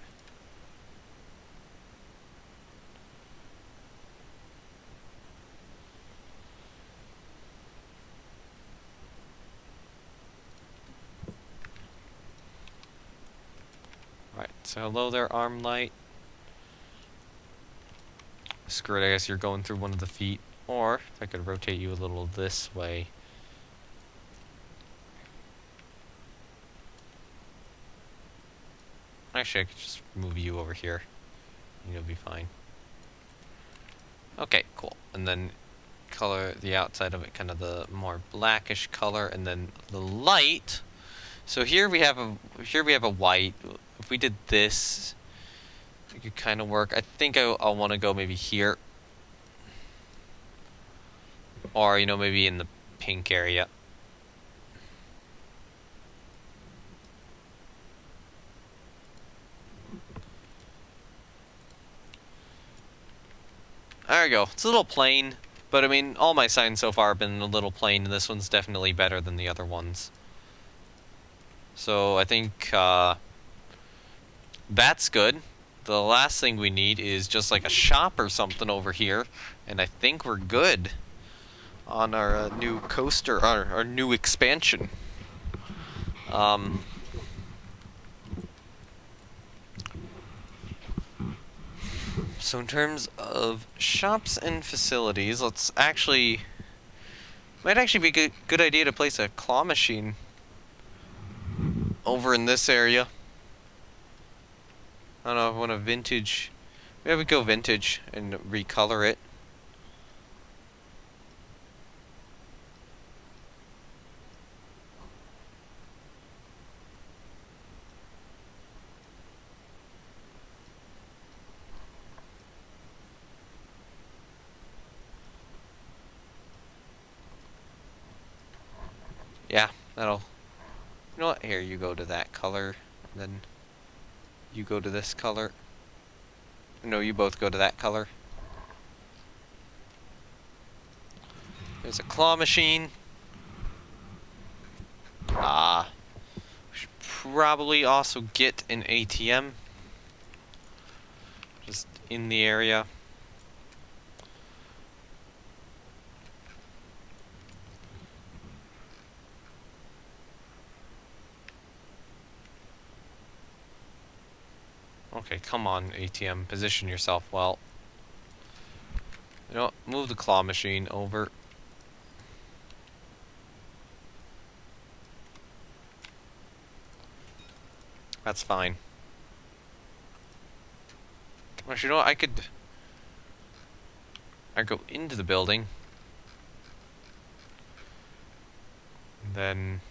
Alright, so hello there, arm light. Screw it, I guess you're going through one of the feet. Or, if I could rotate you a little this way. Actually, I could just move you over here. And you'll be fine. Okay, cool. And then color the outside of it kind of the more blackish color, and then the light. So here we have a white. If we did this, it could kind of work. I think I'll want to go maybe here, or maybe in the pink area. There we go. It's a little plain, but I mean, all my signs so far have been a little plain, and this one's definitely better than the other ones. So I think that's good. The last thing we need is just like a shop or something over here, and I think we're good on our new coaster, our new expansion. So in terms of shops and facilities, might actually be a good idea to place a claw machine over in this area. I don't know if I want a vintage. Maybe we go vintage and recolor it. Yeah, that'll... You know what? Here, you go to that color, then you go to this color. No, you both go to that color. There's a claw machine. We should probably also get an ATM. Just in the area. Okay, come on, ATM. Position yourself well. You know what? Move the claw machine over. That's fine. Actually, you know what? I'd go into the building. And then...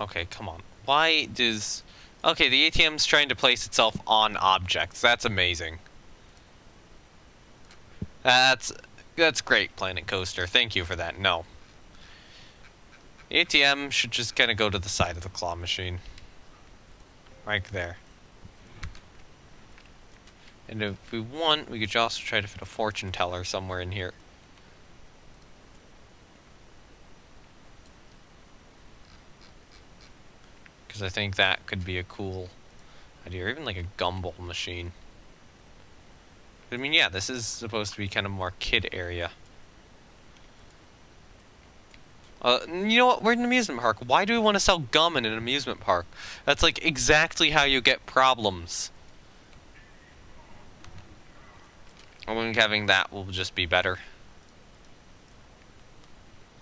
Okay, come on. Why does... Okay, the ATM's trying to place itself on objects. That's amazing. That's great, Planet Coaster. Thank you for that. No. The ATM should just kind of go to the side of the claw machine. Right there. And if we want, we could also try to fit a fortune teller somewhere in here. Because I think that could be a cool idea, or even like a gumball machine. I mean, yeah, this is supposed to be kind of more kid area. You know what? We're in an amusement park. Why do we want to sell gum in an amusement park? That's like exactly how you get problems. I think having that will just be better.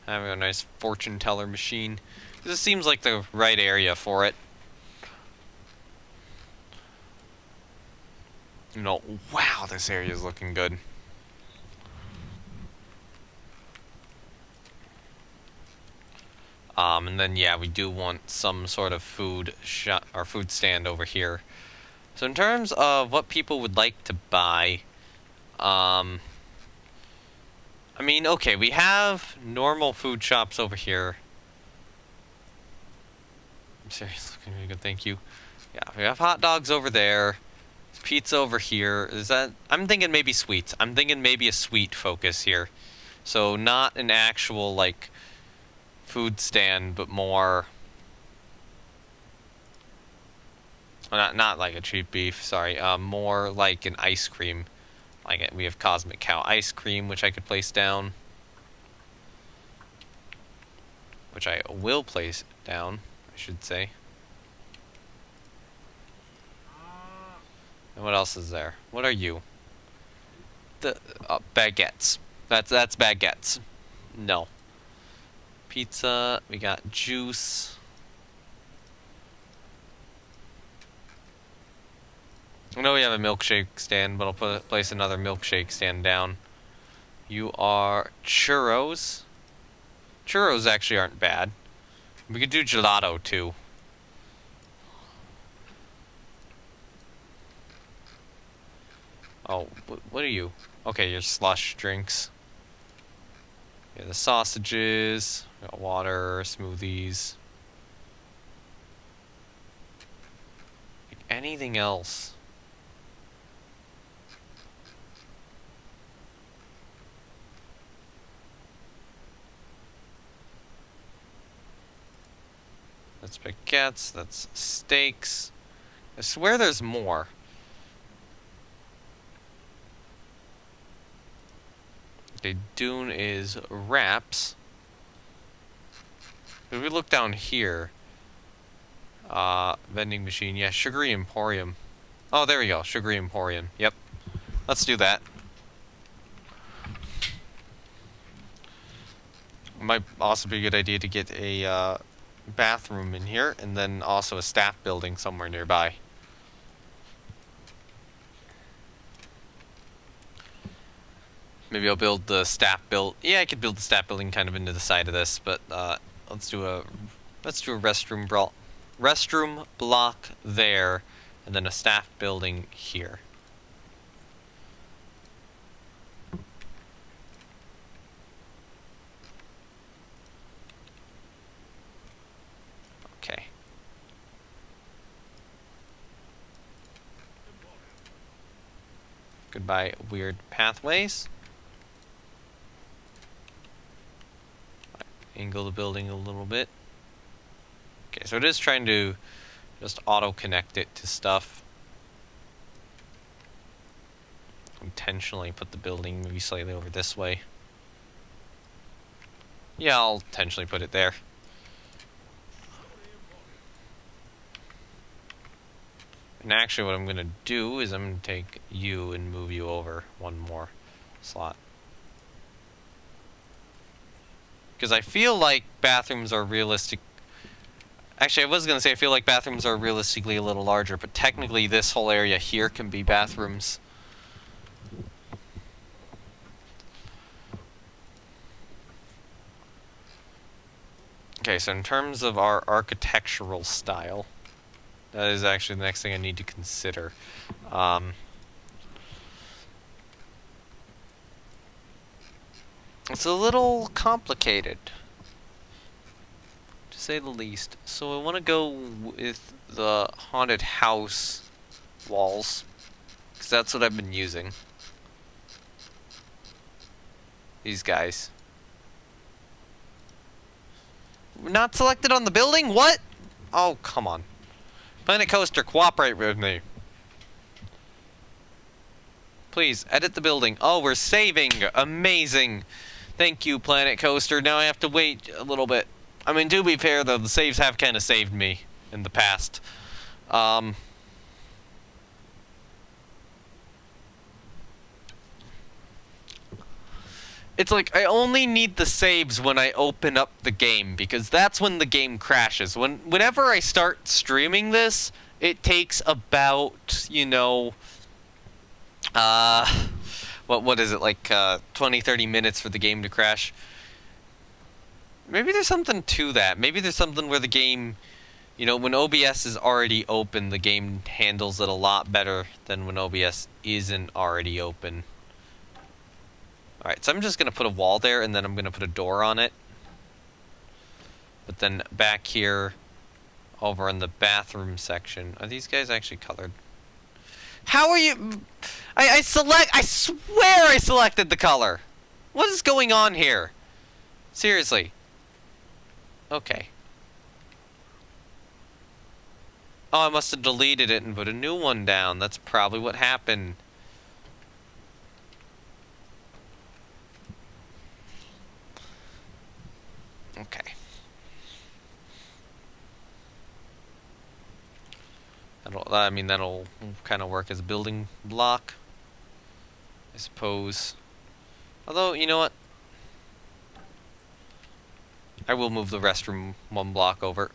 Having a nice fortune teller machine. This seems like the right area for it. Wow, this area is looking good. And then, yeah, we do want some sort of food shop or food stand over here. So in terms of what people would like to buy, I mean, okay, we have normal food shops over here. I'm serious, looking really good, thank you. Yeah, we have hot dogs over there. There's pizza over here. I'm thinking maybe sweets. I'm thinking maybe a sweet focus here. So not an actual, like, food stand, but more... Not like a cheap beef, sorry. More like an ice cream. Like we have Cosmic Cow ice cream, which I could place down. which I will place down, I should say. And what else is there? What are you? The baguettes. That's baguettes. No. Pizza. We got juice. I know we have a milkshake stand, but I'll place another milkshake stand down. You are churros. Churros actually aren't bad. We could do gelato too. Oh, what are you? Okay, your slush drinks. Yeah, the sausages, got water, smoothies. Like anything else? That's baguettes, that's steaks. I swear there's more. Okay, Dune is wraps. If we look down here, vending machine, yeah, Sugary Emporium. Oh, there we go, Sugary Emporium. Yep, let's do that. Might also be a good idea to get a bathroom in here, and then also a staff building somewhere nearby. Maybe I'll build the staff build. Yeah, I could build the staff building kind of into the side of this, but let's do a restroom block there, and then a staff building here. Okay. Goodbye, weird pathways. Angle the building a little bit. Okay, so it is trying to just auto-connect it to stuff. Intentionally put the building maybe slightly over this way. Yeah, I'll intentionally put it there. And actually what I'm going to do is I'm going to take you and move you over one more slot. Because I feel like bathrooms are realistic. Actually, I was going to say I feel like bathrooms are realistically a little larger, but technically this whole area here can be bathrooms. Okay, so in terms of our architectural style, that is actually the next thing I need to consider. It's a little complicated, to say the least. So I want to go with the haunted house walls, because that's what I've been using. These guys. Not selected on the building? What? Oh, come on. Planet Coaster, cooperate with me. Please, edit the building. Oh, we're saving. Amazing. Thank you, Planet Coaster. Now I have to wait a little bit. I mean, to be fair, though, the saves have kind of saved me in the past. It's like, I only need the saves when I open up the game, because that's when the game crashes. Whenever I start streaming this, it takes about, you know, what is it, like 20-30 minutes for the game to crash. Maybe there's something to that. Maybe there's something where the game, you know, when OBS is already open, the game handles it a lot better than when OBS isn't already open. Alright, so I'm just going to put a wall there, and then I'm going to put a door on it. But then back here, over in the bathroom section, are these guys actually colored? How are you? I swear I selected the color. What is going on here? Seriously. Okay. Oh, I must have deleted it and put a new one down. That's probably what happened. Okay. That'll kind of work as a building block, I suppose. Although, you know what? I will move the restroom one block over.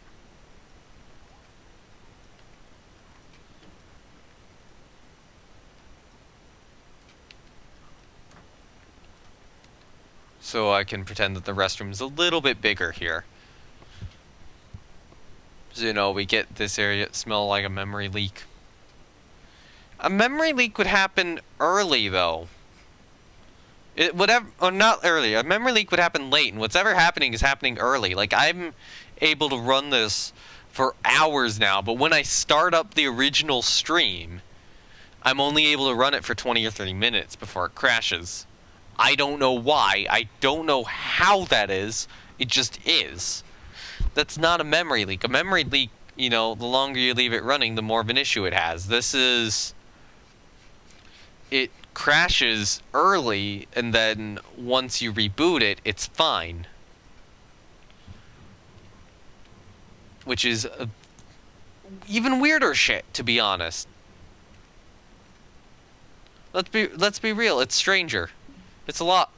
So I can pretend that the restroom's a little bit bigger here. So, you know, we get this area smell like a memory leak. A memory leak would happen early, though. It would have, or not early. A memory leak would happen late, and what's ever happening is happening early. Like, I'm able to run this for hours now, but when I start up the original stream, I'm only able to run it for 20 or 30 minutes before it crashes. I don't know why. I don't know how that is. It just is. That's not a memory leak. A memory leak, you know, the longer you leave it running, the more of an issue it has. This is... It crashes early, and then once you reboot it, it's fine. Which is even weirder shit, to be honest. Let's be real, it's stranger. It's a lot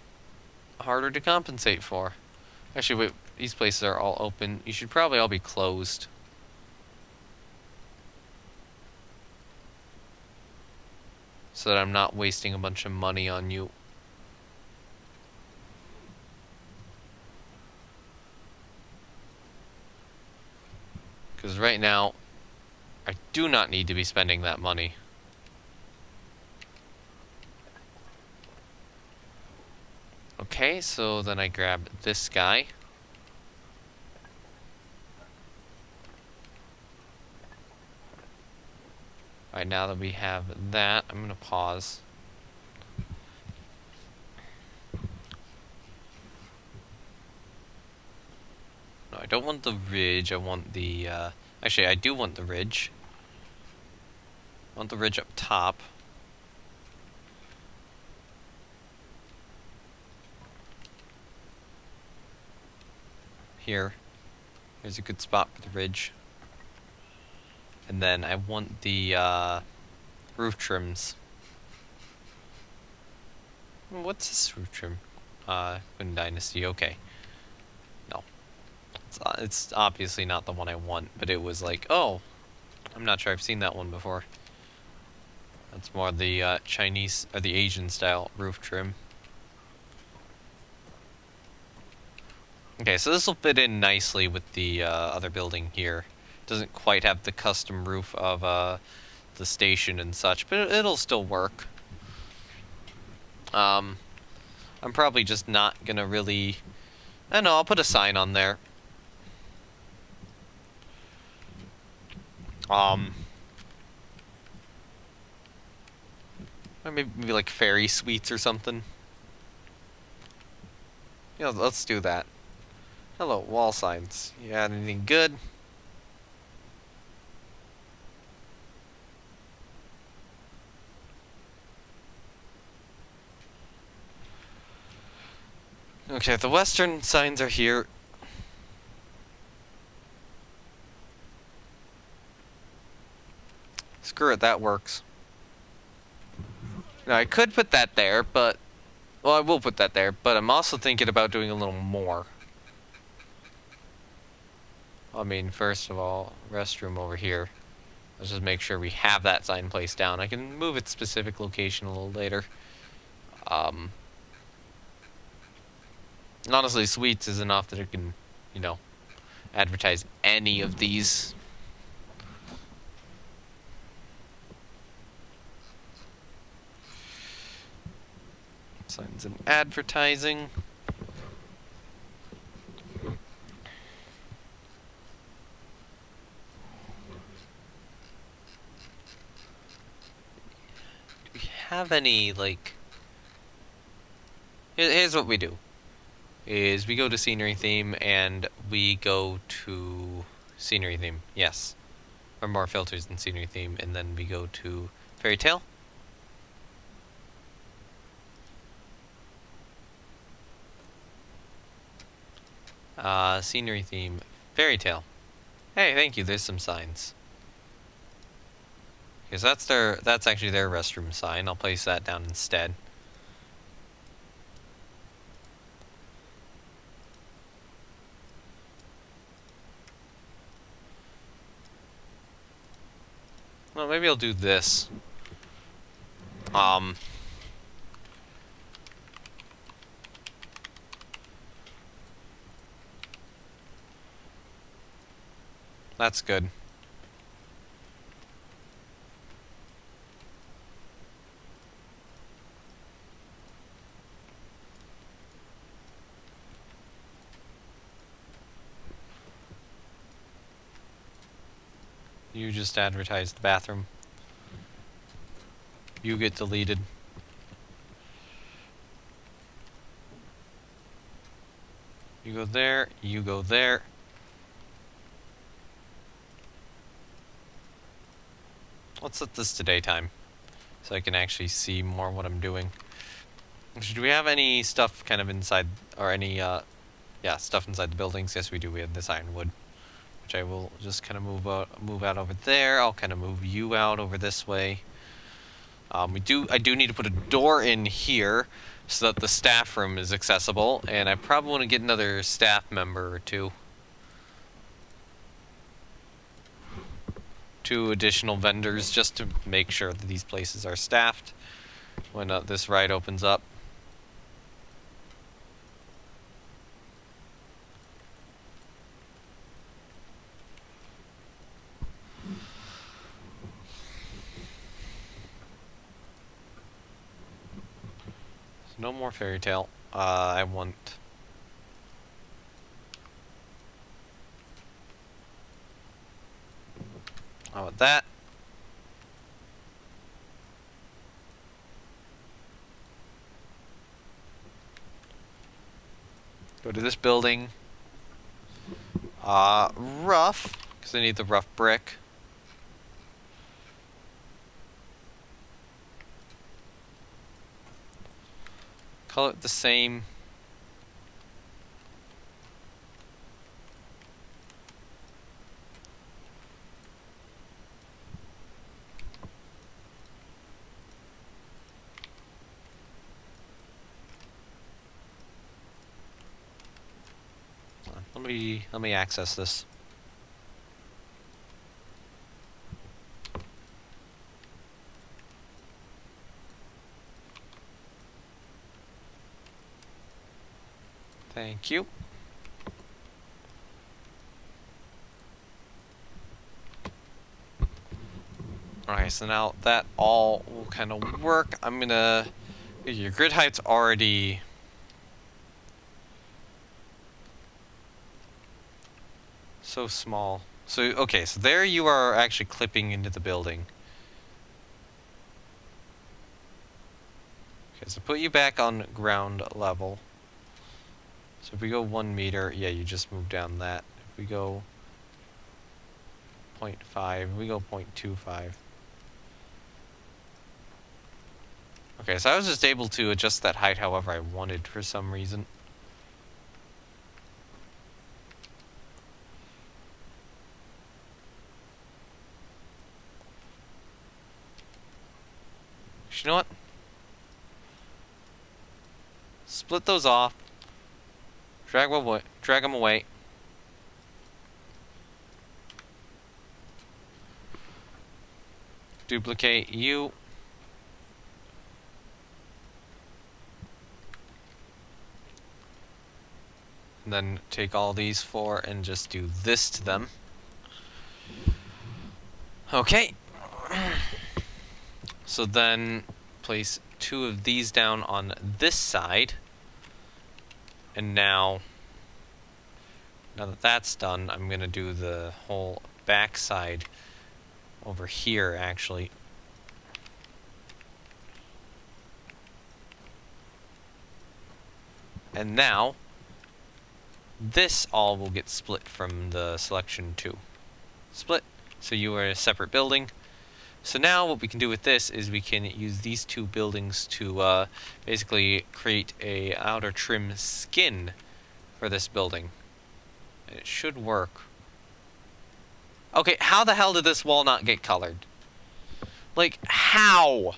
harder to compensate for. Actually, wait, these places are all open. You should probably all be closed. So that I'm not wasting a bunch of money on you. Because right now, I do not need to be spending that money. Okay, so then I grab this guy. Alright, now that we have that, I'm gonna pause. No, I don't want the ridge, I want the, actually, I do want the ridge. I want the ridge up top. Here. Here's a good spot for the ridge. And then I want the, roof trims. What's this roof trim? Quinn Dynasty, okay. No. It's obviously not the one I want, but it was like, oh, I'm not sure I've seen that one before. That's more the, Chinese, or the Asian style roof trim. Okay, so this will fit in nicely with the other building here. Doesn't quite have the custom roof of the station and such, but it'll still work. I'm probably just not gonna really... I don't know, I'll put a sign on there. Or maybe like fairy suites or something. Yeah, let's do that. Hello, wall signs. You got anything good? Okay, the western signs are here. Screw it, that works. Now, I could put that there, but... Well, I will put that there, but I'm also thinking about doing a little more. I mean, first of all, restroom over here. Let's just make sure we have that sign placed down. I can move its specific location a little later. And honestly, suites is enough that it can, you know, advertise any of these. Signs and advertising. Do we have any, like... Here's what we do. Is we go to scenery theme and we go to scenery theme. Yes. Or more filters than scenery theme. And then we go to fairy tale. Scenery theme, fairy tale. Hey, thank you, there's some signs. Because that's actually their restroom sign. I'll place that down instead. Well, maybe I'll do this. That's good. You just advertised the bathroom. You get deleted. You go there, you go there. Let's set this to daytime, so I can actually see more what I'm doing. Do we have any stuff kind of inside, or any, yeah, stuff inside the buildings? Yes, we do. We have this ironwood, which I will just kind of move out over there. I'll kind of move you out over this way. I do need to put a door in here so that the staff room is accessible, and I probably want to get another staff member or two. 2 additional vendors just to make sure that these places are staffed when this ride opens up. No more fairy tale. I want... How about that? Go to this building. Rough, because I need the rough brick. Color it the same. Let me access this. Thank you. Alright, so now that all will kind of work. I'm gonna... Your grid height's already... so small. So, okay, so there you are actually clipping into the building. Okay, so put you back on ground level. So if we go 1 meter, yeah, you just move down that. If we go 0.5, we go 0.25. Okay, so I was just able to adjust that height however I wanted for some reason. You know what? Split those off. Drag them away. Duplicate you. And then take all these 4 and just do this to them. Okay. So then place 2 of these down on this side. And now that that's done, I'm going to do the whole back side over here, actually. And now, this all will get split from the selection 2. Split, so you are a separate building. So now what we can do with this is we can use these 2 buildings to basically create a outer trim skin for this building. It should work. Okay, how the hell did this wall not get colored? Like, how?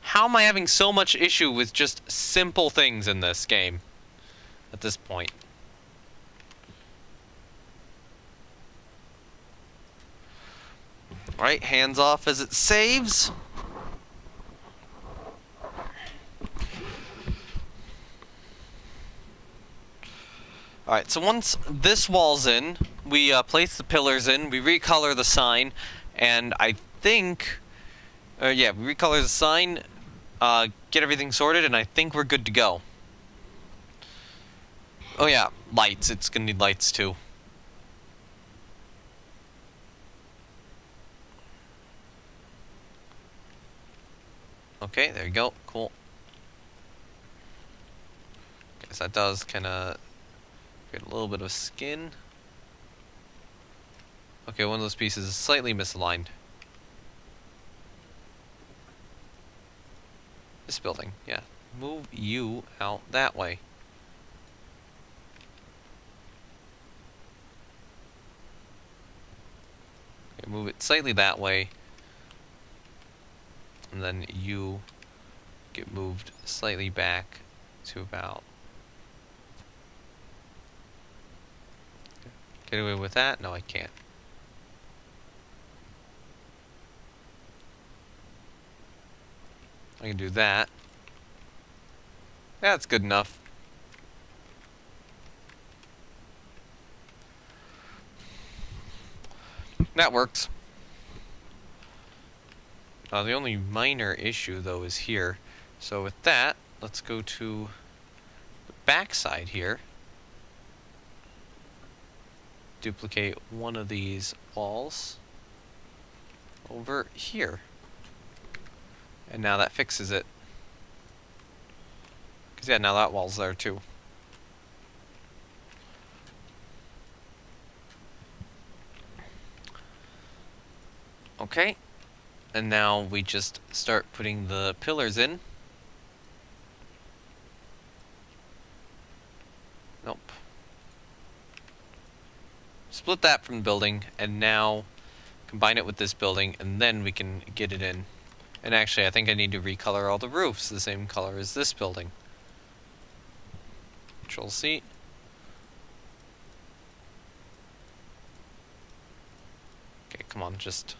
How am I having so much issue with just simple things in this game at this point? Alright, hands off as it saves. Alright, so once this wall's in, we place the pillars in, we recolor the sign, and I think... yeah, we recolor the sign, get everything sorted, and I think we're good to go. Oh yeah, lights. It's gonna need lights too. Okay, there you go. Cool. Guess that does kind of create a little bit of skin. Okay, one of those pieces is slightly misaligned. This building, yeah. Move you out that way. Okay, move it slightly that way. And then you get moved slightly back to about... Get away with that? No, I can't. I can do that. That's good enough. That works. The only minor issue, though, is here. So with that, let's go to the back side here. Duplicate one of these walls over here. And now that fixes it. Because, yeah, now that wall's there, too. Okay. And now we just start putting the pillars in. Nope. Split that from the building, and now combine it with this building, and then we can get it in. And actually, I think I need to recolor all the roofs the same color as this building. Control C. Okay, come on, just...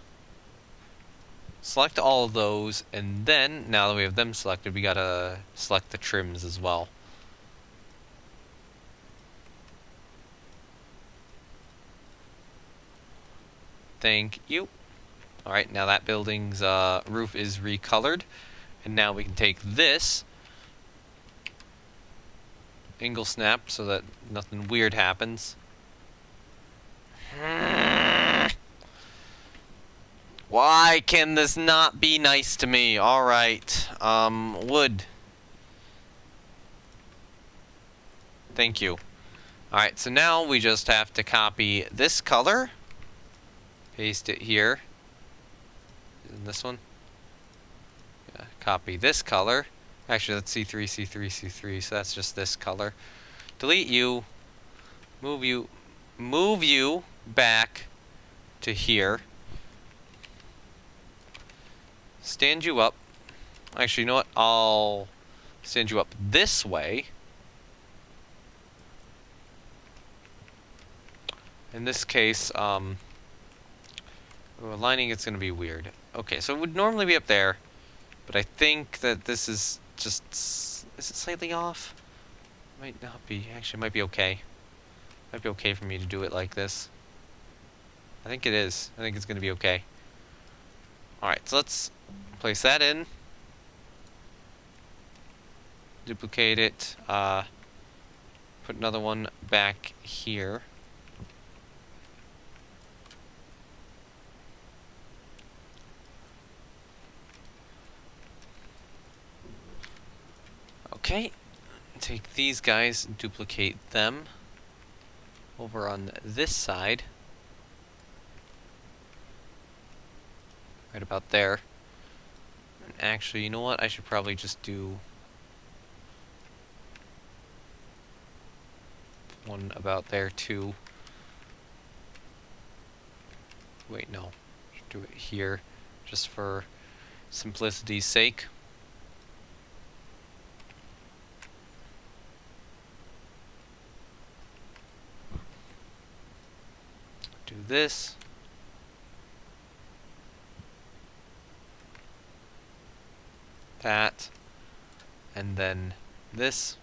select all of those, and then, now that we have them selected, we gotta select the trims as well. Thank you. Alright, now that building's roof is recolored, and now we can take this, angle snap so that nothing weird happens. Why can this not be nice to me? Alright, wood. Thank you. Alright, so now we just have to copy this color, paste it here. In this one? Yeah, copy this color. Actually, that's C3, C3, C3, so that's just this color. Delete you. Move you back to here. Stand you up. Actually, you know what? I'll stand you up this way. In this case, aligning it's going to be weird. Okay, so it would normally be up there, but I think that this is just... is it slightly off? Might not be. Actually, it might be okay. Might be okay for me to do it like this. I think it is. I think it's going to be okay. Alright, so let's place that in. Duplicate it. Put another one back here. Okay, take these guys and duplicate them over on this side. Right about there. And actually, you know what? I should probably just do one about there too. Wait, no. I should do it here just for simplicity's sake. Do this. That. And then this.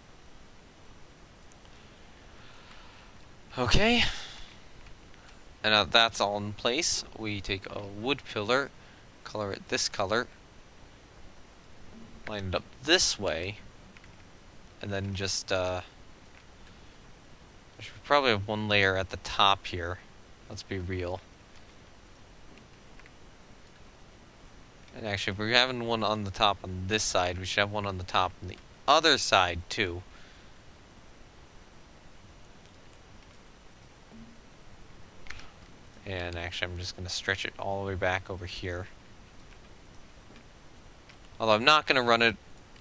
Okay. And now that's all in place. We take a wood pillar, color it this color, line it up this way, and then just, I should probably have one layer at the top here. Let's be real. And actually, if we're having one on the top on this side, we should have one on the top on the other side, too. And actually, I'm just going to stretch it all the way back over here. Although I'm not going to run it...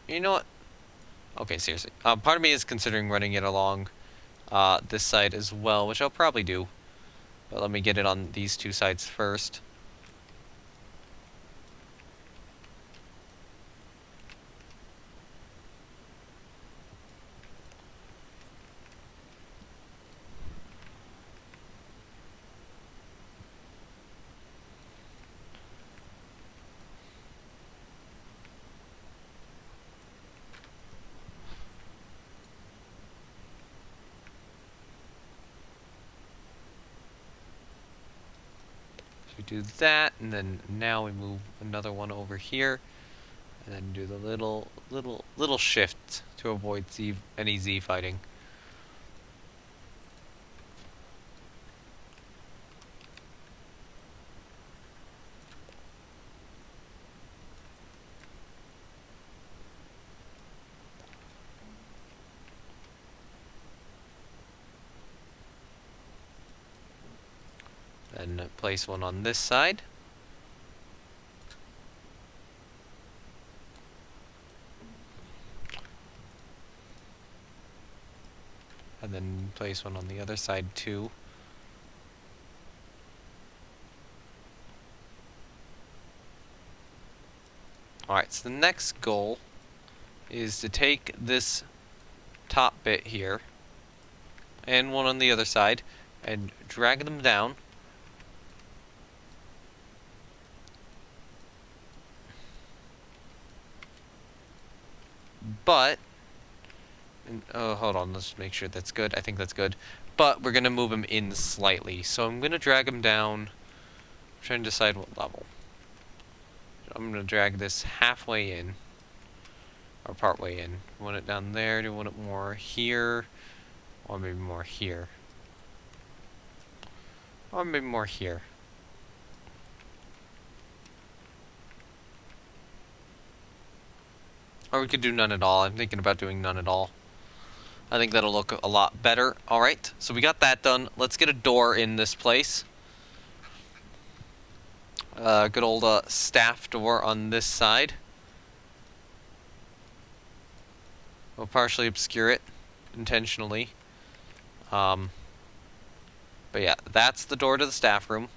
You know what? Okay, seriously. Part of me is considering running it along this side as well, which I'll probably do. But let me get it on these two sides first. We do that, and then now we move another one over here, and then do the little shift to avoid any Z fighting. Then place one on this side. And then place one on the other side too. Alright, so the next goal is to take this top bit here and one on the other side and drag them down. But, oh, hold on, let's make sure that's good. I think that's good. But we're going to move them in slightly. So I'm going to drag them down. I'm trying to decide what level. I'm going to drag this halfway in. Or partway in. Want it down there? Do you want it more here? Or maybe more here? Or maybe more here. Or we could do none at all. I'm thinking about doing none at all. I think that'll look a lot better. Alright, so we got that done. Let's get a door in this place. Good old staff door on this side. We'll partially obscure it intentionally. But yeah, that's the door to the staff room.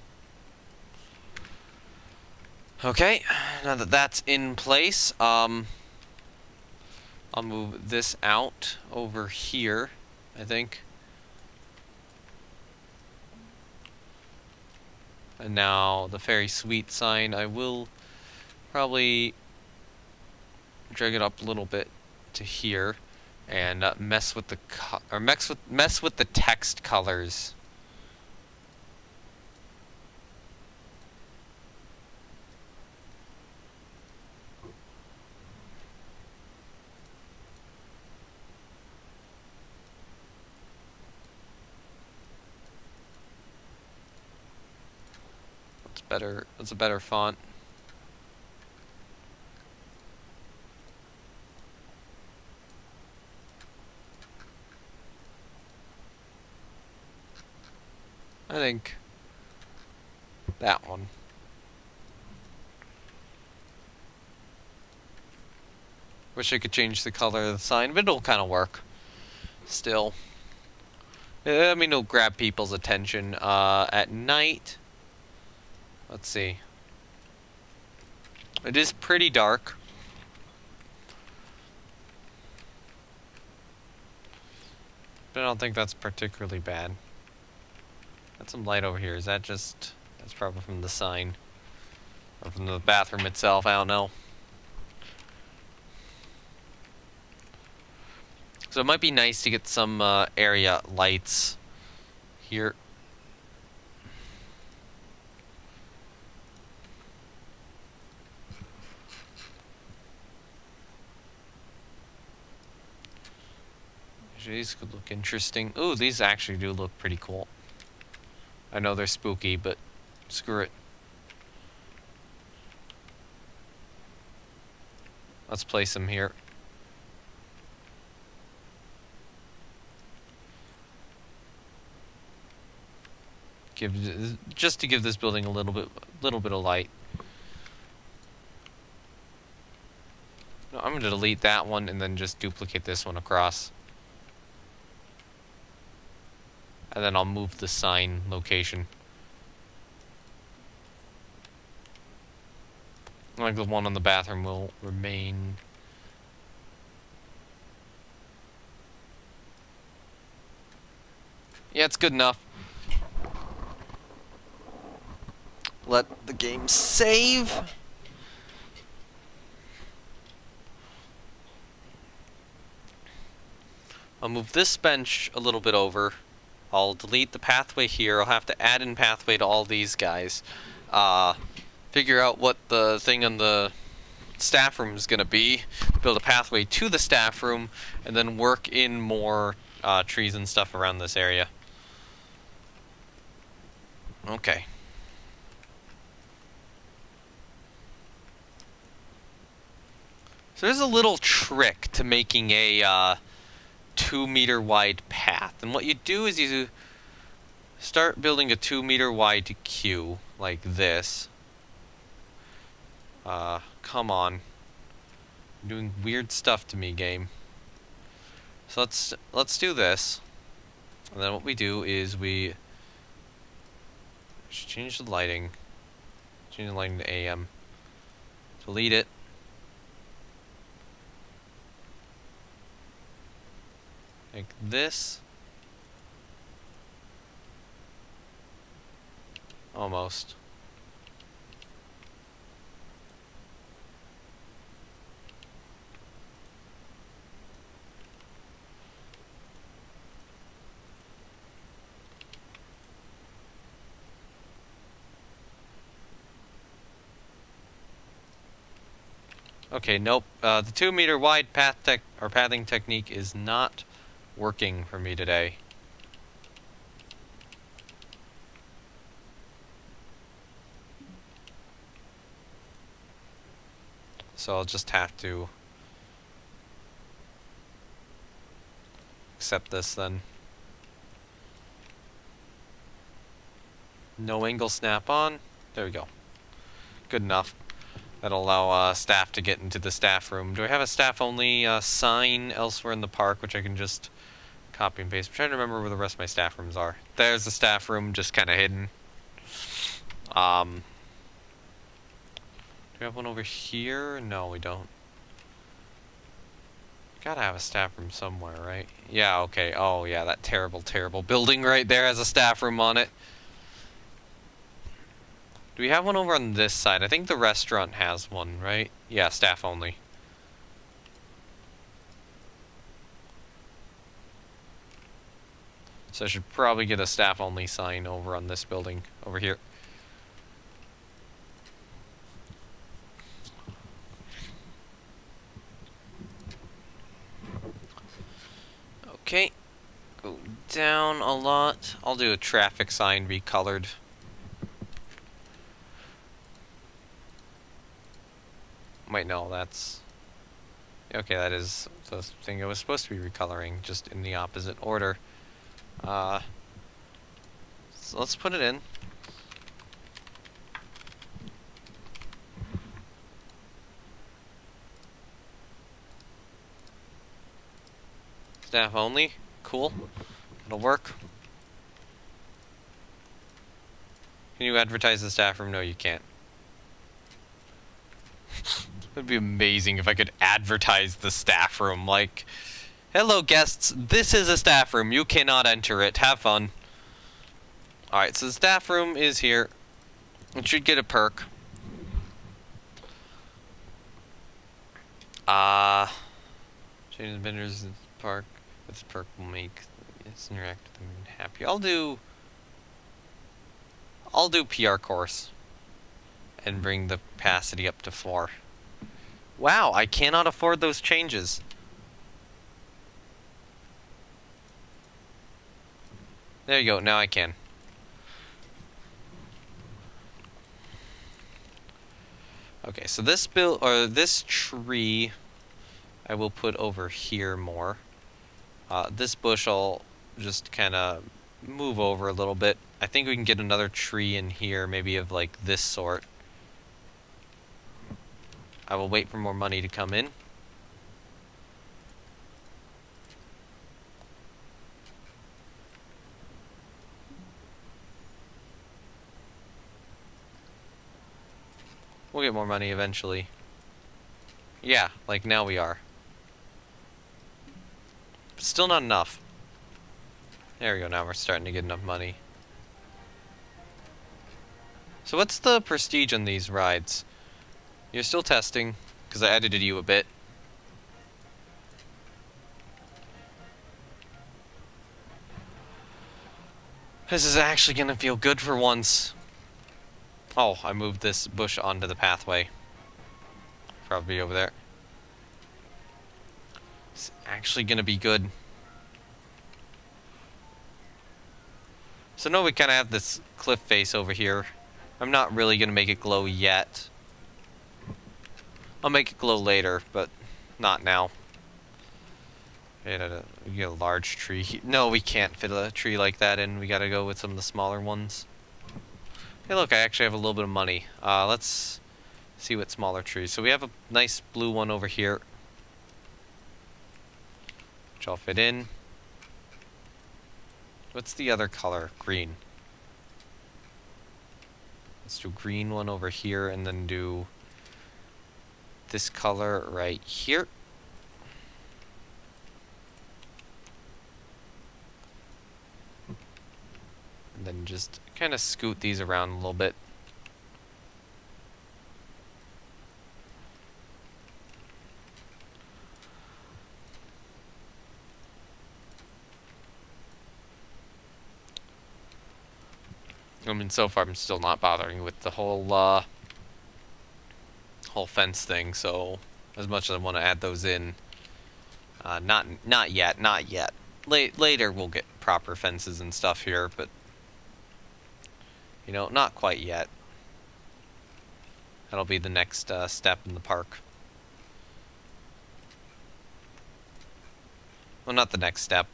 Okay, now that that's in place, I'll move this out over here, I think. And now the Fairy Suite sign, I will probably drag it up a little bit to here and mess with the mess with the text colors. Better. That's a better font. I think that one. Wish I could change the color of the sign, but it'll kind of work. Still. I mean, it'll grab people's attention at night. Let's see. It is pretty dark. But I don't think that's particularly bad. Got some light over here. Is that just... That's probably from the sign. Or from the bathroom itself, I don't know. So it might be nice to get some area lights here. These could look interesting. Ooh, these actually do look pretty cool. I know they're spooky, but screw it. Let's place them here. Just to give this building a little bit of light. No, I'm gonna delete that one and then just duplicate this one across. And then I'll move the sign location. Like the one on the bathroom will remain. Yeah, it's good enough. Let the game save. I'll move this bench a little bit over. I'll delete the pathway here. I'll have to add in pathway to all these guys. Figure out what the thing on the staff room is going to be. Build a pathway to the staff room, and then work in more trees and stuff around this area. Okay. So there's a little trick to making a 2-meter wide path. And what you do is you start building a 2-meter wide queue like this. Come on. You're doing weird stuff to me, game. So let's do this. And then what we do is we change the lighting. Change the lighting to AM. Delete it. Like this. Almost. Okay, nope. The 2-meter wide pathing technique is not working for me today. So I'll just have to accept this then. No angle snap on. There we go. Good enough. That'll allow staff to get into the staff room. Do I have a staff only sign elsewhere in the park, which I can just copy and paste? I'm trying to remember where the rest of my staff rooms are. There's the staff room, just kind of hidden. Do we have one over here? No, we don't. Gotta have a staff room somewhere, right? Yeah, okay. Oh, yeah, that terrible, terrible building right there has a staff room on it. Do we have one over on this side? I think the restaurant has one, right? Yeah, staff only. So I should probably get a staff only sign over on this building over here. Okay. Go down a lot. I'll do a traffic sign recolored. Wait, no, that's... Okay, that is the thing it was supposed to be recoloring, just in the opposite order. So let's put it in. Staff only. Cool. It'll work. Can you advertise the staff room? No, you can't. It'd be amazing if I could advertise the staff room, like, hello guests, this is a staff room, you cannot enter it, have fun. Alright, so the staff room is here. It should get a perk. Change the vendors in the park. This perk will make us interact with them happy. I'll do PR course. And bring the capacity up to 4. Wow, I cannot afford those changes. There you go, now I can. Okay, so this tree I will put over here more. This bush I'll just kind of move over a little bit. I think we can get another tree in here, maybe of like this sort. I will wait for more money to come in. We'll get more money eventually. Yeah, like now we are. But still not enough. There we go, now we're starting to get enough money. So what's the prestige on these rides? You're still testing, because I edited you a bit. This is actually gonna feel good for once. Oh, I moved this bush onto the pathway. Probably over there. It's actually gonna be good. So now we kind of have this cliff face over here. I'm not really gonna make it glow yet. I'll make it glow later, but not now. Get a large tree. No, we can't fit a tree like that in. We gotta go with some of the smaller ones. Hey, look, I actually have a little bit of money. Let's see what smaller trees. So we have a nice blue one over here, which I'll fit in. What's the other color? Green. Let's do green one over here, and then do this color right here. And then just kind of scoot these around a little bit. I mean, so far I'm still not bothering with the whole fence thing, so as much as I want to add those in, not yet. Later we'll get proper fences and stuff here, but you know, not quite yet. That'll be the next step in the park. Well, not the next step,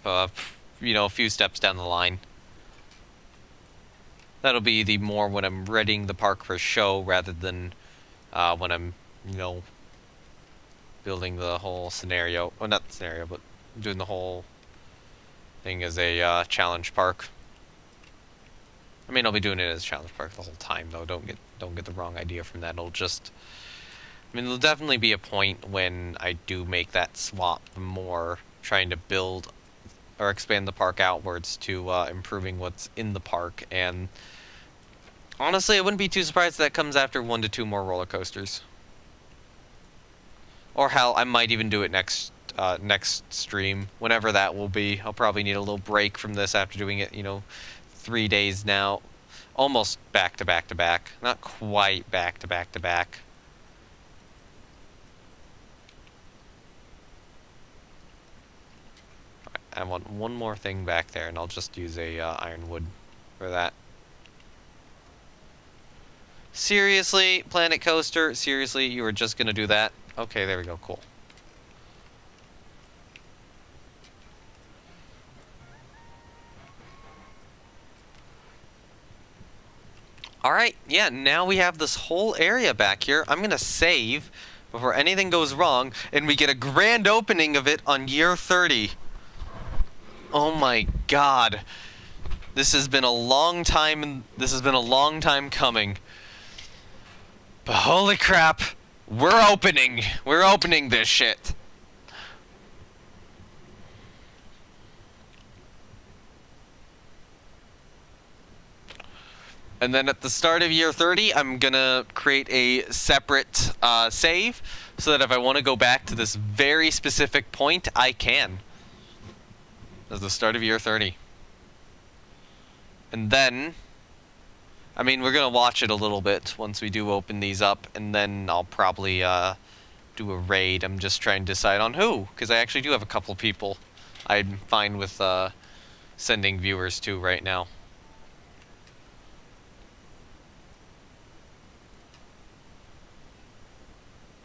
you know, a few steps down the line. That'll be the more when I'm readying the park for a show rather than when I'm, you know, building the whole scenario. Well, not the scenario, but doing the whole thing as a challenge park. I mean, I'll be doing it as a challenge park the whole time, though. Don't get the wrong idea from that. It'll just, I mean, there'll definitely be a point when I do make that swap more, trying to build or expand the park outwards to improving what's in the park. And honestly, I wouldn't be too surprised if that comes after 1 to 2 more roller coasters. Or hell, I might even do it next stream, whenever that will be. I'll probably need a little break from this after doing it, you know, 3 days now. Almost back to back to back. Not quite back to back to back. I want one more thing back there, and I'll just use a ironwood for that. Seriously, Planet Coaster? Seriously, you were just gonna do that? Okay, there we go, cool. Alright, yeah, now we have this whole area back here. I'm gonna save before anything goes wrong, and we get a grand opening of it on year 30. Oh my god. This has been a long time coming. But holy crap, We're opening this shit. And then at the start of year 30, I'm gonna create a separate save, so that if I want to go back to this very specific point, I can. That's the start of year 30. And then, I mean, we're gonna watch it a little bit once we do open these up, and then I'll probably do a raid. I'm just trying to decide on who, because I actually do have a couple people I'm fine with sending viewers to right now.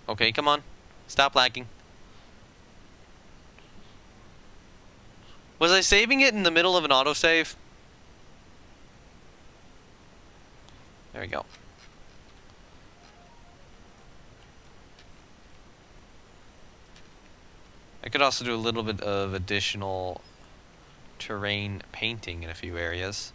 Okay, come on. Stop lagging. Was I saving it in the middle of an autosave? There we go. I could also do a little bit of additional terrain painting in a few areas.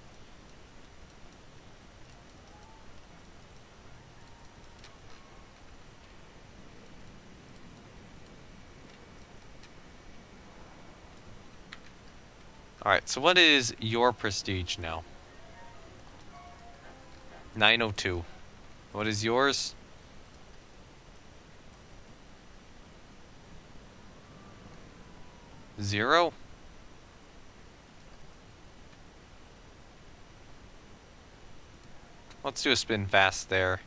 Alright, so what is your prestige now? 902. What is yours? 0? Let's do a spin fast there.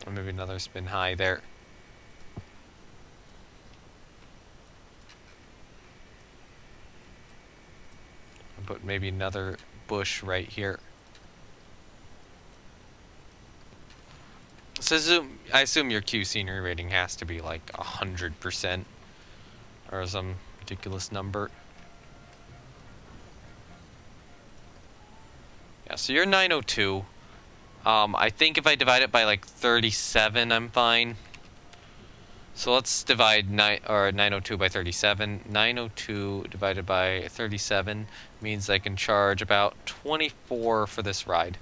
Or maybe another spin high there. And put maybe another bush right here. So I assume your Q scenery rating has to be like 100% or some ridiculous number. Yeah, so you're 902. I think if I divide it by like 37, I'm fine. So let's divide 902 by 37. 902 divided by 37 means I can charge about 24 for this ride.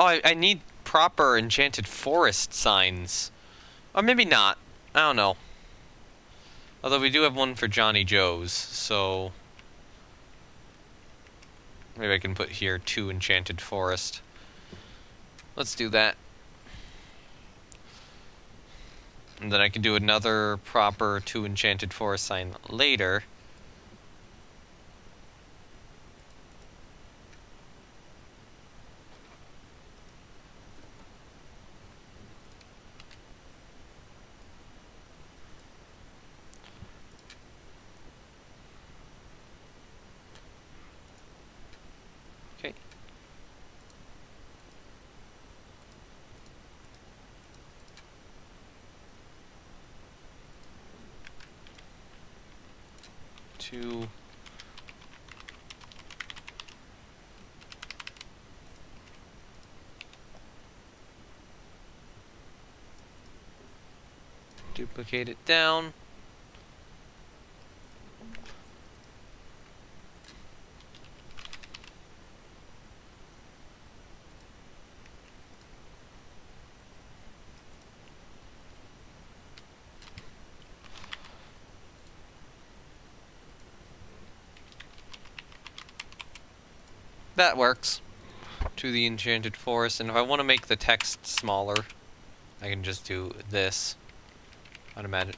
Oh, I need proper enchanted forest signs. Or maybe not. I don't know. Although we do have one for Johnny Joe's, so maybe I can put here 2 enchanted forest. Let's do that. And then I can do another proper 2 enchanted forest sign later. Okay. Two. Duplicate it down. That works. To the enchanted forest, and if I want to make the text smaller, I can just do this. Automatic.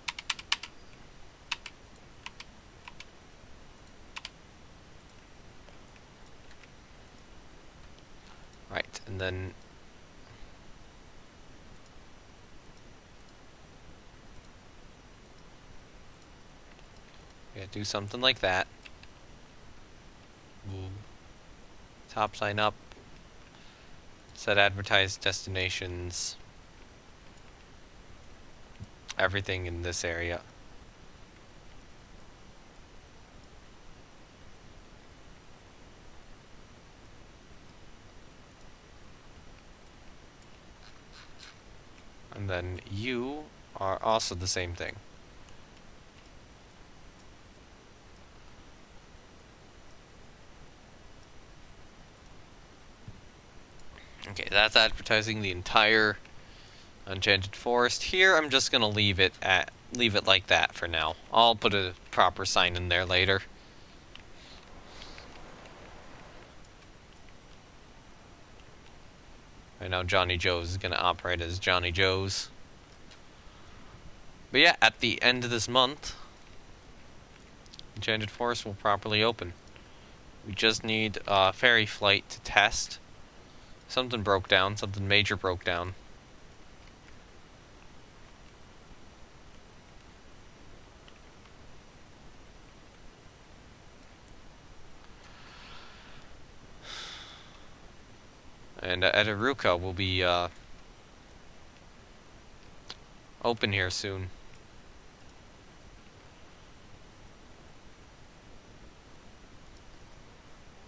Right, and then yeah, do something like that. Ooh. Top sign up. Set advertised destinations. Everything in this area. then you are also the same thing. Okay, that's advertising the entire Enchanted Forest. Here, I'm just gonna leave it like that for now. I'll put a proper sign in there later. Right now, Johnny Joe's is gonna operate as Johnny Joe's. But yeah, at the end of this month, Enchanted Forest will properly open. We just need a ferry flight to test. Something broke down. Something major broke down. And Etaruka will be open here soon.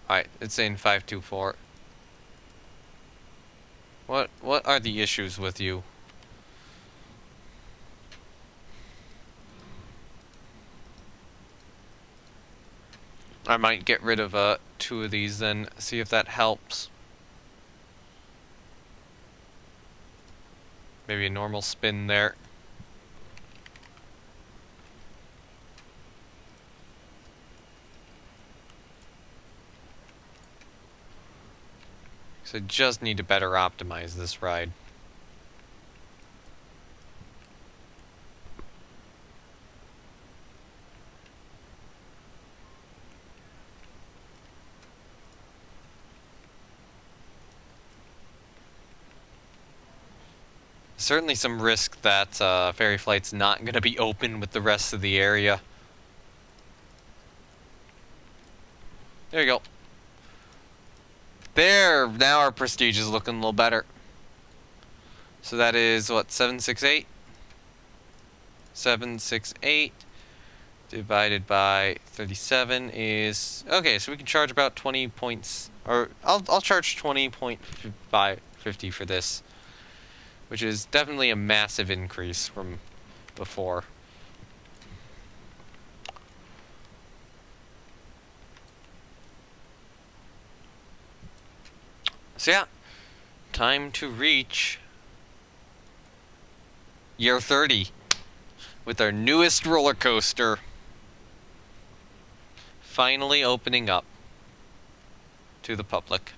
Alright, it's saying 524. What are the issues with you? I might get rid of 2 of these then, see if that helps. Maybe a normal spin there. So just need to better optimize this ride. Certainly some risk that ferry flight's not going to be open with the rest of the area. There you go. There! Now our prestige is looking a little better. So that is, what, 768? 768 divided by 37 is... Okay, so we can charge about 20 points... Or, I'll charge 20.50 for this. Which is definitely a massive increase from before. So yeah, time to reach year 30 with our newest roller coaster finally opening up to the public.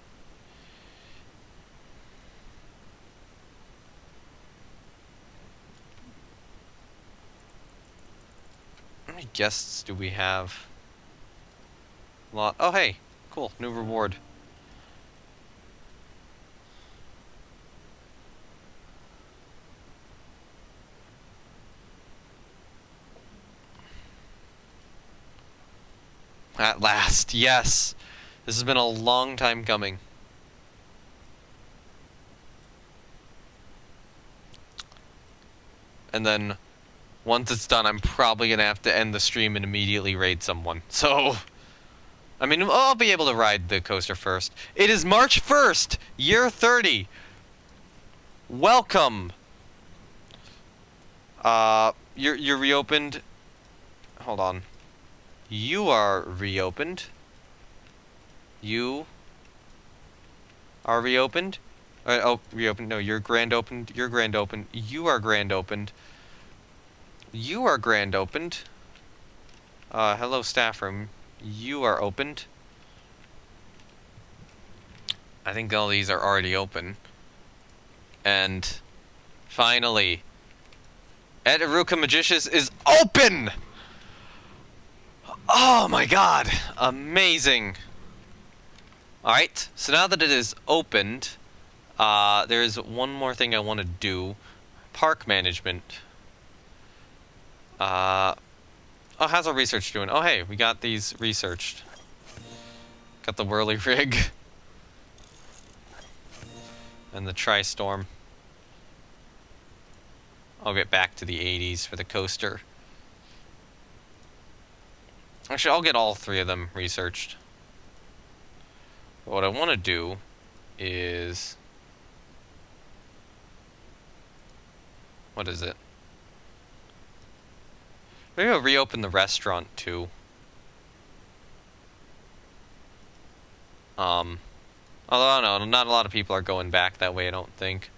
How many guests do we have? Lot. Oh hey, cool, new reward. At last, yes! This has been a long time coming. And then, once it's done, I'm probably gonna have to end the stream and immediately raid someone. So, I mean, I'll be able to ride the coaster first. It is March 1st, year 30! Welcome! You're reopened. Hold on. You are reopened. You are reopened. Oh, reopened. No, you're grand opened. You're grand opened. You are grand opened. You are grand opened. Hello, staff room. You are opened. I think all these are already open. And finally, Etaruka Magicious is open! Oh my god! Amazing! Alright, so now that it is opened, there's one more thing I want to do. Park management. Oh, how's our research doing? Oh hey, we got these researched. Got the whirly rig. And the Tri-Storm. I'll get back to the 80s for the coaster. Actually, I'll get all 3 of them researched. But what I want to do is... What is it? Maybe I'll reopen the restaurant too. Although I don't know, not a lot of people are going back that way, I don't think.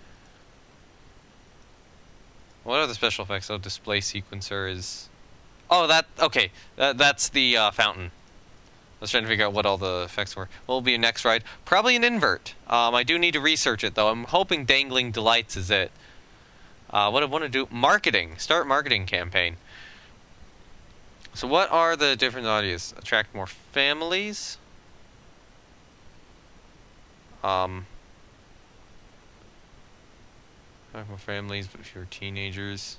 What are the special effects? Oh, display sequencer is... Oh, okay. That's the fountain. I was trying to figure out what all the effects were. What will be your next ride? Probably an invert. I do need to research it, though. I'm hoping Dangling Delights is it. What I want to do... Marketing. Start marketing campaign. So what are the different audiences? Attract more families? Attract more families, but fewer teenagers.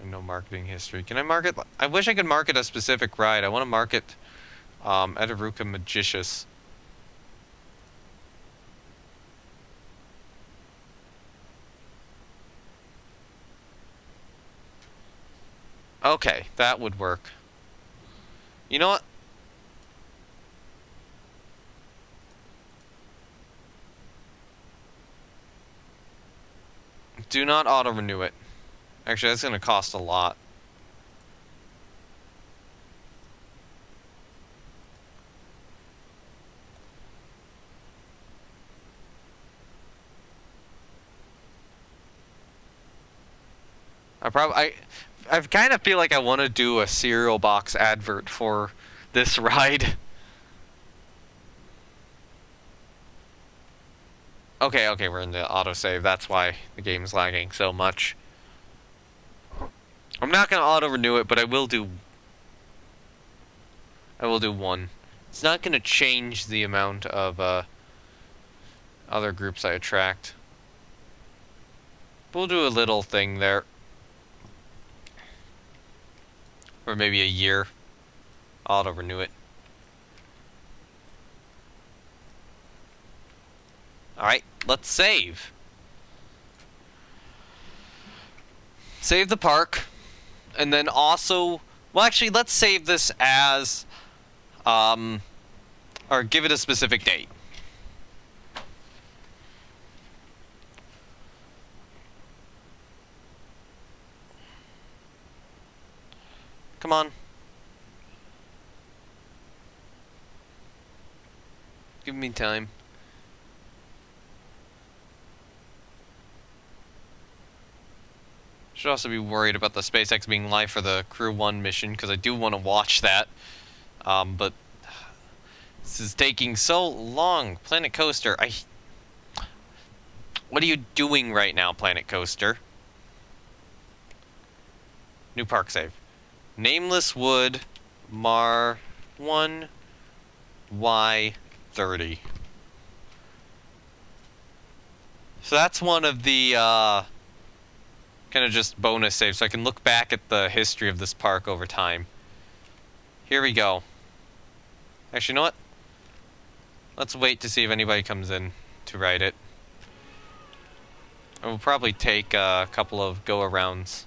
No marketing history. Can I market? I wish I could market a specific ride. I want to market Etaruka Magicious. Okay, that would work. You know what? Do not auto-renew it. Actually, that's going to cost a lot. I kind of feel like I want to do a cereal box advert for this ride. Okay, we're in the autosave. That's why the game's lagging so much. I'm not gonna auto-renew it, but I will do one. It's not gonna change the amount of other groups I attract. We'll do a little thing there. Or maybe a year. Auto-renew it. Alright, let's save. Save the park. And then also... Well, actually, let's save this as... or give it a specific date. Come on. Give me time. Should also be worried about the SpaceX being live for the Crew 1 mission, because I do want to watch that. But this is taking so long. Planet Coaster, what are you doing right now, Planet Coaster? New park save. NamelessWood, Mar 1, Y30. So that's one of the, kind of just bonus saves, so I can look back at the history of this park over time. Here we go. Actually, you know what? Let's wait to see if anybody comes in to ride it. We'll probably take a couple of go-arounds.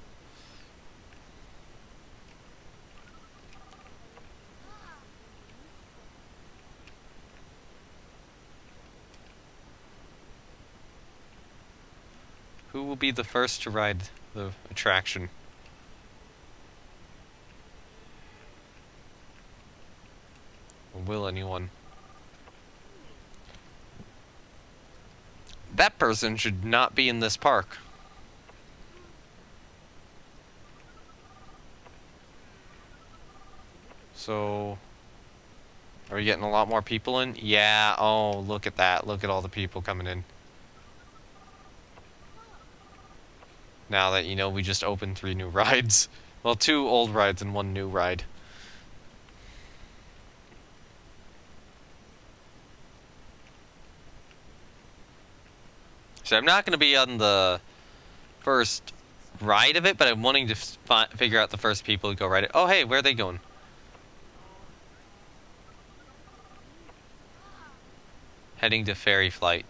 Who will be the first to ride the attraction? Or will anyone? That person should not be in this park. So... Are we getting a lot more people in? Yeah, oh, look at that. Look at all the people coming in. Now that you know we just opened 3 new rides. Well, 2 old rides and 1 new ride. So I'm not going to be on the first ride of it, but I'm wanting to figure out the first people to go ride it. Oh, hey, where are they going? Heading to Fairy Flight.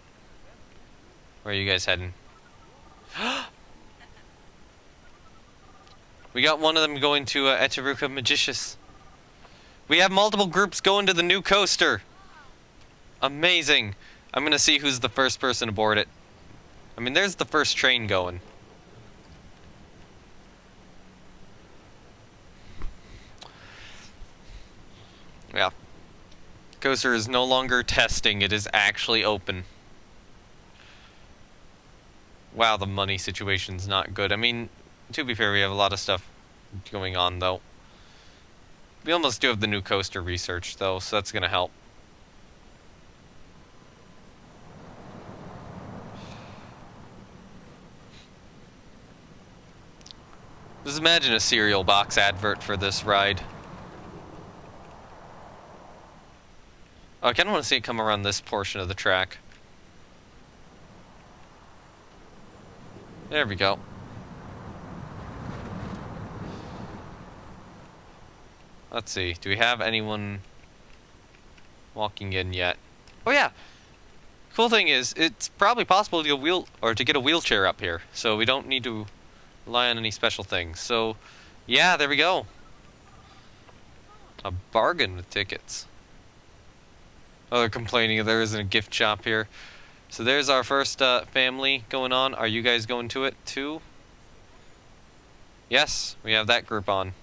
Where are you guys heading? We got one of them going to Etaruka Magicious. We have multiple groups going to the new coaster. Amazing! I'm gonna see who's the first person aboard it. I mean, there's the first train going. Yeah. Coaster is no longer testing, it is actually open. Wow, the money situation's not good. I mean, to be fair, we have a lot of stuff going on, though. We almost do have the new coaster research, though, so that's gonna help. Just imagine a cereal box advert for this ride. Oh, I kinda wanna see it come around this portion of the track. There we go. Let's see, do we have anyone walking in yet? Oh yeah! Cool thing is, it's probably possible to get a wheelchair up here, so we don't need to rely on any special things. So, yeah, there we go. A bargain with tickets. Oh, they're complaining there isn't a gift shop here. So there's our first family going on. Are you guys going to it too? Yes, we have that group on.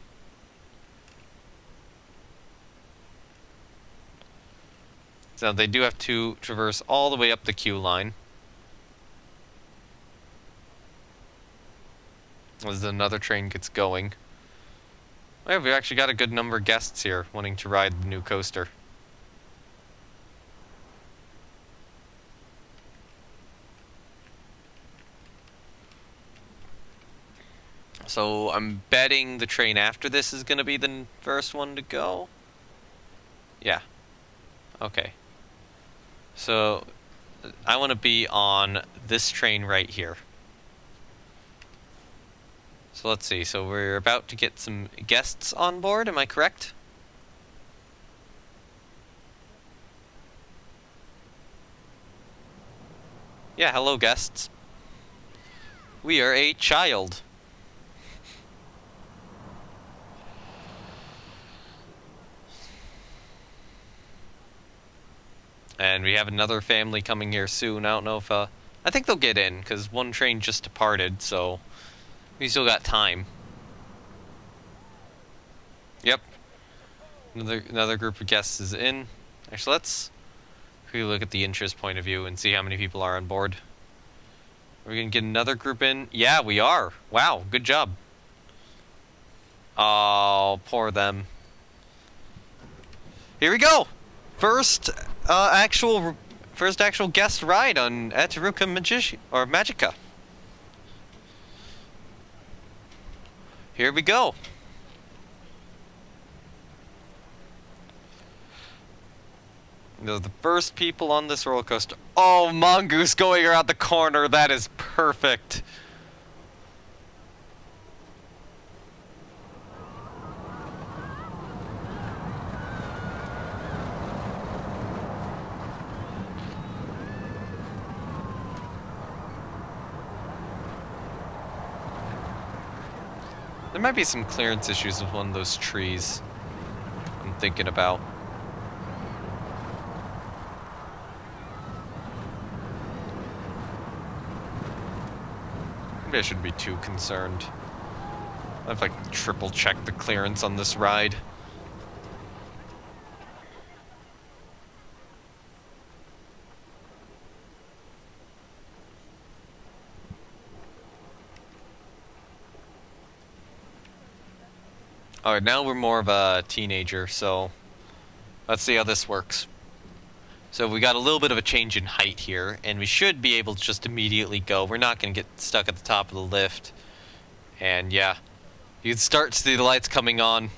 So they do have to traverse all the way up the queue line. As another train gets going. Oh, yeah, we've actually got a good number of guests here wanting to ride the new coaster. So I'm betting the train after this is going to be the first one to go. Yeah. Okay. So I want to be on this train right here. So let's see. So we're about to get some guests on board. Am I correct? Yeah, hello guests. We are a child. And we have another family coming here soon. I don't know if, I think they'll get in, because one train just departed, so we still got time. Yep. Another group of guests is in. Actually, let's quickly look at the interest point of view and see how many people are on board. Are we going to get another group in? Yeah, we are. Wow, good job. Oh, poor them. Here we go! First actual guest ride on Ataruka Magica. Here we go. They're the first people on this roller coaster. Oh, Mongoose going around the corner. That is perfect. There might be some clearance issues with one of those trees I'm thinking about. Maybe I shouldn't be too concerned. I've like triple checked the clearance on this ride. Alright, now we're more of a teenager, so let's see how this works. So we got a little bit of a change in height here, and we should be able to just immediately go. We're not going to get stuck at the top of the lift. And yeah, you can start to see the lights coming on.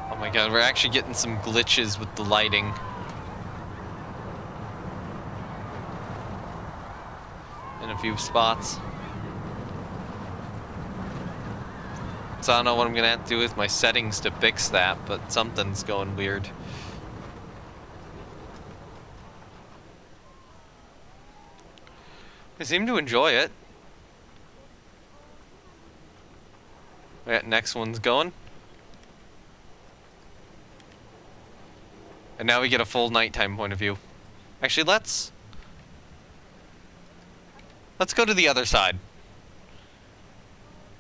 Oh my god, we're actually getting some glitches with the lighting. In a few spots. So I don't know what I'm gonna have to do with my settings to fix that, but something's going weird. They seem to enjoy it. Yeah, next one's going. And now we get a full nighttime point of view. Actually, let's go to the other side.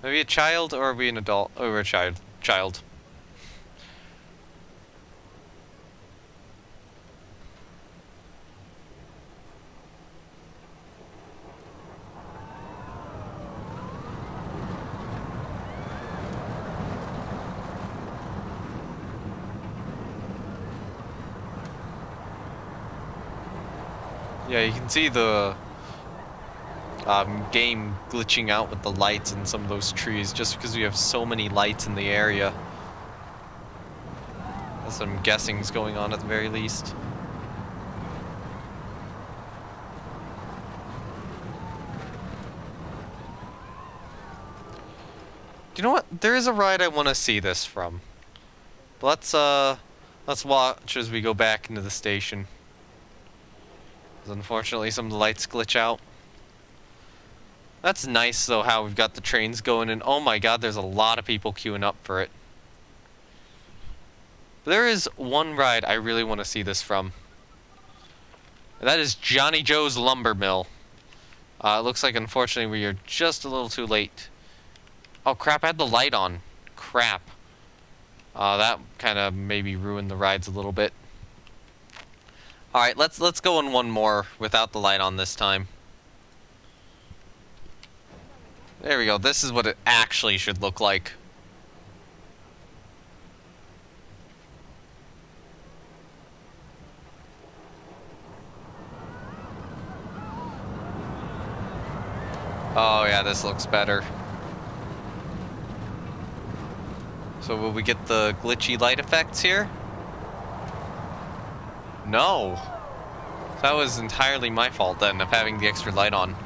Maybe a child, or are we an adult? Oh, we're a child. Child. Yeah, you can see the game glitching out with the lights in some of those trees just because we have so many lights in the area. That's what I'm guessing is going on at the very least. Do you know what? There is a ride I want to see this from. But let's watch as we go back into the station. Unfortunately, some of the lights glitch out. That's nice, though, how we've got the trains going, and oh my god, there's a lot of people queuing up for it. But there is one ride I really want to see this from. And that is Johnny Joe's Lumber Mill. It looks like, unfortunately, we are just a little too late. Oh crap, I had the light on. Crap. That kind of maybe ruined the rides a little bit. Alright, let's go on one more without the light on this time. There we go. This is what it actually should look like. Oh yeah, this looks better. So will we get the glitchy light effects here? No. That was entirely my fault then, of having the extra light on.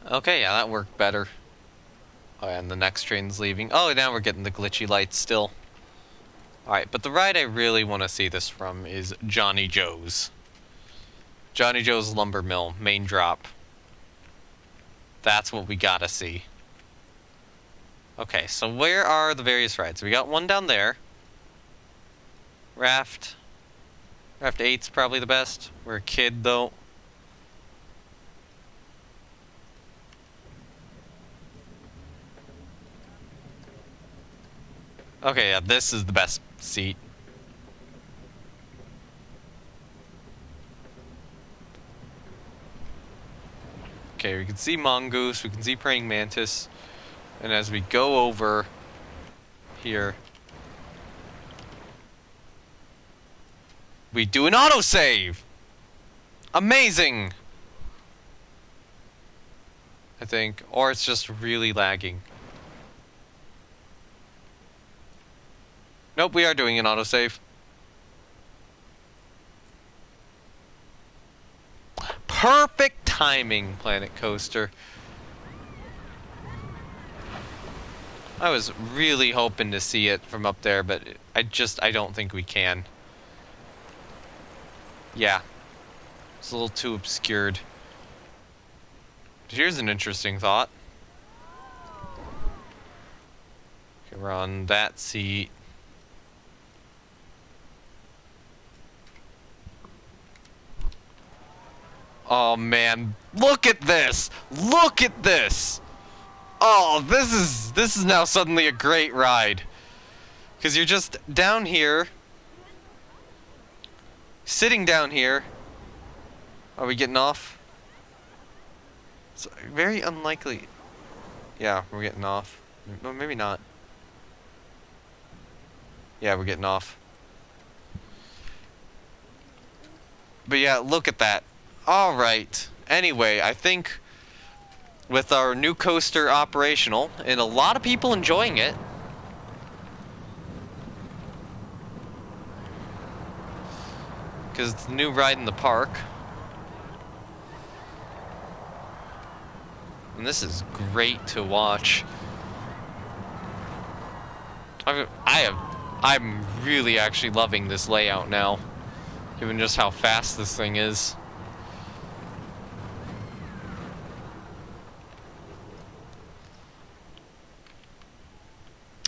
Okay, yeah, that worked better. Oh, and the next train's leaving. Oh, now we're getting the glitchy lights still. Alright, but the ride I really want to see this from is Johnny Joe's. Johnny Joe's Lumber Mill, main drop. That's what we gotta see. Okay, so where are the various rides? We got one down there. Raft. Raft 8's probably the best. We're a kid, though. Okay, yeah, this is the best seat. Okay, we can see Mongoose, we can see Praying Mantis, and as we go over here, we do an autosave! Amazing! I think, or it's just really lagging. Nope, we are doing an autosave. Perfect timing, Planet Coaster. I was really hoping to see it from up there, but I don't think we can. Yeah. It's a little too obscured. But here's an interesting thought. Okay, we're on that seat. Oh man, look at this! Look at this! Oh, this is now suddenly a great ride. Cause you're just down here, sitting down here. Are we getting off? It's very unlikely. Yeah, we're getting off. No, maybe not. Yeah, we're getting off. But yeah, look at that. Alright, anyway, I think with our new coaster operational, and a lot of people enjoying it, because it's the new ride in the park. And this is great to watch. I'm really actually loving this layout now, given just how fast this thing is.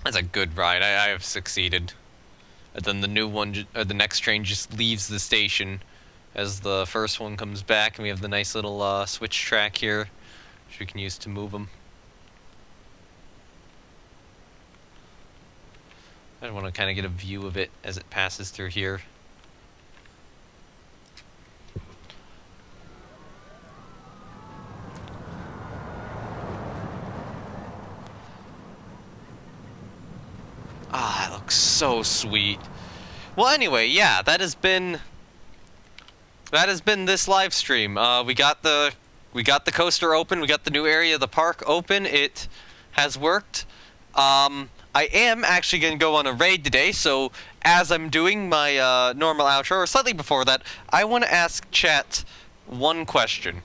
That's a good ride. I have succeeded. And then the new one, or the next train, just leaves the station as the first one comes back, and we have the nice little switch track here, which we can use to move them. I want to kind of get a view of it as it passes through here. Ah, it looks so sweet. Well, anyway, yeah, that has been this live stream. We got the coaster open. We got the new area of the park open. It has worked. I am actually going to go on a raid today, so as I'm doing my normal outro, or slightly before that, I want to ask chat one question.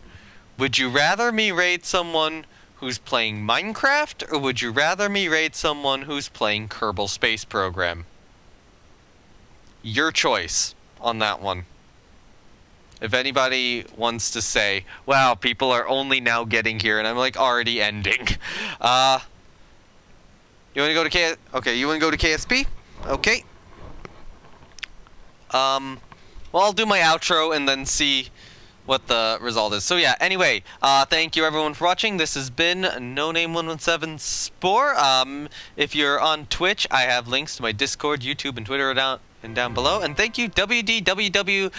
Would you rather me raid someone who's playing Minecraft, or would you rather me raid someone who's playing Kerbal Space Program? Your choice on that one. If anybody wants to say, wow, people are only now getting here, and I'm like already ending. You want to go to Okay, you want to go to KSP? Okay. Well, I'll do my outro and then see what the result is. So yeah, anyway, thank you everyone for watching. This has been NoName117 Spore. If you're on Twitch, I have links to my Discord, YouTube, and Twitter down below. And thank you, WDWWDW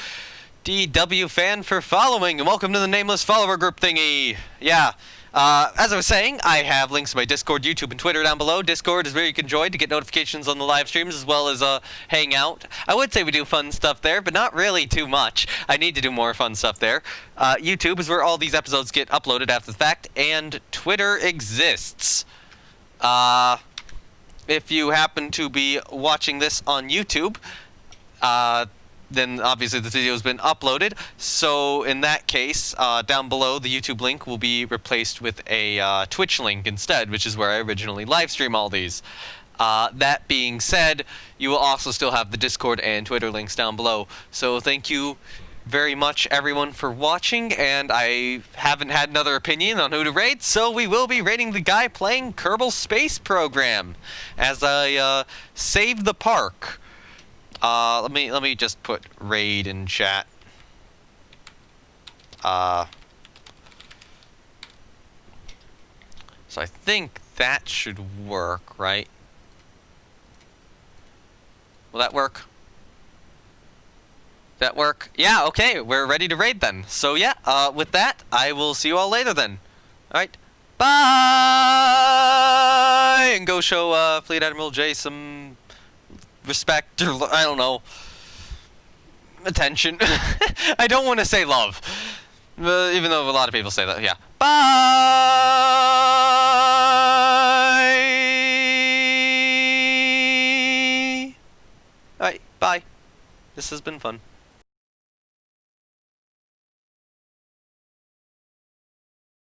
fan, for following, and welcome to the Nameless follower group thingy. Yeah. As I was saying, I have links to my Discord, YouTube, and Twitter down below. Discord is where you can join to get notifications on the live streams, as well as hang out. I would say we do fun stuff there, but not really too much. I need to do more fun stuff there. YouTube is where all these episodes get uploaded after the fact, and Twitter exists. If you happen to be watching this on YouTube, then obviously the video has been uploaded. So in that case, down below, the YouTube link will be replaced with a Twitch link instead, which is where I originally live stream all these. That being said, you will also still have the Discord and Twitter links down below. So thank you very much, everyone, for watching, and I haven't had another opinion on who to raid, so we will be raiding the guy playing Kerbal Space Program as I save the park. Let me just put raid in chat. So I think that should work, right? Will that work? That work? Yeah, okay, we're ready to raid then. So yeah, with that, I will see you all later then. Alright, bye! And go show Fleet Admiral J some respect, or I don't know, attention. I don't want to say love, even though a lot of people say that. Yeah. Bye. All right. Bye. This has been fun.